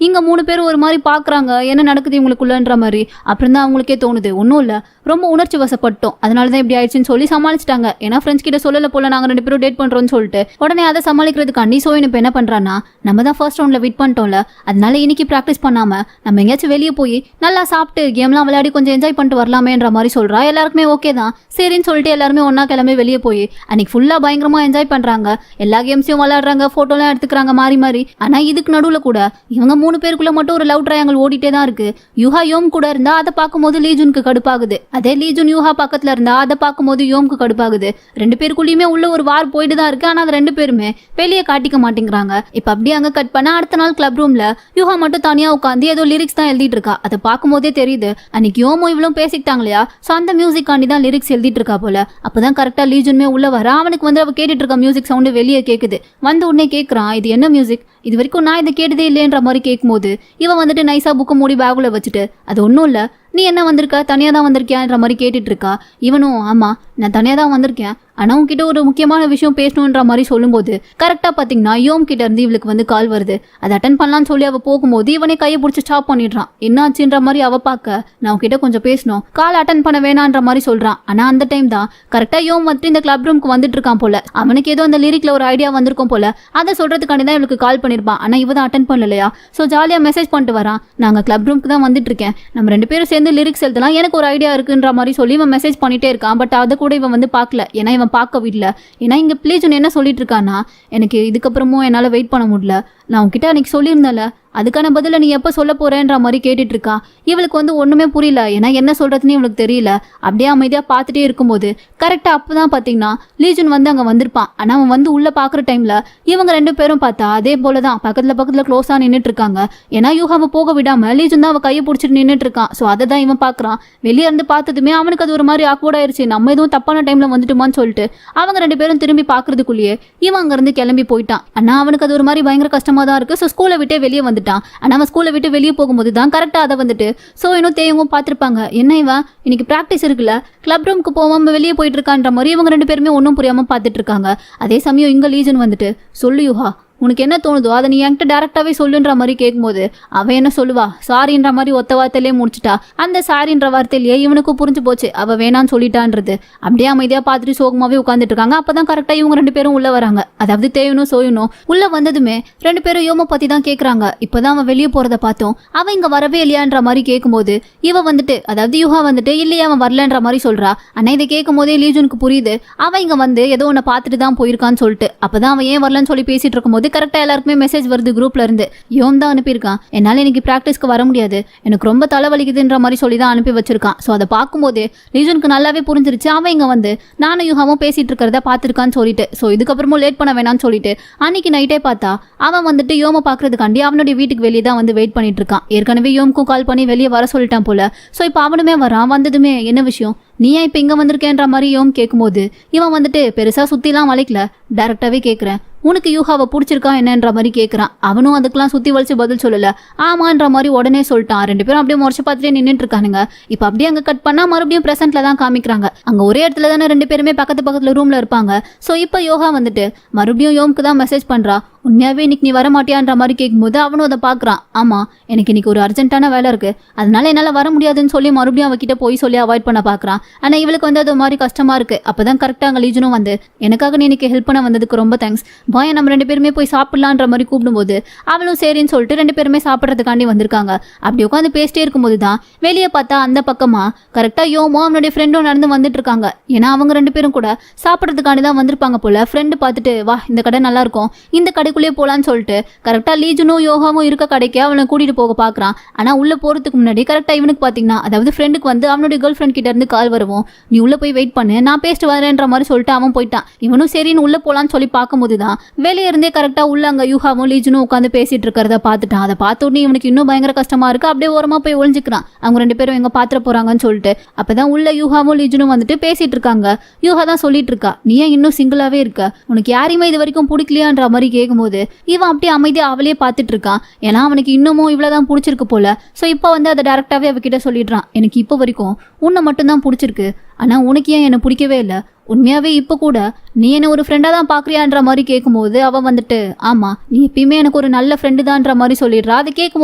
இங்க மூணு பேரும் ஒரு மாதிரி பாக்குறாங்க என்ன நடக்குது இவங்களுக்குள்ளன்ற மாதிரி. அப்புறம் தான் அவங்களுக்கே தோணுது ஒன்னும் இல்ல ரொம்ப உணர்ச்சி வசப்பட்டோம் அதனாலதான் இப்படி ஆயிடுச்சுன்னு சொல்லி சமாளிச்சிட்டாங்க. ஏன்னா ஃப்ரெண்ட்ஸ் கிட்ட சொல்லல போல நாங்க ரெண்டு பேரும் டேட் பண்றோம்னு சொல்லிட்டு உடனே அதை சமாளிக்கிறதுக்காண்டி சோயன் இப்ப என்ன பண்றான்னா நம்ம தான் ஃபர்ஸ்ட் ரவுண்ட்ல விட் பண்ணிட்டோம்ல, அதனால இன்னைக்கு பிராக்டிஸ் பண்ணாம நம்ம எங்கேயாச்சும் வெளியே போய் நல்லா சாப்பிட்டு கேம்லாம் விளையாடி கொஞ்சம் என்ஜாய் பண்ணிட்டு வரலாமேன்ற மாதிரி சொல்றா. எல்லாருக்குமே ஓகே தான் சரின்னு சொல்லிட்டு எல்லாருமே ஒன்னா கிளம்பி வெளியே போய் அன்னைக்கு ஃபுல்லா பயங்கரமா என்ஜாய் பண்றாங்க. எல்லா கேம்ஸையும் விளையாடுறாங்க, போட்டோலாம் எடுத்துக்கிறாங்க மாறி மாறி. ஆனா இதுக்கு நடுவுல கூட இவங்க மூணு பேருக்குள்ள மட்டும் ஒரு லவ் ட்ரையாங்கிள் ஓடிட்டே தான் இருக்கு. யூஹா யோம் கூட இருந்தா அதை பார்க்கும்போது லீஜுனுக்கு கடுப்பாகுது. அதே லீஜுன் யூஹா பக்கத்துல இருந்தா அதை பார்க்கும்போது யோம்க்கு கடுப்பாகுது. ரெண்டு பேருக்குள்ளயுமே உள்ள ஒரு வார் போயிட்டு தான் இருக்கு. ஆனா அது ரெண்டு பேருமே வெளியே காட்டிக்க மாட்டேங்கிறாங்க. இப்ப அப்படியே அங்க கட் பண்ண அடுத்த நாள் கிளப் ரூம்ல யூஹா மட்டும் தனியா உட்காந்து ஏதோ லிரிக்ஸ் தான் எழுதிட்டு இருக்கா. அதை பார்க்கும்போதே தெரியுது அன்னைக்கு யோமோ இவ்வளவு பேசிக்கிட்டாங்க இல்லையா, சோ அந்த மியூசிக் காண்டி தான் லிரிக்ஸ் எழுதிட்டு இருக்கா போல. அப்பதான் கரெக்டா லீஜுன்மே உள்ள வர அவனுக்கு வந்து அவ கேட்டுட்டு இருக்க மியூசிக் சவுண்டு வெளியே கேக்குது. வந்து உடனே கேக்குறான், இது என்ன மியூசிக், இது வரைக்கும் நான் இதை கேட்டதே இல்லையன்ற மாதிரி கேட்கும்போது இவன் வந்துட்டு நைஸா புக்கை மூடி பேகுல வச்சுட்டு, அது ஒன்றும் இல்லை, நீ என்ன வந்திருக்க, தனியா தான் வந்திருக்கியான்ற மாதிரி கேட்டுட்டு இருக்கா. இவனும் ஆமா நான் தனியா தான் வந்திருக்கேன், ஆனா உன்கிட்ட ஒரு முக்கியமான விஷயம் பேசணுன்ற மாதிரி சொல்லும்போது கரெக்டா பாத்தீங்கன்னா யோம் கிட்ட இருந்து இவளுக்கு வந்து கால் வருது. அதை அட்டன் பண்ணலான்னு சொல்லி அவ போகும்போது இவனே கையை பிடிச்சி ஸ்டாப் பண்ணிடுறான். என்னாச்சுன்ற மாதிரி அவ பார்க்க, நான் உன்கிட்ட கொஞ்சம் பேசணும், கால் அட்டன் பண்ண வேணான்ற மாதிரி சொல்றான். ஆனா அந்த டைம் தான் கரெக்டா யோம் வந்துட்டு இந்த கிளப் ரூமுக்கு வந்துட்டு இருக்கான் போல. அவனுக்கு ஏதோ அந்த லிரிக்ல ஒரு ஐடியா வந்திருக்கும் போல. அதை சொல்றதுக்காண்டி தான் இவளுக்கு கால் பண்ணிருப்பான். ஆனா இவ தான் அட்டன் பண்ணலையா. சோ ஜாலியா மெசேஜ் பண்ணிட்டு வரான், நாங்க கிளப் ரூமுக்கு தான் வந்துட்டு இருக்கேன், நம்ம ரெண்டு பேரும் சேர்ந்து லிரிக்ஸ் எழுதலாம், எனக்கு ஒரு ஐடியா இருக்குன்ற மாதிரி சொல்லி இவன் மெசேஜ் பண்ணிட்டே இருக்கான். பட் அதை கூட இவன் வந்து பார்க்கல, ஏன்னா இவன் பார்க்க விடல. ஏன்னா இங்க பிளீஜன் என்ன சொல்லிட்டு இருக்கான்னா, எனக்கு இதுக்கப்புறமும் என்னால வெயிட் பண்ண முடியல, நான் உன்கிட்ட அன்னைக்கு சொல்லியிருந்தேன்ல, அதுக்கான பதில நீ எப்ப சொல்ல போறேன்ற மாதிரி கேட்டுட்டு இருக்கா. இவளுக்கு வந்து ஒண்ணுமே புரியல, ஏன்னா என்ன சொல்றதுன்னு இவளுக்கு தெரியல. அப்படியே அமைதியா பார்த்துட்டே இருக்கும்போது கரெக்டா அப்பதான் பாத்தீங்கன்னா லீஜன் வந்து அங்க வந்திருப்பான். ஆனா அவன் வந்து உள்ள பாக்குற டைம்ல இவங்க ரெண்டு பேரும் பார்த்தா அதே போலதான் பக்கத்துல க்ளோஸா நின்னுட்டு இருக்காங்க. ஏன்னா யூஹாவை போக விடாம லீஜன் தான் அவ கையை பிடிச்சிட்டு நின்னுட்டு இருக்கான். சோ அதை தான் இவன் பாக்குறான். வெளியே இருந்து பார்த்ததுமே அவனுக்கு அது ஒரு மாதிரி ஆக்வர்ட் ஆயிருச்சு, நம்ம எதுவும் தப்பான டைம்ல வந்துட்டுமான்னு சொல்லிட்டு அவங்க ரெண்டு பேரும் திரும்பி பாக்குறதுக்குள்ளேயே இவன் அங்க இருந்து கிளம்பி போயிட்டான். ஆனா அவனுக்கு அது ஒரு மாதிரி பயங்கர கஷ்டமா தான் இருக்கு. சோ ஸ்கூலை விட்டே வெளியே வந்துட்டான். ஆனா அவன் ஸ்கூலை விட்டு வெளியே போகும்போது தான் கரெக்டா அதை வந்துட்டு சோ இன்னும் தேயவும் பார்த்திருப்பாங்க. என்ன இவன் இன்னைக்கு பிராக்டிஸ் இருக்குல்ல, கிளப் ரூமுக்கு போவாம வெளியே போயிட்டு இருக்கான்ற மாதிரி இவங்க ரெண்டு பேருமே ஒன்றும் புரியாம பார்த்துட்டு இருக்காங்க. அதே சமயம் இங்க லீஜன் வந்துட்டு, சொல்லு யூஹா, உனக்கு என்ன தோணுதோ அதை நீ என்கிட்ட டேரக்டாவே சொல்லுன்ற மாதிரி கேட்கும்போது அவ என்ன சொல்லுவா, சாரின்ற மாதிரி ஒத்த வார்த்தையிலே முடிச்சுட்டா. அந்த சாரின்ற வார்த்தையிலேயே இவனுக்கும் புரிஞ்சு போச்சு அவ வேணான்னு சொல்லிட்டான்றது. அப்படியே அமைதியா பார்த்துட்டு சோகமாவே உட்காந்துட்டு இருக்காங்க. அப்பதான் கரெக்டா இவங்க ரெண்டு பேரும் உள்ள வராங்க. அதாவது தேயனும் சோயனும் உள்ள வந்ததுமே ரெண்டு பேரும் யோம பத்தி தான் கேட்கறாங்க. இப்பதான் அவன் வெளியே போறத பார்த்தோம், அவன் இங்க வரவே இல்லையான்ற மாதிரி கேட்கும்போது இவ வந்துட்டு, அதாவது யூஹா வந்துட்டு இல்லையா அவன் வரலன்ற மாதிரி சொல்றா. ஆனா இதை கேட்கும் போதே லீஜனுக்கு புரியுது அவன் இங்க வந்து ஏதோ ஒன்ன பார்த்துட்டு தான் போயிருக்கான்னு சொல்லிட்டு. அப்பதான் அவன் ஏன் வரலன்னு சொல்லி பேசிட்டு இருக்கும்போது கரெக்டா எல்லாருக்குமே மெசேஜ் வருது குரூப்ல இருந்து. யோம் தான் அனுப்பியிருக்கான், என்னால இன்னைக்கு பிராக்டிஸ்க்கு வர முடியாது, எனக்கு ரொம்ப தலைவலிக்குதுன்ற மாதிரி சொல்லி தான் அனுப்பி வச்சிருக்கான். ஸோ அதை பார்க்கும்போது லீஜனுக்கு நல்லாவே புரிஞ்சிருச்சு அவன் இங்க வந்து நானும் யூஹாவும் பேசிட்டு இருக்கிறத பார்த்துருக்கான்னு சொல்லிட்டு. ஸோ இதுக்கப்புறமும் லேட் பண்ண வேணாம்னு சொல்லிட்டு அன்னைக்கு நைட்டே பார்த்தா அவன் வந்துட்டு யோம பாக்குறதுக்காண்டி அவனுடைய வீட்டுக்கு வெளியே தான் வந்து வெயிட் பண்ணிட்டு இருக்கான். ஏற்கனவே யோமுக்கும் கால் பண்ணி வெளியே வர சொல்லிட்டான் போல. ஸோ இப்போ அவனுமே வரான். வந்ததுமே என்ன விஷயம், நீ ஏன் இப்ப இங்க வந்திருக்கேன்ற மாதிரி யோம் கேட்கும்போது இவன் வந்துட்டு பெருசா சுத்திலாம் வளைக்கல, டைரக்டாவே கேட்கிறேன், உனக்கு யூஹாவை பிடிச்சிருக்கா என்னன்ற மாதிரி கேட்கறான். அவனும் அதுக்கெல்லாம் சுத்தி வலிச்சு பதில் சொல்லல, ஆமான்ற மாதிரி உடனே சொல்லிட்டான். ரெண்டு பேரும் அப்படியே முறைச்சு பார்த்துட்டே நின்றுட்டு இருக்கானுங்க. இப்ப அப்படியே அங்க கட் பண்ணா மறுபடியும் பிரசன்ட்ல தான் காமிக்கிறாங்க. அங்க ஒரே இடத்துல தானே ரெண்டு பேருமே பக்கத்துல ரூம்ல இருப்பாங்க. சோ இப்ப யோகா வந்துட்டு மறுபடியும் யோமுக்கு தான் மெசேஜ் பண்றா, உண்மையாவே இன்னைக்கு நீ வர மாட்டியான்ற மாதிரி கேட்கும்போது அவனும் அதை பாக்குறான். ஆமா எனக்கு இன்னைக்கு ஒரு அர்ஜென்ட்டான வேலை இருக்கு, அதனால என்னால வர முடியாதுன்னு சொல்லி மறுபடியும் அவகிட்ட போய் சொல்லி அவாய்ட் பண்ண பாக்குறான். ஆனா இவளுக்கு வந்து அது மாதிரி கஷ்டமா இருக்கு. அப்பதான் கரெக்டா அங்க லீஜனும் வந்து, எனக்காக நீ இன்னைக்கு ஹெல்ப் பண்ண வந்ததுக்கு ரொம்ப தேங்க்ஸ் பாய், நம்ம ரெண்டு பேருமே போய் சாப்பிடலான்ற மாதிரி கூப்பிடும்போது அவளும் சரின்னு சொல்லிட்டு ரெண்டு பேருமே சாப்பிட்றதுக்காண்டி வந்திருக்காங்க. அப்படி உட்காந்து பேசிட்டே இருக்கும்போது தான் வெளியே பார்த்தா அந்த பக்கமா கரெக்டா யோமோ அவனுடைய ஃப்ரெண்டும் நடந்து வந்துட்டு இருக்காங்க. ஏன்னா அவங்க ரெண்டு பேரும் கூட சாப்பிட்றதுக்காண்டி தான் வந்திருப்பாங்க போல. ஃப்ரெண்டு பார்த்துட்டு, வா இந்த கடை நல்லா இருக்கும், இந்த கடைக்குள்ளேயே போலான்னு சொல்லிட்டு கரெக்டா லீஜனும் யோகாவும் இருக்க கடைக்கு அவனை கூட்டிட்டு போக பாக்குறான். ஆனா உள்ள போறதுக்கு முன்னாடி கரெக்டா இவனுக்கு பாத்தீங்கன்னா, அதாவது ஃப்ரெண்டுக்கு வந்து அவனுடைய கேர்ள் ஃப்ரெண்ட் கிட்ட இருந்து கால் வருவோம், நீ உள்ள போய் வெயிட் பண்ணு நான் பேசிட்டு வரேன்ற மாதிரி சொல்லிட்டு அவன் போயிட்டான். இவனும் சரின்னு உள்ள போலான்னு சொல்லி பார்க்கும்போது தான் வெளியே இருந்தே கரெக்டா உள்ள அங்க யூஹாவும் லீஜனும் உட்காந்து பேசிட்டு இருக்கிறத பார்த்துட்டான். அதை பார்த்த உடனே இவனுக்கு இன்னும் பயங்கர கஷ்டமா இருக்கு. அப்படியே ஓரமா போய் ஒளிஞ்சுக்கிறான், அவங்க ரெண்டு பேரும் எங்க பாத்திர போறாங்கன்னு சொல்லிட்டு. அப்பதான் உள்ள யூஹாவும் லீஜனும் வந்துட்டு பேசிட்டு இருக்காங்க. யூஹா தான் சொல்லிட்டு இருக்கா, நீ ஏன் இன்னும் சிங்கிளாவே இருக்க, உனக்கு யாரையுமே இது வரைக்கும் பிடிக்கலையான்ற மாதிரி கேட்கும்போது இவன் அப்படியே அமைதியா அவளையே பார்த்துட்டு இருக்கான். ஏன்னா அவனுக்கு இன்னமும் இவ்வளவுதான் பிடிச்சிருக்கு போல. சோ இப்போ வந்து அதை டைரக்டாவே அவகிட்ட சொல்லிடுறான், எனக்கு இப்போ வரைக்கும் உன்னை மட்டும் தான் பிடிச்சிருக்கு, ஆனா உனக்கு ஏன் என்ன பிடிக்கவே இல்லை, உண்மையாவே இப்ப கூட நீ என்ன ஒரு ஃப்ரெண்டா தான் பாக்குறியான்ற மாதிரி கேட்கும்போது அவ வந்துட்டு, ஆமா நீ எப்பயுமே எனக்கு ஒரு நல்ல ஃப்ரெண்டு தான்ற மாதிரி சொல்லிடுறா. அதை கேட்கும்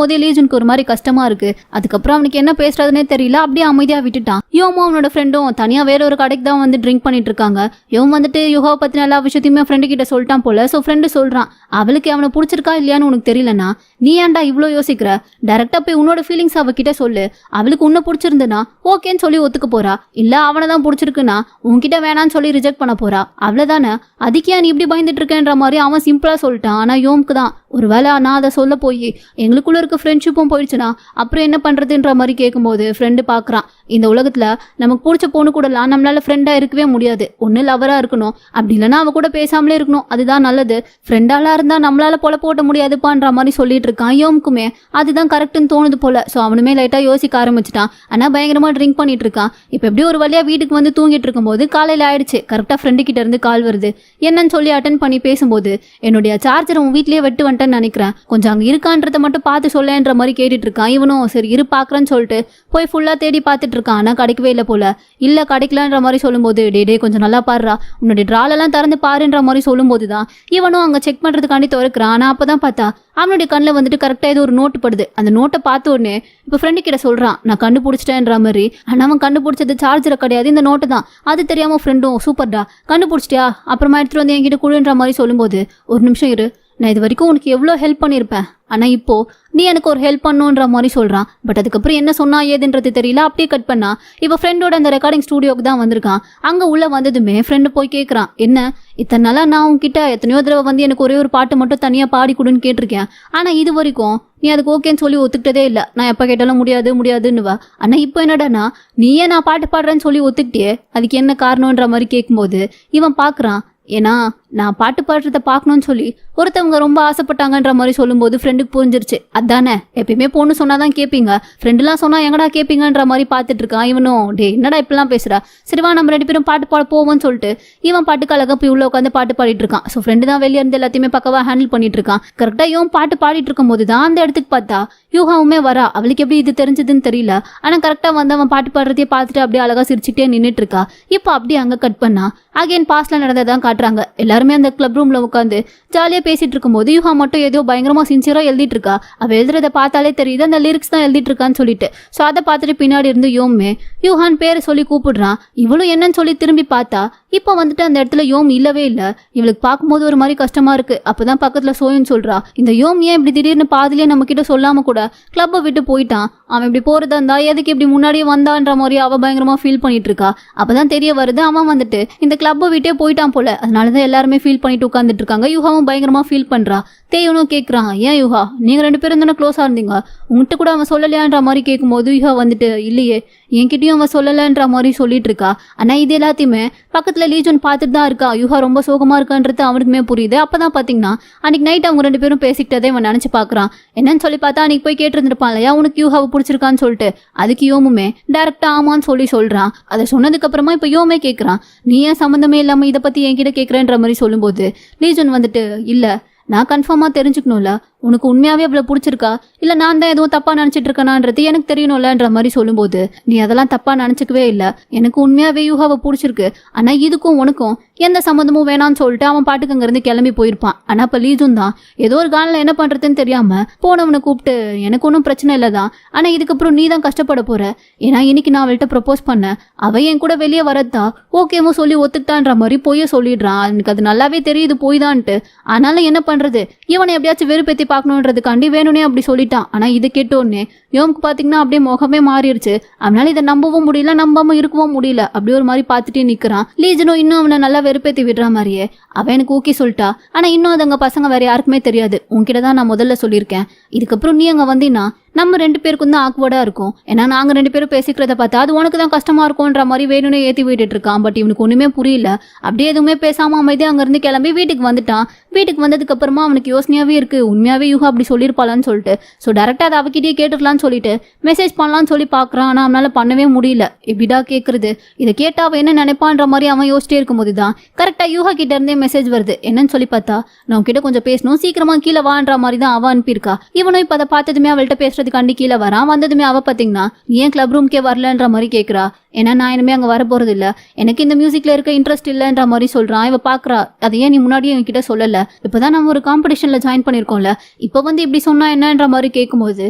போதே லீஜனுக்கு ஒரு மாதிரி கஷ்டமா இருக்கு. அதுக்கப்புறம் அவனுக்கு என்ன பேசுறதுனே தெரியல, அப்படியே அமைதியா விட்டுட்டான். யோமோ அவனோட ஃப்ரெண்டும் தனியா வேற ஒரு கடைக்கு தான் வந்து ட்ரிங்க் பண்ணிட்டு இருக்காங்க. யோம் வந்துட்டு யோகாவை பத்தின எல்லா விஷயத்தையுமே ஃப்ரெண்டு கிட்ட சொல்லிட்டான் போல. சோ ஃப்ரெண்டு சொல்றான், அவளுக்கு அவனை பிடிச்சிருக்கா இல்லையான்னு உனக்கு தெரியலனா நீ ஏன்டா இவ்வளோ யோசிக்கிற, டைரக்டா போய் உன்னோட ஃபீலிங்ஸ் அவகிட்ட சொல்லு, அவளுக்கு உன்னை பிடிச்சிருந்துனா ஓகேன்னு சொல்லி ஒத்துக்க போறா, இல்ல அவனை தான் பிடிச்சிருக்குன்னா உன்கிட்ட வேணான்னு சொல்லி ரிஜெக்ட் பண்ண போறா, அவ்வளவுதானே, அதுக்கே நீ இப்படி பயந்துட்டு இருக்கேன்ற மாதிரி அவன் சிம்பிளா சொல்லிட்டான். ஆனா யோமுக்கு தான் ஒருவேளை நான் அதை சொல்ல போய் எங்களுக்குள்ள இருக்க ஃப்ரெண்ட்ஷிப்பும் போயிடுச்சுன்னா அப்புறம் என்ன பண்றதுன்ற மாதிரி கேட்கும்போது ஃப்ரெண்டு பார்க்குறான், இந்த உலகத்துல நமக்கு பிடிச்ச பொண்ணு கூடலாம் நம்மளால ஃப்ரெண்டா இருக்கவே முடியாது. ஒன்னு லவரா இருக்கணும், அப்படி இல்லைன்னா அவ கூட பேசாமலே இருக்கணும், அதுதான் நல்லது. ஃப்ரெண்டாலாம் இருந்தா நம்மளால போல போட்ட முடியாதுப்பான்ற மாதிரி சொல்லிட்டு இருக்கான். யோமுக்குமே அதுதான் கரெக்ட்னு தோணுது போல. ஸோ அவனுமே லைட்டா யோசிக்க ஆரம்பிச்சிட்டான். ஆனா பயங்கரமா ட்ரிங்க் பண்ணிட்டு இருக்கான். இப்போ எப்படி ஒரு வழியா வீட்டுக்கு வந்து தூங்கிட்டு இருக்கும்போது காலையில ஆயிடுச்சு. கரெக்டா ஃப்ரெண்டு கிட்ட இருந்து கால் வருது. என்னன்னு சொல்லி அட்டன் பண்ணி பேசும்போது, என்னுடைய சார்ஜர் உன் வீட்லயே வெட்டு வந்துட்டேன்னு நினைக்கிறேன், கொஞ்சம் அங்க இருக்கான்றத மட்டும் பார்த்து சொல்லேன்ற மாதிரி கேட்டுட்டு இருக்கான். இவனும் சரி இரு பாக்குறேன்னு சொல்லிட்டு போய் ஃபுல்லா தேடி பார்த்துட்டு இருக்கான். ஆனா கிடைக்கவே இல்லை போல. இல்ல கிடைக்கலன்ற மாதிரி சொல்லும்போது, டே கொஞ்சம் நல்லா பாருடா, உன்னுடைய ட்ராலெல்லாம் திறந்து பாருன்ற மாதிரி சொல்லும்போது தான் இவனும் அங்க செக் பண்றதுக்காண்டி திறக்கிறான். ஆனா அப்பதான் பார்த்தா அவனுடைய கண்ணில் வந்துட்டு கரெக்டா ஏதோ ஒரு நோட்டு படுது. அந்த நோட்டை பார்த்த உடனே இப்போ ஃப்ரெண்டு கிட்ட சொல்றான், நான் கண்டுபிடிச்சிட்டேன்ற மாதிரி. ஆனா அவன் கண்டுபிடிச்சது சார்ஜரை கிடையாது, இந்த நோட்டு தான். அது தெரியாம ஃப்ரெண்டும் சூப்பர்டா கண்டுபிடிச்சிட்டியா, அப்புறமா எடுத்துட்டு வந்து என்கிட்ட குழுன்ற மாதிரி சொல்லும்போது, ஒரு நிமிஷம் இரு, நான் இது வரைக்கும் உனக்கு எவ்வளோ ஹெல்ப் பண்ணியிருப்பேன், ஆனா இப்போ நீ எனக்கு ஒரு ஹெல்ப் பண்ணுன்ற மாதிரி சொல்றான். பட் அதுக்கப்புறம் என்ன சொன்னா ஏதுன்றது தெரியல. அப்படியே கட் பண்ணா இப்போ ஃப்ரெண்டோட அந்த ரெக்கார்டிங் ஸ்டூடியோக்கு தான் வந்திருக்கான். அங்க உள்ள வந்ததுமே ஃப்ரெண்டு போய் கேட்கறான், என்ன இத்தனை நாளா நான் உன்கிட்ட எத்தனையோ தடவை வந்து எனக்கு ஒரே ஒரு பாட்டு மட்டும் தனியா பாடி கொடுன்னு கேட்டிருக்கேன், ஆனா இது வரைக்கும் நீ அதுக்கு ஓகேன்னு சொல்லி ஒத்துக்கிட்டதே இல்லை. நான் எப்போ கேட்டாலும் முடியாதுன்னுவா. ஆனா இப்போ என்னடானா நீயே நான் பாட்டு பாடுறேன்னு சொல்லி ஒத்துக்கிட்டே, அதுக்கு என்ன காரணம்ன்ற மாதிரி கேட்கும்போது இவன் பாக்குறான், ஏன்னா நான் பாட்டு பாடுறத பார்க்கணும்னு சொல்லி ஒருத்தவங்க ரொம்ப ஆசைப்பட்டாங்கன்ற மாதிரி சொல்லும்போது ஃப்ரெண்டுக்கு புரிஞ்சிருச்சு. அதானே எப்பயுமே பொண்ணு சொன்னாதான் கேட்பீங்க, ஃப்ரெண்டுலாம் சொன்னா எங்கடா கேட்பீங்கன்ற மாதிரி பார்த்துட்டு இருக்கான். இவனும் டே என்னடா இப்பெல்லாம் பேசுறா, சரிவா நம்ம 2 பேரும் பாட்டு பாட போவோம்னு சொல்லிட்டு இவன் பாட்டுக்கு அழகா போய் உள்ள உட்காந்து பாட்டு பாடிட்டு இருக்கான். ஸோ ஃப்ரெண்டு தான் வெளியே இருந்து எல்லாத்தையுமே பக்கவா ஹேண்டில் பண்ணிட்டு இருக்கான். கரெக்டா இவன் பாட்டு பாடிட்டு இருக்கும் போது தான் அந்த இடத்துக்கு பார்த்தா யூகாவுமே வரா. அவளுக்கு எப்படி இது தெரிஞ்சதுன்னு தெரியல. ஆனா கரெக்டா வந்து அவன் பாட்டு பாடுறதையே பார்த்துட்டு அப்படியே அழகா சிரிச்சுட்டே நின்றுட்டு இருக்கா. இப்போ அப்படியே அங்க கட் பண்ணா அகைன் பாஸ்ட்ல நடந்ததான் காட்டுறாங்க. எல்லாருமே அந்த கிளப் ரூம்ல உட்காந்து ஜாலியா பேசிட்டு இருக்கும்போது யூஹா மட்டும் ஏதோ பயங்கரமா சின்சியரா எழுதிட்டு இருக்கா. அவ எழுதுறத பார்த்தாலே தெரியுது அந்த லிரிக்ஸ் தான் எழுதிட்டு இருக்கான்னு சொல்லிட்டு. ஸோ அதை பார்த்துட்டு பின்னாடி இருந்து யோமே யூஹான் பேரை சொல்லி கூப்பிடுறான். இவளும் என்னன்னு சொல்லி திரும்பி பார்த்தா இப்போ வந்துட்டு அந்த இடத்துல யோம் இல்லவே இல்லை. இவளுக்கு பார்க்கும்போது ஒரு மாதிரி கஷ்டமா இருக்கு. அப்பதான் பக்கத்துல சோயன்னு சொல்றா, இந்த யோம் ஏன் இப்படி திடீர்னு பாதிலே நம்ம கிட்ட சொல்லாம கூட கிளப்பை விட்டு போயிட்டான், அவன் இப்படி போறதா இருந்தா எதுக்கு இப்படி முன்னாடியே வந்தான்ற மாதிரி அவ பயங்கரமா ஃபீல் பண்ணிட்டு இருக்கா. அப்பதான் தெரிய வருது அவன் வந்துட்டு இந்த கிளப்பை விட்டே போயிட்டான் போல. அதனாலதான் எல்லாருமே ஃபீல் பண்ணிட்டு உட்காந்துட்டு இருக்காங்க. யூஹாவும் பயங்கரமா ஃபீல் பண்றா. தேவனும் கேட்கறான், ஏன் யூஹா நீங்க 2 பேரும் தானே க்ளோஸா இருந்தீங்க, உங்ககிட்ட கூட அவன் சொல்லலையான்ற மாதிரி கேட்கும்போது யூஹா வந்துட்டு இல்லையே என்கிட்டயும் அவன் சொல்லலைன்ற மாதிரி சொல்லிட்டு இருக்கா. ஆனா இது எல்லாத்தையுமே பக்கத்துல லீஜன் பார்த்துட்டு தான் இருக்கா. யூஹா ரொம்ப சோகமா இருக்கான்றது அவனுக்குமே புரியுது. அப்பதான் பாத்தீங்கன்னா அன்னைக்கு நைட் அவங்க 2 பேரும் பேசிக்கிட்டதே அவன் நினைச்சு பாக்குறான். என்னன்னு சொல்லி பார்த்தா அன்னைக்கு போய் கேட்டிருந்திருப்பான் இல்லையா உனக்கு யூஹாவை பிடிச்சிருக்கான்னு சொல்லிட்டு. அதுக்கு யோமுமே டைரக்டா ஆமான்னு சொல்றான். அதை சொன்னதுக்கு அப்புறமா இப்ப யோமே கேட்கறான், நீ ஏன் சம்மந்தமே இல்லாம இதை பத்தி என்கிட்ட கேட்கறேன்ற மாதிரி சொல்லும்போது லீஜன் வந்துட்டு இல்ல நான் கன்ஃபார்மா தெரிஞ்சுக்கணும்ல, உனக்கு உண்மையாவே அவ்வளவு பிடிச்சிருக்கா இல்ல நான் தான் எதுவும் தப்பா நினைச்சிட்டு இருக்கனான்றது எனக்கு தெரியணும்லன்ற மாதிரி சொல்லும்போது நீ அதெல்லாம் தப்பா நினைச்சுக்கவே இல்லை, எனக்கு உண்மையாவே யூஹாவை பிடிச்சிருக்கு, ஆனா இதுக்கும் உனக்கும் எந்த சம்மந்தமும் வேணான்னு சொல்லிட்டு அவன் பாட்டுக்கு அங்க இருந்து கிளம்பி போயிருப்பான். ஆனா இப்ப லீஜும் தான் ஏதோ ஒரு காலில் என்ன பண்றதுன்னு தெரியாம போனவனை கூப்பிட்டு எனக்கு ஒன்றும் பிரச்சனை இல்லதான், ஆனா இதுக்கப்புறம் நீ தான் கஷ்டப்பட போற, ஏன்னா இன்னைக்கு நான் அவள்கிட்ட ப்ரப்போஸ் பண்ண அவ என் கூட வெளியே வரதா ஓகேமோ சொல்லி ஒத்துக்கிட்டான்ற மாதிரி பொய்ய சொல்லிடுறான். எனக்கு அது நல்லாவே தெரியுது போய் தான்ட்டு. ஆனாலும் என்ன பண்றது, இவனை எப்படியாச்சும் வெறுப்பேத்தி பார்க்கணுன்றதுக்காண்டி வேணும்னே அப்படி சொல்லிட்டான். ஆனா இது கேட்டோன்னே யோமுக்கு பாத்தீங்கன்னா அப்படியே முகமே மாறிடுச்சு. அவனால இதை நம்பவும் முடியல நம்பாம இருக்கவும் முடியல. அப்படி ஒரு மாதிரி பார்த்துட்டே நிக்கிறான். லீஜனும் இன்னும் அவனை நல்லா வெறுப்பேத்தி விடுற மாதிரியே அவன் எனக்கு ஓகே சொல்லிட்டா, ஆனா இன்னும் அது அங்க பசங்க வேற யாருக்குமே தெரியாது, உன்கிட்ட தான் நான் முதல்ல சொல்லியிருக்கேன், இதுக்கப்புறம் நீ அங்க வந்தீங்கன்னா நம்ம 2 பேருக்கும் தான் ஆக்வர்டா இருக்கும், ஏன்னா நாங்க 2 பேரும் பேசிக்கிறத பார்த்தா அது உனக்கு தான் கஷ்டமா இருக்கும்ன்ற மாதிரி வேணும்னே ஏத்தி விட்டுட்டு இருக்கான். பட் இவனுக்கு ஒண்ணுமே புரியல. அப்படியே எதுவுமே பேசாம அமைதியா அங்க இருந்து கிளம்பி வீட்டுக்கு வந்துட்டான். வீட்டுக்கு வந்ததுக்கு அப்புறமா அவனுக்கு யோசனையாவே இருக்கு, உண்மையாவே யூஹா அப்படி சொல்லியிருப்பாளான்னு சொல்லிட்டு. ஸோ டேரக்டா அதை அவகிட்டயே கேட்டுக்கலாம்னு சொல்லிட்டு மெசேஜ் பண்ணலாம்னு சொல்லி பாக்குறான். ஆனா அவனால பண்ணவே முடியல. எப்படிடா கேட்கறது, இதை கேட்டா அவ என்ன நினைப்பான்ற மாதிரி அவன் யோசிச்சிட்டே இருக்கும் போதுதான் கரெக்டா யூஹா கிட்ட இருந்தே மெசேஜ் வருது. என்னன்னு சொல்லி பார்த்தா நான் கிட்ட கொஞ்சம் பேசணும், சீக்கிரமா கீழே வான்ற மாதிரி தான் அவ அனுப்பியிருக்கா. இவனும் இப்ப அதை பார்த்ததுமே அவள்கிட்ட பேசுறதுக்காண்டி கீழே வரான். வந்ததுமே அவ பாத்தீங்கன்னா ஏன் கிளப் ரூம்க்கே வரலன்ற மாதிரி கேட்கறா. ஏன்னா நான் இனிமே அங்க வர போறது இல்ல, எனக்கு இந்த மியூசிக்ல இருக்க இன்ட்ரெஸ்ட் இல்லைன்ற மாதிரி சொல்றான். இவ பாக்குறா, அதை ஏன் நீ முன்னாடியே என்கிட்ட சொல்லல, இப்பதான் நம்ம ஒரு காம்படிஷன்ல ஜாயின் பண்ணிருக்கோம்ல, இப்ப வந்து இப்படி சொன்னா என்னன்ற மாதிரி கேட்கும்போது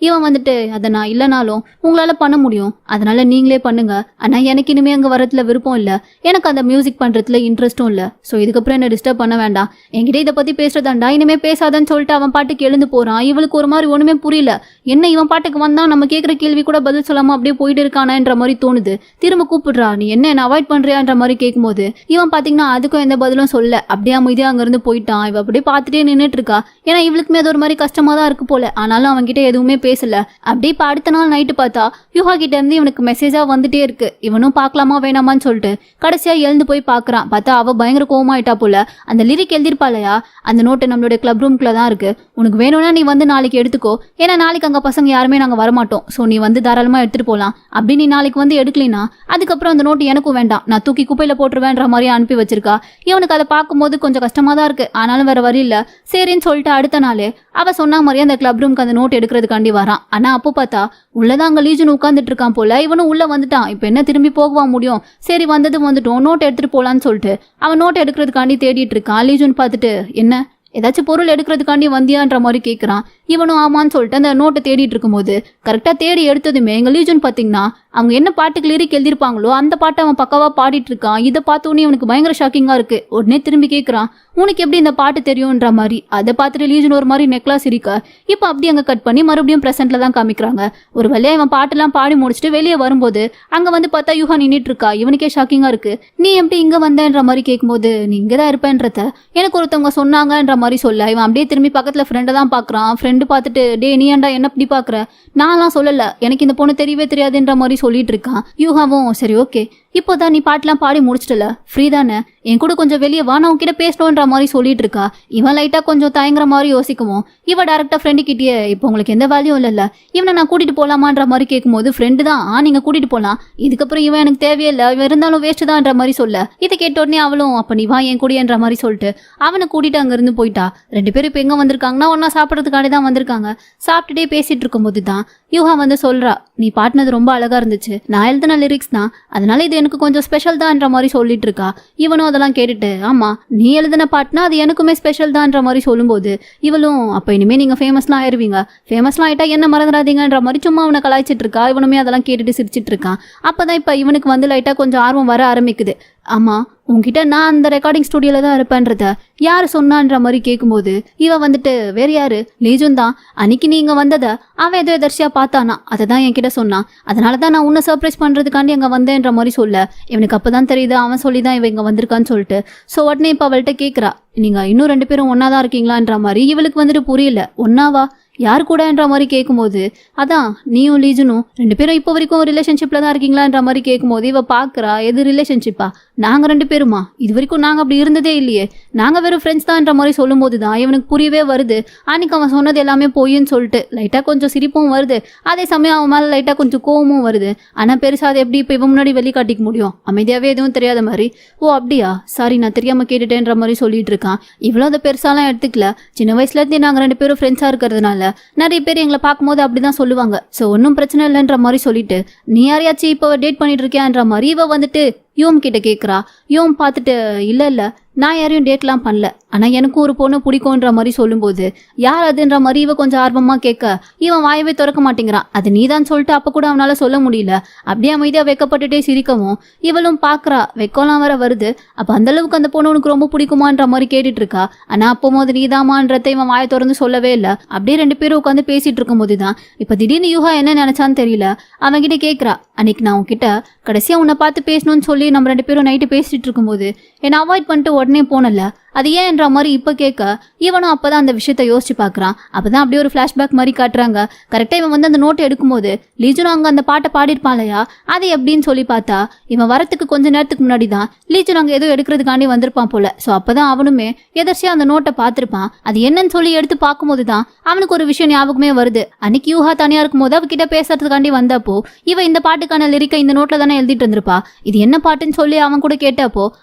இவன் வந்துட்டு அதை நான் இல்லைனாலும் உங்களால பண்ண முடியும், அதனால நீங்களே பண்ணுங்க, ஆனா எனக்கு இனிமே அங்க வரதுல விருப்பம் இல்ல, எனக்கு அந்த மியூசிக் பண்றதுல இன்ட்ரெஸ்டும் இல்ல, சோ இதுக்கப்புறம் என்ன டிஸ்டர்ப் பண்ண வேண்டாம், என்கிட்ட இதை பத்தி பேசுறதாண்டா, இனிமே பேசாதன்னு சொல்லிட்டு அவன் பாட்டுக்கு எழுந்து போறான். இவளுக்கு ஒரு மாதிரி ஒண்ணுமே புரியல, என்ன இவன் பாட்டுக்கு வந்தா நம்ம கேட்குற கேள்வி கூட பதில் சொல்லாம அப்படியே போயிட்டு இருக்கானன்ற மாதிரி தோணுது. திரும்ப கூப்பிடுறா, நீ என்ன அவாய்ட் பண்றியான்ற மாதிரி கேட்கும்போது இவன் பாத்தீங்கன்னா அதுக்கும் எந்த பதிலும் சொல்ல அப்படியே அமைதியா அங்கிருந்து போயிட்டான். இவ அப்படியே பார்த்துட்டே நின்றுட்டு இருக்கா. ஏன்னா இவளுக்குமே அது ஒரு மாதிரி கஷ்டமா தான் இருக்கு போல. ஆனாலும் அவன் கிட்ட எதுவுமே பேசல. அப்படியே இப்ப அடுத்த நாள் நைட்டு பார்த்தா யூஹா கிட்ட இருந்து இவனுக்கு மெசேஜா வந்துட்டே இருக்கு. இவனும் பார்க்கலாமா வேணாமான்னு சொல்லிட்டு கடைசியா எழுந்து போய் பாக்குறான். பார்த்தா அவ பயங்கர கோவமாயிட்டா போல. அந்த லிரிக் எழுதிருப்பாளையா, அந்த நோட்டு நம்மளுடைய கிளப் ரூம்குள்ள தான் இருக்கு. உனக்கு வேணும்னா நீ வந்து நாளைக்கு எடுத்துக்கோ. ஏன்னா நாளைக்கு அங்க பசங்க யாருமே நாங்க வரமாட்டோம். சோ நீ வந்து தாராளமா எடுத்துட்டு போலாம். அப்படி நீ நாளைக்கு வந்து எடுக்கலினா அதுக்கப்புறம் அந்த நோட்டு எனக்கும் வேண்டாம், நான் தூக்கி குப்பையில போட்டுருவேன்ற மாதிரி அனுப்பி வச்சிருக்கா. இவனுக்கு அதை பார்க்கும்போது கொஞ்சம் கஷ்டமா தான் இருக்கு. ஆனாலும் வேற வழி இல்ல. சரின்னு சொல்லிட்டு அடுத்த நாளே அவ சொன்ன மாதிரியே அந்த கிளப் ரூம்க்கு அந்த நோட் எடுக்கிறதுக்காண்டி வரான். ஆனா அப்போ பார்த்தா உள்ளதான் அங்க லீஜன் உட்காந்துட்டு இருக்கான் போல. இவனும் உள்ள வந்துட்டான். இப்ப என்ன திரும்பி போகவா முடியும்? சரி வந்துட்டோம், நோட் எடுத்துட்டு போலான்னு சொல்லிட்டு அவன் நோட் எடுக்கிறதுக்காண்டி தேடிட்டு இருக்கான். லீஜன் பார்த்துட்டு என்ன ஏதாச்சும் பொருள் எடுக்கிறதுக்காண்டி வந்தியான்ற மாதிரி கேட்குறான். இவனும் ஆமான்னு சொல்லிட்டு அந்த நோட்டை தேடிட்டு இருக்கும்போது கரெக்டாக தேடி எடுத்ததுமே எங்கள் லீஜன் பார்த்தீங்கன்னா அவங்க என்ன பாட்டுக்கு லிரிக் எழுதிருப்பாங்களோ அந்த பாட்டை அவன் பக்கவா பாடிட்டு இருக்கான். இதை பார்த்தோன்னே அவனுக்கு பயங்கர ஷாக்கிங்காக இருக்கு. உடனே திரும்பி கேட்குறான், உனக்கு எப்படி இந்த பாட்டு தெரியும்ன்ற மாதிரி. அதை பார்த்துட்டு லீஜன் ஒரு மாதிரி நெக்லாஸ் இருக்க. இப்போ அப்படி அங்கே கட் பண்ணி மறுபடியும் ப்ரெசென்ட்ல தான் காமிக்கிறாங்க. ஒரு வேலையை அவன் பாட்டெல்லாம் பாடி முடிச்சுட்டு வெளியே வரும்போது அங்கே வந்து பார்த்தா யூஹா நின்றுட்டு இருக்கா. இவனுக்கே ஷாக்கிங்காக இருக்கு. நீ எப்படி இங்கே வந்தேன்ற மாதிரி கேட்கும்போது நீ இங்கே தான் இருப்பேன்றத எனக்கு ஒருத்தவங்க சொன்னாங்கன்ற மாதிரி சொல்ல இவன் அப்படியே திரும்பி பக்கத்தில் ஃப்ரெண்டை தான் பார்க்குறான். ஃப்ரெண்டு பார்த்துட்டு டே நீ ஏன்டா என்ன இப்படி பார்க்குற, நான்லாம் சொல்லலை, எனக்கு இந்த பொண்ணு தெரியவே தெரியாதுன்ற மாதிரி சொல்லிட்டு இருக்கான். யூஹாவும் சரி ஓகே இப்போதான் நீ பாட்டெல்லாம் பாடி முடிச்சிட்டல, ஃப்ரீ தானே, என் கூட கொஞ்சம் வெளியே வா, நான் உன்கிட்ட பேசணுன்ற மாதிரி சொல்லிட்டு இருக்கா. இவன் லைட்டா கொஞ்சம் தயங்குற மாதிரி யோசிக்குமோ இவ டேரக்டா ஃப்ரெண்டு கிட்டே இப்போ உங்களுக்கு எந்த வேல்யூம் இல்லைல்ல, இவனை நான் கூட்டிட்டு போலாமான்ற மாதிரி கேட்கும்போது ஃப்ரெண்டு தான் நீங்க கூட்டிட்டு போலாம், இதுக்கப்புறம் இவன் எனக்கு தேவையில்லை, இவன் இருந்தாலும் வேஸ்ட் தான்ன்ற மாதிரி சொல்ல இதை கேட்ட உடனே அவளும் அப்ப நீ வா என் கூடியன்ற மாதிரி சொல்லிட்டு அவனை கூட்டிட்டு அங்க இருந்து போயிட்டா. ரெண்டு பேரும் இப்ப எங்க வந்திருக்காங்கன்னா ஒன்னா சாப்பிட்றதுக்காண்டி தான் வந்திருக்காங்க. சாப்பிட்டுட்டே பேசிட்டு இருக்கும்போது தான் யூஹா வந்து சொல்றா, நீ பாடினது ரொம்ப அழகா இருந்துச்சு, நான் எழுதின லிரிக்ஸ் தான், அதனால இது எனக்கு கொஞ்சம் ஸ்பெஷல் தான்ன்ற மாதிரி சொல்லிட்டு இருக்கா. இவனும் அதெல்லாம் கேட்டுட்டு ஆமா நீ எழுதின பாட்டுனா அது எனக்குமே ஸ்பெஷல் தான்ன்ற மாதிரி சொல்லும்போது இவளும் அப்ப இனிமே நீங்க ஃபேமஸ்லாம் ஆயிருவீங்க, ஃபேமஸ்லாம் ஆயிட்டா என்ன மறந்துடாதீங்கன்ற மாதிரி சும்மா அவனை கலாய்ச்சிட்டு இருக்கா. இவனுமே அதெல்லாம் கேட்டுட்டு சிரிச்சிட்டு இருக்கான். அப்பதான் இப்ப இவனுக்கு வந்து லைட்டா கொஞ்சம் ஆர்வம் வர ஆரம்பிக்குது. ஆமா உன்கிட்ட நான் அந்த ரெக்கார்டிங் ஸ்டுடியோல தான் இருப்பேன்றத யாரு சொன்னான்ற மாதிரி கேட்கும்போது இவ வந்துட்டு வேற யாரு, லீஜன் தான், அன்னைக்கு நீங்க வந்தத அவன் ஏதோ எதர்ச்சியா பார்த்தானா, அதை தான் என்கிட்ட சொன்னான், அதனாலதான் நான் உன்னை சர்ப்ரைஸ் பண்றதுக்காண்டி அங்க வந்தேன்ற மாதிரி சொல்ல இவனுக்கு அப்பதான் தெரியுது அவன் சொல்லிதான் இவ இங்க வந்திருக்கான்னு சொல்லிட்டு. சோ உடனே இப்ப அவள்கிட்ட கேட்கிறா, நீங்க இன்னும் ரெண்டு பேரும் ஒன்னாதான் இருக்கீங்களான்ற மாதிரி. இவளுக்கு வந்துட்டு புரியல, ஒன்னாவா யார் கூடன்ற மாதிரி கேட்கும்போது அதான் நீயும் லீஜனும் ரெண்டு பேரும் இப்போ வரைக்கும் ரிலேஷன்ஷிப்ல தான் இருக்கீங்களான்ற மாதிரி கேட்கும்போது இவ பாக்குறா, எது ரிலேஷன்ஷிப்பா, நாங்க ரெண்டு பேருமா, இது வரைக்கும் நாங்க அப்படி இருந்ததே இல்லையே, நாங்க வெறும் ஃப்ரெண்ட்ஸ் தான்ன்ற மாதிரி சொல்லும் போதுதான் இவனுக்கு புரியவே வருது. அன்னைக்கு அவன் சொன்னது எல்லாமே பொய்ன்னு சொல்லிட்டு லைட்டா கொஞ்சம் சிரிப்பும் வருது. அதே சமயம் அவன் மேல லைட்டா கொஞ்சம் கோவமும் வருது. ஆனா பெருசா அதை எப்படி இப்ப இவன் முன்னாடி வெளிக்காட்டிக்க முடியும், அமைதியாவே எதுவும் தெரியாத மாதிரி. ஓ அப்படியா, சாரி நான் தெரியாம கேட்டுட்டேன்ற மாதிரி சொல்லிட்டு இருக்கான். இவ்வளவு அதை பெருசாலாம் எடுத்துக்கல, சின்ன வயசுல இருந்தே நாங்க ரெண்டு பேரும் ஃப்ரெண்ட்ஸா இருக்கிறதுனால நிறைய பேர் எங்களை பார்க்கும்போது அப்படிதான் சொல்லுவாங்க, சோ ஒன்னும் பிரச்சனை இல்லைன்ற மாதிரி சொல்லிட்டு நீ யாரையாச்சும் இப்போ டேட் பண்ணிட்டு இருக்கியான்ற மாதிரி இவ வந்துட்டு யோம் கிட்ட கேட்குறா. யோம் பார்த்துட்டு இல்ல நான் யாரையும் டேட்லாம் பண்ணல, ஆனா எனக்கும் ஒரு பொண்ணு பிடிக்கும்ன்ற மாதிரி சொல்லும்போது யார் அதுன்ற மாதிரி இவ கொஞ்சம் ஆர்வமா கேட்க இவன் வாயவே திறக்க மாட்டேங்கிறான். அது நீதான் சொல்லிட்டு அப்ப கூட அவனால சொல்ல முடியல. அப்படியே அமைதியா வெக்கப்பட்டுட்டே சிரிக்கவும் இவளும் பாக்குறா, வெக்கலாம் வர வருது. அப்ப அந்த அளவுக்கு அந்த பொண்ணு உனக்கு ரொம்ப பிடிக்குமான்ற மாதிரி கேட்டுட்டு இருக்கா. ஆனா அப்போது நீதாமான்றத இவன் வாயை திறந்து சொல்லவே இல்லை. அப்படியே ரெண்டு பேரும் உட்காந்து பேசிட்டு இருக்கும் போதுதான் இப்ப திடீர்னு யூஹா என்ன நினைச்சான்னு தெரியல, அவன் கிட்ட கேட்கிறா, அன்னைக்கு நான் உன்கிட்ட கடைசியா உன்னை பார்த்து பேசணும்னு சொல்லி நம்ம ரெண்டு பேரும் நைட்டு பேசிட்டு இருக்கும்போது என்னை அவாய்ட் பண்ணிட்டு உடனே போனல, அது ஏன்ற மாதிரி இப்ப கேட்க இவனும் அப்பதான் அந்த விஷயத்த யோசிச்சு பாக்குறான். அப்பதான் அப்படியே ஒரு பிளாஷ்பேக் மாதிரி காட்டுறாங்க. கரெக்டா இவன் வந்து அந்த நோட்டை எடுக்கும்போது லீஜனும் அங்க அந்த பாட்டை பாடிருப்பாளையா, அது எப்படின்னு சொல்லி பார்த்தா இவன் வரத்துக்கு கொஞ்ச நேரத்துக்கு முன்னாடி தான் லீஜன் அங்க ஏதோ எடுக்கிறதுக்காண்டி வந்திருப்பான் போல. சோ அப்பதான் அவனுமே எதர்ச்சியா அந்த நோட்டை பார்த்திருப்பான். அது என்னன்னு சொல்லி எடுத்து பார்க்கும்போது தான் அவனுக்கு ஒரு விஷயம் ஞாபகமே வருது. அன்னைக்கு யூஹா தனியா இருக்கும்போது அவகிட்ட பேசுறதுக்காண்டி வந்தப்போ இவ இந்த பாட்டுக்கான லிரிக்கை இந்த நோட்ல தானே எழுதிட்டு இருந்திருப்பா. இது என்ன பாட்டுன்னு சொல்லி அவன் கூட கேட்டப்போ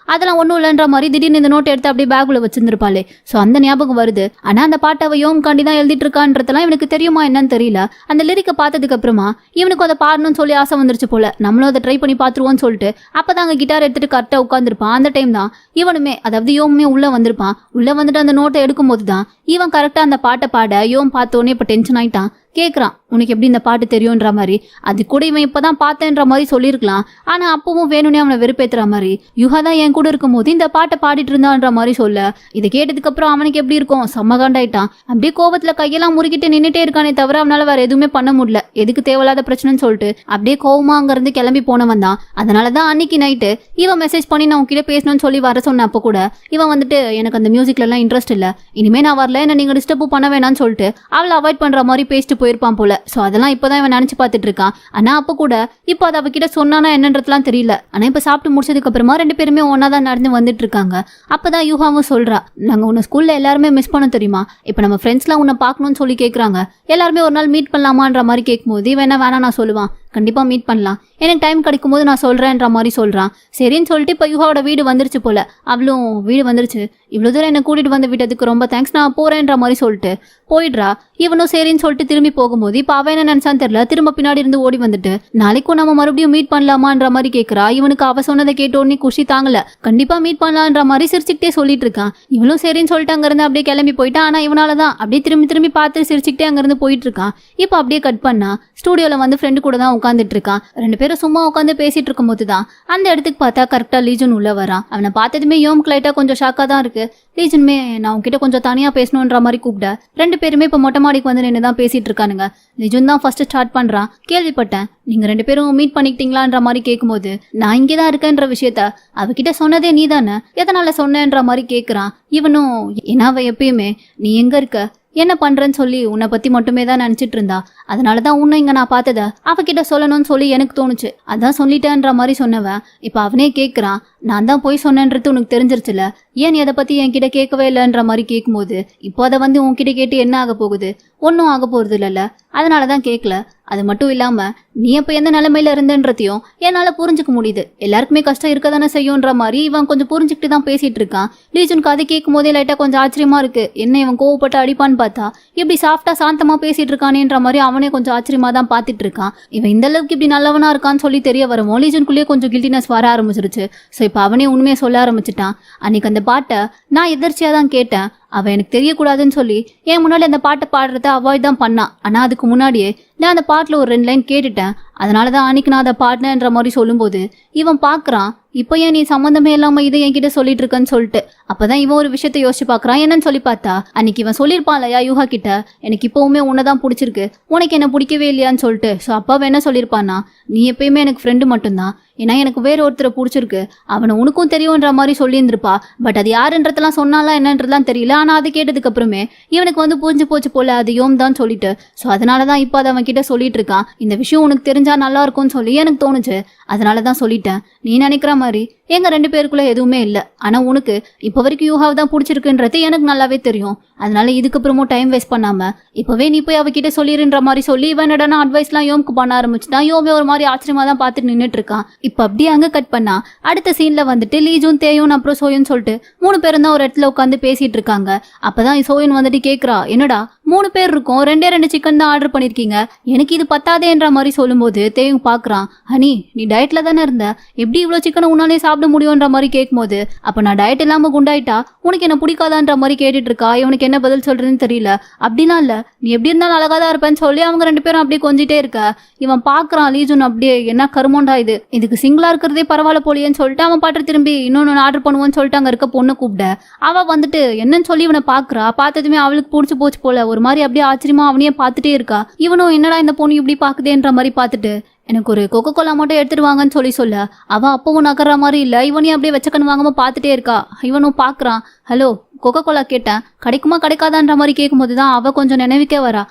அதெல்லாம் ஒண்ணும் இல்லைன்ற மாதிரி திடீர்னு இந்த நோட்டை எடுத்து அப்படியே பேக்குள்ள வச்சிருந்திருப்பாளே. சோ அந்த ஞாபகம் வருது. ஆனா அந்த பாட்டை அவ யோம் காண்டி தான் எழுதிட்டு இருக்கான்றதெல்லாம் இவனுக்கு தெரியுமா என்னன்னு தெரியல. அந்த லிரிக்கை பார்த்ததுக்கு அப்புறமா இவனுக்கு அதை பாடணும்னு சொல்லி ஆசை வந்துருச்சு போல. நம்மளும் அதை ட்ரை பண்ணி பாத்துருவோம்னு சொல்லிட்டு அப்பதான் அங்க கிட்டார் எடுத்துட்டு கரெக்டா உட்காந்துருப்பான். அந்த டைம் தான் இவனுமே அதாவது யோமுமே உள்ள வந்திருப்பான். உள்ள வந்துட்டு அந்த நோட்டை எடுக்கும் போதுதான் இவன் கரெக்டா அந்த பாட்டை பாட யோம் பார்த்தோன்னே இப்ப டென்ஷன் ஆயிட்டான். கேக்குறான் உனக்கு எப்படி இந்த பாட்டு தெரியும்ன்ற மாதிரி. அது கூட இவன் இப்பதான் பார்த்தேன்ற மாதிரி சொல்லியிருக்கலாம். ஆனா அப்பவும் வேணும்னே அவனை வெறுப்பேத்துற மாதிரி யுகா தான் என் கூட இருக்கும் போது இந்த பாட்டை பாடிட்டு இருந்தான்ற மாதிரி சொல்ல, இதை கேட்டதுக்கு அப்புறம் அவனுக்கு எப்படி இருக்கும், செம்ம காண்டாயிட்டான். அப்படியே கோபத்துல கையெல்லாம் முறுக்கிட்டு நின்னுட்டே இருக்கானே தவிர அவனால வேற எதுவுமே பண்ண முடியல. எதுக்கு தேவையில்லாத பிரச்சனைன்னு சொல்லிட்டு அப்படியே கோவமா அங்க இருந்து கிளம்பி போனவன் தான். அதனாலதான் அன்னைக்கு நைட்டு இவன் மெசேஜ் பண்ணி நான் உங்ககிட்ட பேசணும்னு சொல்லி வர சொன்ன அப்ப கூட இவன் வந்துட்டு எனக்கு அந்த மியூசிக்ல எல்லாம் இன்ட்ரெஸ்ட் இல்ல, இனிமே நான் வரல, என்ன நீங்க டிஸ்டர்ப் பண்ண வேணாம்னு சொல்லிட்டு அவளை அவாய்ட் பண்ற மாதிரி பேசிட்டு போயிருப்பான் போல. சோ அதெல்லாம் இப்பதான் இவன் நினைச்சு பார்த்துட்டு இருக்கான். ஆனா அப்ப கூட இப்ப அதை அவகிட்ட சொன்னானா என்னன்றதுலாம் தெரியல. ஆனா இப்ப சாப்பிட்டு முடிச்சதுக்கு அப்புறமா ரெண்டு பேருமே ஒன்னாதான் நடந்து வந்துட்டு இருக்காங்க. அப்பதான் யூகாவும் சொல்றா, நாங்க உன்னை ஸ்கூல்ல எல்லாருமே மிஸ் பண்ண தெரியுமா, இப்ப நம்ம ஃப்ரெண்ட்ஸ்லாம் உன்னை பாக்கணும்னு சொல்லி கேக்குறாங்க, எல்லாருமே ஒரு நாள் மீட் பண்ணலாமான்ற மாதிரி கேட்கும்போது இவன் என்ன வேணா நான் சொல்லுவான், கண்டிப்பா மீட் பண்ணலாம், எனக்கு டைம் கிடைக்கும் போது நான் சொல்றேன்ற மாதிரி சொல்றான். சரின்னு சொல்லிட்டு இப்ப யுகாவோட வீடு வந்துருச்சு போல. அவளும் வீடு வந்துருச்சு, இவ்வளவு தூரம் என்ன கூட்டிட்டு வந்து விட்டதுக்கு ரொம்ப தேங்க்ஸ், நான் போறேன்ற மாதிரி சொல்லிட்டு போயிடுறா. இவனும் சரின்னு சொல்லிட்டு திரும்பி போகும்போது இப்ப அவன் என்ன நினைச்சான்னு தெரியல, திரும்ப பின்னாடி இருந்து ஓடி வந்துட்டு நாளைக்கும் நம்ம மறுபடியும் மீட் பண்ணலாமான்ற மாதிரி கேட்கறா. இவனுக்கு அவ சொன்னதை கேட்ட உடனே குஷி தாங்கல, கண்டிப்பா மீட் பண்ணலான்ற மாதிரி சிரிச்சுக்கிட்டே சொல்லிட்டு இருக்கான். இவனும் சரின்னு சொல்லிட்டு அங்க இருந்து அப்படியே கிளம்பி போயிட்டான். ஆனா இவனாலதான் அப்படியே திரும்பி திரும்பி பார்த்து சிரிச்சுக்கிட்டே அங்க இருந்து போயிட்டு இருக்கான். இப்ப அப்படியே கட் பண்ணா ஸ்டூடியோல வந்து ஃப்ரெண்டு கூட தான் உட்காந்துட்டு இருக்கான். ரெண்டு பேரும் சும்மா உட்காந்து பேசிட்டு இருக்கும் போதுதான் அந்த இடத்துக்கு பார்த்தா கரெக்டா லீஜன் உள்ள வரான். அவனை பார்த்ததுமே யோம்க்கு லைட்டா கொஞ்சம் ஷாக்கா தான் இருக்கு. லீஜனுமே நான் உன்கிட்ட கொஞ்சம் தனியா பேசணுன்ற மாதிரி கூப்பிட ரெண்டு பேருமே இப்ப மொட்டை மாடிக்கு வந்து நின்னுதான் பேசிட்டு இருக்கானுங்க. லிஜன் தான் ஃபர்ஸ்ட் ஸ்டார்ட் பண்றான். கேள்விப்பட்டேன் நீங்க ரெண்டு பேரும் மீட் பண்ணிக்கிட்டீங்களான்ற மாதிரி கேட்கும்போது நான் இங்கேதான் இருக்கேன்ற விஷயத்த அவகிட்ட சொன்னதே நீ தானே, எதனால சொன்னேன்ற மாதிரி கேக்குறான். இவனும் ஏன்னா அவ எப்பயுமே நீ எங்க இருக்க என்ன பண்றேன்னு சொல்லி உன்னை பத்தி மட்டுமே தான் நினைச்சிட்டு இருந்தா, அதனாலதான் உன்னை இங்க நான் பார்த்தத அவகிட்ட சொல்லணும்னு சொல்லி எனக்கு தோணுச்சு, அதான் சொல்லிட்டேன்ற மாதிரி சொன்னவன் இப்ப அவனே கேக்குறான், நான் தான் போய் சொன்னேன்றது உனக்கு தெரிஞ்சிருச்சுல, ஏன் நீ அதை பத்தி என்கிட்ட கேட்கவே இல்லைன்ற மாதிரி கேட்கும்போது இப்போ அதை வந்து உன்கிட்ட கேட்டு என்ன ஆக போகுது, ஒன்னும் ஆக போறது இல்லைல்ல, அதனாலதான் கேட்கல. அது மட்டும் இல்லாம நீ இப்ப எந்த நிலைமையில இருந்தன்றதையும் என்னால புரிஞ்சுக்க முடியுது, எல்லாருக்குமே கஷ்டம் இருக்க தானே செய்யும்ன்ற மாதிரி இவன் கொஞ்சம் புரிஞ்சுக்கிட்டு தான் பேசிட்டு இருக்கான். லீஜனுக்கு அதை கேட்கும் போதே லைட்டா கொஞ்சம் ஆச்சரியமா இருக்கு, என்ன இவன் கோவப்பட்டு அடிப்பான்னு பார்த்தா இப்படி சாஃப்டா சாந்தமா பேசிட்டு இருக்கானேன்ற மாதிரி அவனே கொஞ்சம் ஆச்சரியமா தான் பாத்துட்டு இருக்கான். இவன் இந்த அளவுக்கு இப்படி நல்லவனா இருக்கான்னு சொல்லி தெரிய வரவும் லீஜனுக்குள்ளேயே கொஞ்சம் கில்டினஸ் வர ஆரம்பிச்சிருச்சு. சோ இப்ப அவனே உண்மையை சொல்ல ஆரம்பிச்சுட்டான். அன்னைக்கு அந்த பாட்டை நான் எதிர்ச்சியா தான் கேட்டேன், அவ எனக்கு தெரியக்கூடாதுன்னு சொல்லி என் முன்னாடி அந்த பாட்டை பாடுறத அவாய்ட் தான் பண்ணான். ஆனா அதுக்கு முன்னாடியே நான் அந்த பாட்டுல ஒரு 2 லைன் கேட்டுட்டேன், அதனாலதான் அன்னைக்கு நான் அதை பாடினேன்ற மாதிரி சொல்லும்போது இவன் பாக்குறான், இப்ப ஏன் நீ சம்பந்தமே இல்லாம இதை என்கிட்ட சொல்லிட்டு இருக்கன்னு சொல்லிட்டு. அப்பதான் இவன் ஒரு விஷயத்த யோசிச்சு பாக்குறான், என்னன்னு சொல்லி பார்த்தா அன்னைக்கு இவன் சொல்லியிருப்பான் இல்லையா யூகா கிட்ட, எனக்கு இப்பவுமே உன்னதான் பிடிச்சிருக்கு, உனக்கு என்ன பிடிக்கவே இல்லையான்னு சொல்லிட்டு. சோ அப்பாவை என்ன சொல்லியிருப்பான்னா, நீ எப்பயுமே எனக்கு ஃப்ரெண்டு மட்டும்தான், ஏன்னா எனக்கு வேற ஒருத்தரை பிடிச்சிருக்கு, அவனை உனக்கும் தெரியும்ன்ற மாதிரி சொல்லியிருந்திருப்பா. பட் அது யாருன்றதெல்லாம் சொன்னாலாம் என்னன்றதுலாம் தெரியல. ஆனா அது கேட்டதுக்கு அப்புறமே இவனுக்கு வந்து புரிஞ்சு போச்சு போல, அது யோம் தான் சொல்லிட்டு. சோ அதனாலதான் இப்ப அதை அவன் கிட்ட சொல்லிட்டு இருக்கான், இந்த விஷயம் உனக்கு தெரிஞ்சா நல்லா இருக்கும்னு சொல்லி எனக்கு தோணுச்சு, அதனாலதான் சொல்லிட்டேன். நீ நினைக்கிற மாதிரி எங்க 2 பேருக்குள்ள எதுவுமே இல்ல, ஆனா உனக்கு இப்ப வரைக்கும் யூஹாவை தான் பிடிச்சிருக்குன்றது எனக்கு நல்லாவே தெரியும், அதனால இதுக்கப்புறமும் டைம் வேஸ்ட் பண்ணாம இப்பவே நீ போய் அவகிட்ட சொல்லிருன்ற மாதிரி சொல்லி இவனடான அட்வைஸ் எல்லாம் யோம்க்கு பண்ண ஆரம்பிச்சுதான். யோமே ஒரு மாதிரி ஆச்சரியமா தான் பார்த்துட்டு நின்னுட்டு இருக்கான். இப்ப அப்படியே அங்க கட் பண்ணா அடுத்த சீன்ல வந்துட்டு லீஜுன் தேயும் அப்புறம் சோயன் சொல்லிட்டு 3 பேரும் தான் ஒரு இடத்துல உட்காந்து பேசிட்டு இருக்காங்க. அப்பதான் சோயன் வந்துட்டு கேக்குறா, என்னடா 3 பேர் இருக்கும், 2 சிக்கன் தான் ஆர்டர் பண்ணிருக்கீங்க, எனக்கு இது பத்தாதேன்ற மாதிரி சொல்லும்போது தேயும் பாக்குறான், ஹனி நீ டயட்ல தானே இருந்த, எப்படி இவ்வளவு சிக்கனை உன்னாலே சாப்பிட முடியும்ன்ற மாதிரி கேட்கும்போது அப்ப நான் டயட் இல்லாம குண்டாயிட்டா உனக்கு என்ன பிடிக்காதான்ற மாதிரி கேட்டுட்டு இருக்கா. இவனுக்கு என்ன பதில் சொல்றதுன்னு தெரியல. அப்படிலாம் இல்ல, நீ எப்படி இருந்தாலும் அழகா தான் இருப்பேன்னு சொல்லி அவங்க 2 பேரும் அப்படியே கொஞ்சிட்டே இருக்க. இவன் பாக்குறான் லீஜுன் அப்படியே என்ன கருமோண்டா இதுக்கு சிங்கிளா இருக்கிறதே பரவாயில்ல போலியேன்னு சொல்லிட்டு அவன் பாட்டு திரும்பி இன்னொன்னு ஆர்டர் பண்ணுவோன்னு சொல்லிட்டு அங்க இருக்க பொண்ணு கூப்பிட அவ வந்துட்டு என்னன்னு சொல்லி இவனை பாக்குறா. பார்த்ததுமே அவளுக்கு பிடிச்சு போச்சு போல, ஒரு மாதிரி அப்படியே ஆச்சரியமா அவனையே பார்த்துட்டே இருக்கா. இவனும் என்னடா இந்த பொண்ணு இப்படி பாக்குதேன்ற மாதிரி பார்த்துட்டு எனக்கு ஒரு கொக்கோ கோலா மட்டும் எடுத்துட்டு வாங்கன்னு சொல்லி சொல்ல அவ அப்பவும் நகர்ற மாதிரி இல்ல, இவனையும் அப்படியே வச்சக்கன்னு வாங்காம பாத்துட்டே இருக்கா. இவனும் பாக்குறான், ஹலோ கொக்கோ கோலா கேட்டேன், கிடைக்குமா கிடைக்காதான்ற மாதிரி கேட்கும்போதுதான் அவ கொஞ்சம் நினைவுக்கே வரா.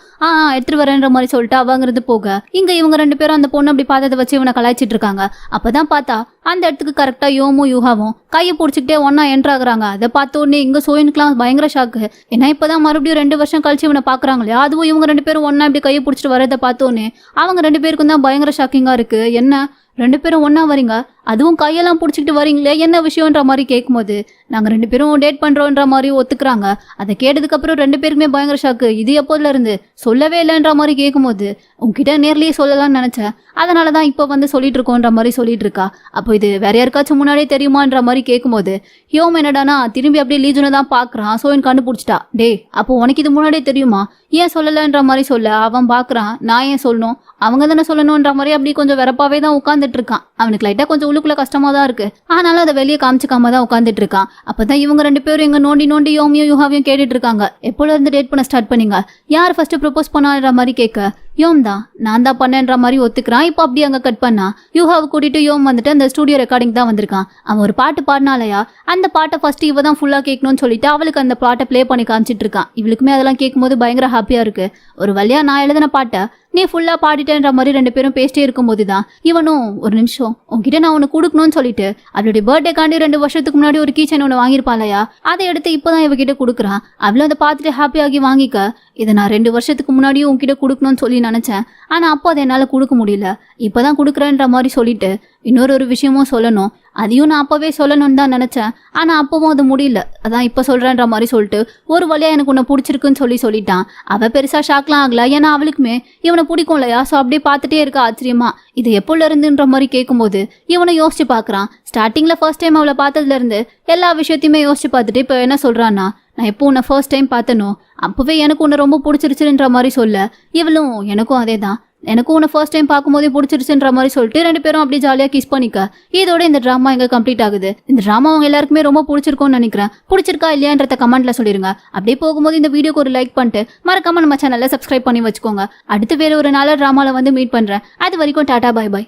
எடுத்துட்டு வரேன்ற மாதிரி சொல்லிட்டு அவங்கிறது போக இங்க இவங்க 2 பேரும் அந்த பொண்ணு அப்படி பார்த்ததை வச்சு இவனை கலாய்ச்சிட்டு இருக்காங்க. அப்பதான் பார்த்தா அந்த இடத்துக்கு கரெக்டா யோமும் யூகாவும் கையை பிடிச்சிக்கிட்டே ஒன்னா என்ட்ராகுறாங்க. அதை பார்த்த உடனே இங்க சோயனுக்குலாம் பயங்கர ஷாக்கு. ஏன்னா இப்பதான் மறுபடியும் 2 வருஷம் கழிச்சு இவனை பாக்குறாங்களே, அதுவும் இவங்க 2 பேரும் ஒன்னா இப்படி கையை பிடிச்சிட்டு வரதை பார்த்தோன்னே அவங்க 2 பேருக்கும் தான் பயங்கர ஷாக்கிங்கா இருக்கு. என்ன 2 பேரும் ஒன்னா வரீங்க, அதுவும் கையெல்லாம் பிடிச்சிக்கிட்டு வரீங்களே என்ன விஷயம்ன்ற மாதிரி கேட்கும்போது நாங்கள் 2 பேரும் டேட் பண்ணுறோன்ற மாதிரி ஒத்துக்கிறாங்க. அதை கேட்டதுக்கப்புறம் 2 பேருக்குமே பயங்கர ஷாக்கு. இது எப்போதுல இருந்து சொல்லவே இல்லைன்ற மாதிரி கேட்கும்போது உங்ககிட்ட நேர்லேயே சொல்லலாம்னு நினச்சேன், அதனால தான் இப்போ வந்து சொல்லிட்டு இருக்கோன்ற மாதிரி சொல்லிட்டு இருக்கா. அப்போ இது வேற யாருக்காச்சும் முன்னாடியே தெரியுமான்ற மாதிரி கேட்கும்போது யோம் என்னடானா திரும்பி அப்படியே லீஜுனை தான் பார்க்குறான். சோயின் கண்டுபிடிச்சிட்டா. டே அப்போ உனக்கு இது முன்னாடியே தெரியுமா, ஏன் சொல்லலைன்ற மாதிரி சொல்ல அவன் பார்க்குறான். நான் ஏன் சொல்லணும், அவங்க தானே சொல்லணுன்ற மாதிரி அப்படி கொஞ்சம் வெறப்பாவே தான் உட்காந்துட்டு இருக்கான். அவனுக்கு லைட்டாக கொஞ்சம் உள்ளுக்குள்ள கஷ்டமா தான் இருக்கு, ஆனாலும் அதை வெளியே காமிச்சிக்காம தான் உட்காந்துட்டு இருக்கான். அப்பதான் இவங்க 2 பேரும் எங்க நோண்டி நோண்டி யோமியும் யுகாவையும் கேட்டுட்டு இருக்காங்க. எப்போல இருந்து டேட் பண்ண ஸ்டார்ட் பண்ணீங்க, யார் ஃபர்ஸ்ட் ப்ரப்போஸ் பண்ணான்ற மாதிரி கேட்க யோம் தான் நான் தான் பண்ணேன்ற மாதிரி ஒத்துக்கிறான். இப்போ அப்படியே அங்கே கட் பண்ணா யூஹாவை கூட்டிட்டு யோம் வந்துட்டு அந்த ஸ்டூடியோ ரெக்கார்டிங் தான் வந்திருக்கான். அவன் ஒரு பாட்டு பாடினாலையா அந்த பாட்டை ஃபர்ஸ்ட் இவ தான் ஃபுல்லாக கேட்கணும்னு சொல்லிட்டு அவளுக்கு அந்த பாட்டை ப்ளே பண்ணி காமிச்சிட்டு இருக்கான். இவளுக்குமே அதெல்லாம் கேட்கும்போது பயங்கர ஹாப்பியா இருக்கு. ஒரு வழியா நான் எழுதின பாட்டை நீ ஃபுல்லா பாடிட்டேன்ற மாதிரி 2 பேரும் பேசிட்டே இருக்கும்போது தான் இவனும் ஒரு நிமிஷம் உன்கிட்ட நான் ஒன்று கொடுக்கணும்னு சொல்லிட்டு அவளுடைய பர்த்டேக்காண்டி 2 வருஷத்துக்கு முன்னாடி ஒரு கீச்சன் ஒன்று வாங்கியிருப்பாளையா, அதை எடுத்து இப்போதான் இவகிட்ட கொடுக்குறான். அவளும் அதை பார்த்துட்டு ஹாப்பியாகி வாங்கிக்க. இதை நான் 2 வருஷத்துக்கு முன்னாடியும் உன்கிட்ட கொடுக்கணும்னு சொல்லி நினைச்சேன், ஆனா அப்போ அதை என்னால் கொடுக்க முடியல, இப்போதான் கொடுக்குறேன்ற மாதிரி சொல்லிட்டு இன்னொரு விஷயமும் சொல்லணும், அதையும் நான் அப்பவே சொல்லணும்னு தான் நினைச்சேன், ஆனா அப்பவும் அது முடியல, அதான் இப்ப சொல்றேன்ற மாதிரி சொல்லிட்டு ஒரு வழியா எனக்கு உன்னை பிடிச்சிருக்குன்னு சொல்லிட்டான். அவ பெருசா ஷாக்லாம் ஆகல, ஏன்னா அவளுக்குமே இவனை பிடிக்கும் இல்லையா. ஸோ அப்படியே பார்த்துட்டே இருக்கா ஆச்சரியமா. இது எப்போல இருந்துன்ற மாதிரி கேட்கும்போது இவனை யோசிச்சு பார்க்குறான். ஸ்டார்டிங்ல ஃபர்ஸ்ட் டைம் அவளை பார்த்ததுல இருந்து எல்லா விஷயத்தையுமே யோசிச்சு பார்த்துட்டு இப்போ என்ன சொல்றான்னா, நான் எப்போ உன்னை ஃபர்ஸ்ட் டைம் பார்த்தனோ அப்பவே எனக்கு உன்னை ரொம்ப பிடிச்சிருச்சுன்ற மாதிரி சொல்ல இவளும் எனக்கும் அதே தான், எனக்கும் உன்னை ஃபர்ஸ்ட் டைம் பார்க்கும்போதே பிடிச்சிருச்சுன்ற மாதிரி சொல்லிட்டு 2 பேரும் அப்படியே ஜாலியாக கிஸ் பண்ணிக்க. இதோட இந்த ட்ராமா எங்க கம்ப்ளீட் ஆகுது. இந்த ட்ராமா அவங்க எல்லாருக்குமே ரொம்ப பிடிச்சிருக்கும்னு நினைக்கிறேன். பிடிச்சிருக்கா இல்லையான்றத கமெண்ட்ல சொல்லிருங்க. அப்படியே போகும்போது இந்த வீடியோக்கு ஒரு லைக் பண்ணிட்டு மறக்காம நம்ம சேனலை சப்ஸ்கிரைப் பண்ணி வச்சுக்கோங்க. அடுத்து வேற ஒரு நல்ல ட்ராமால வந்து மீட் பண்றேன். அது வரைக்கும் டாடா பை பை.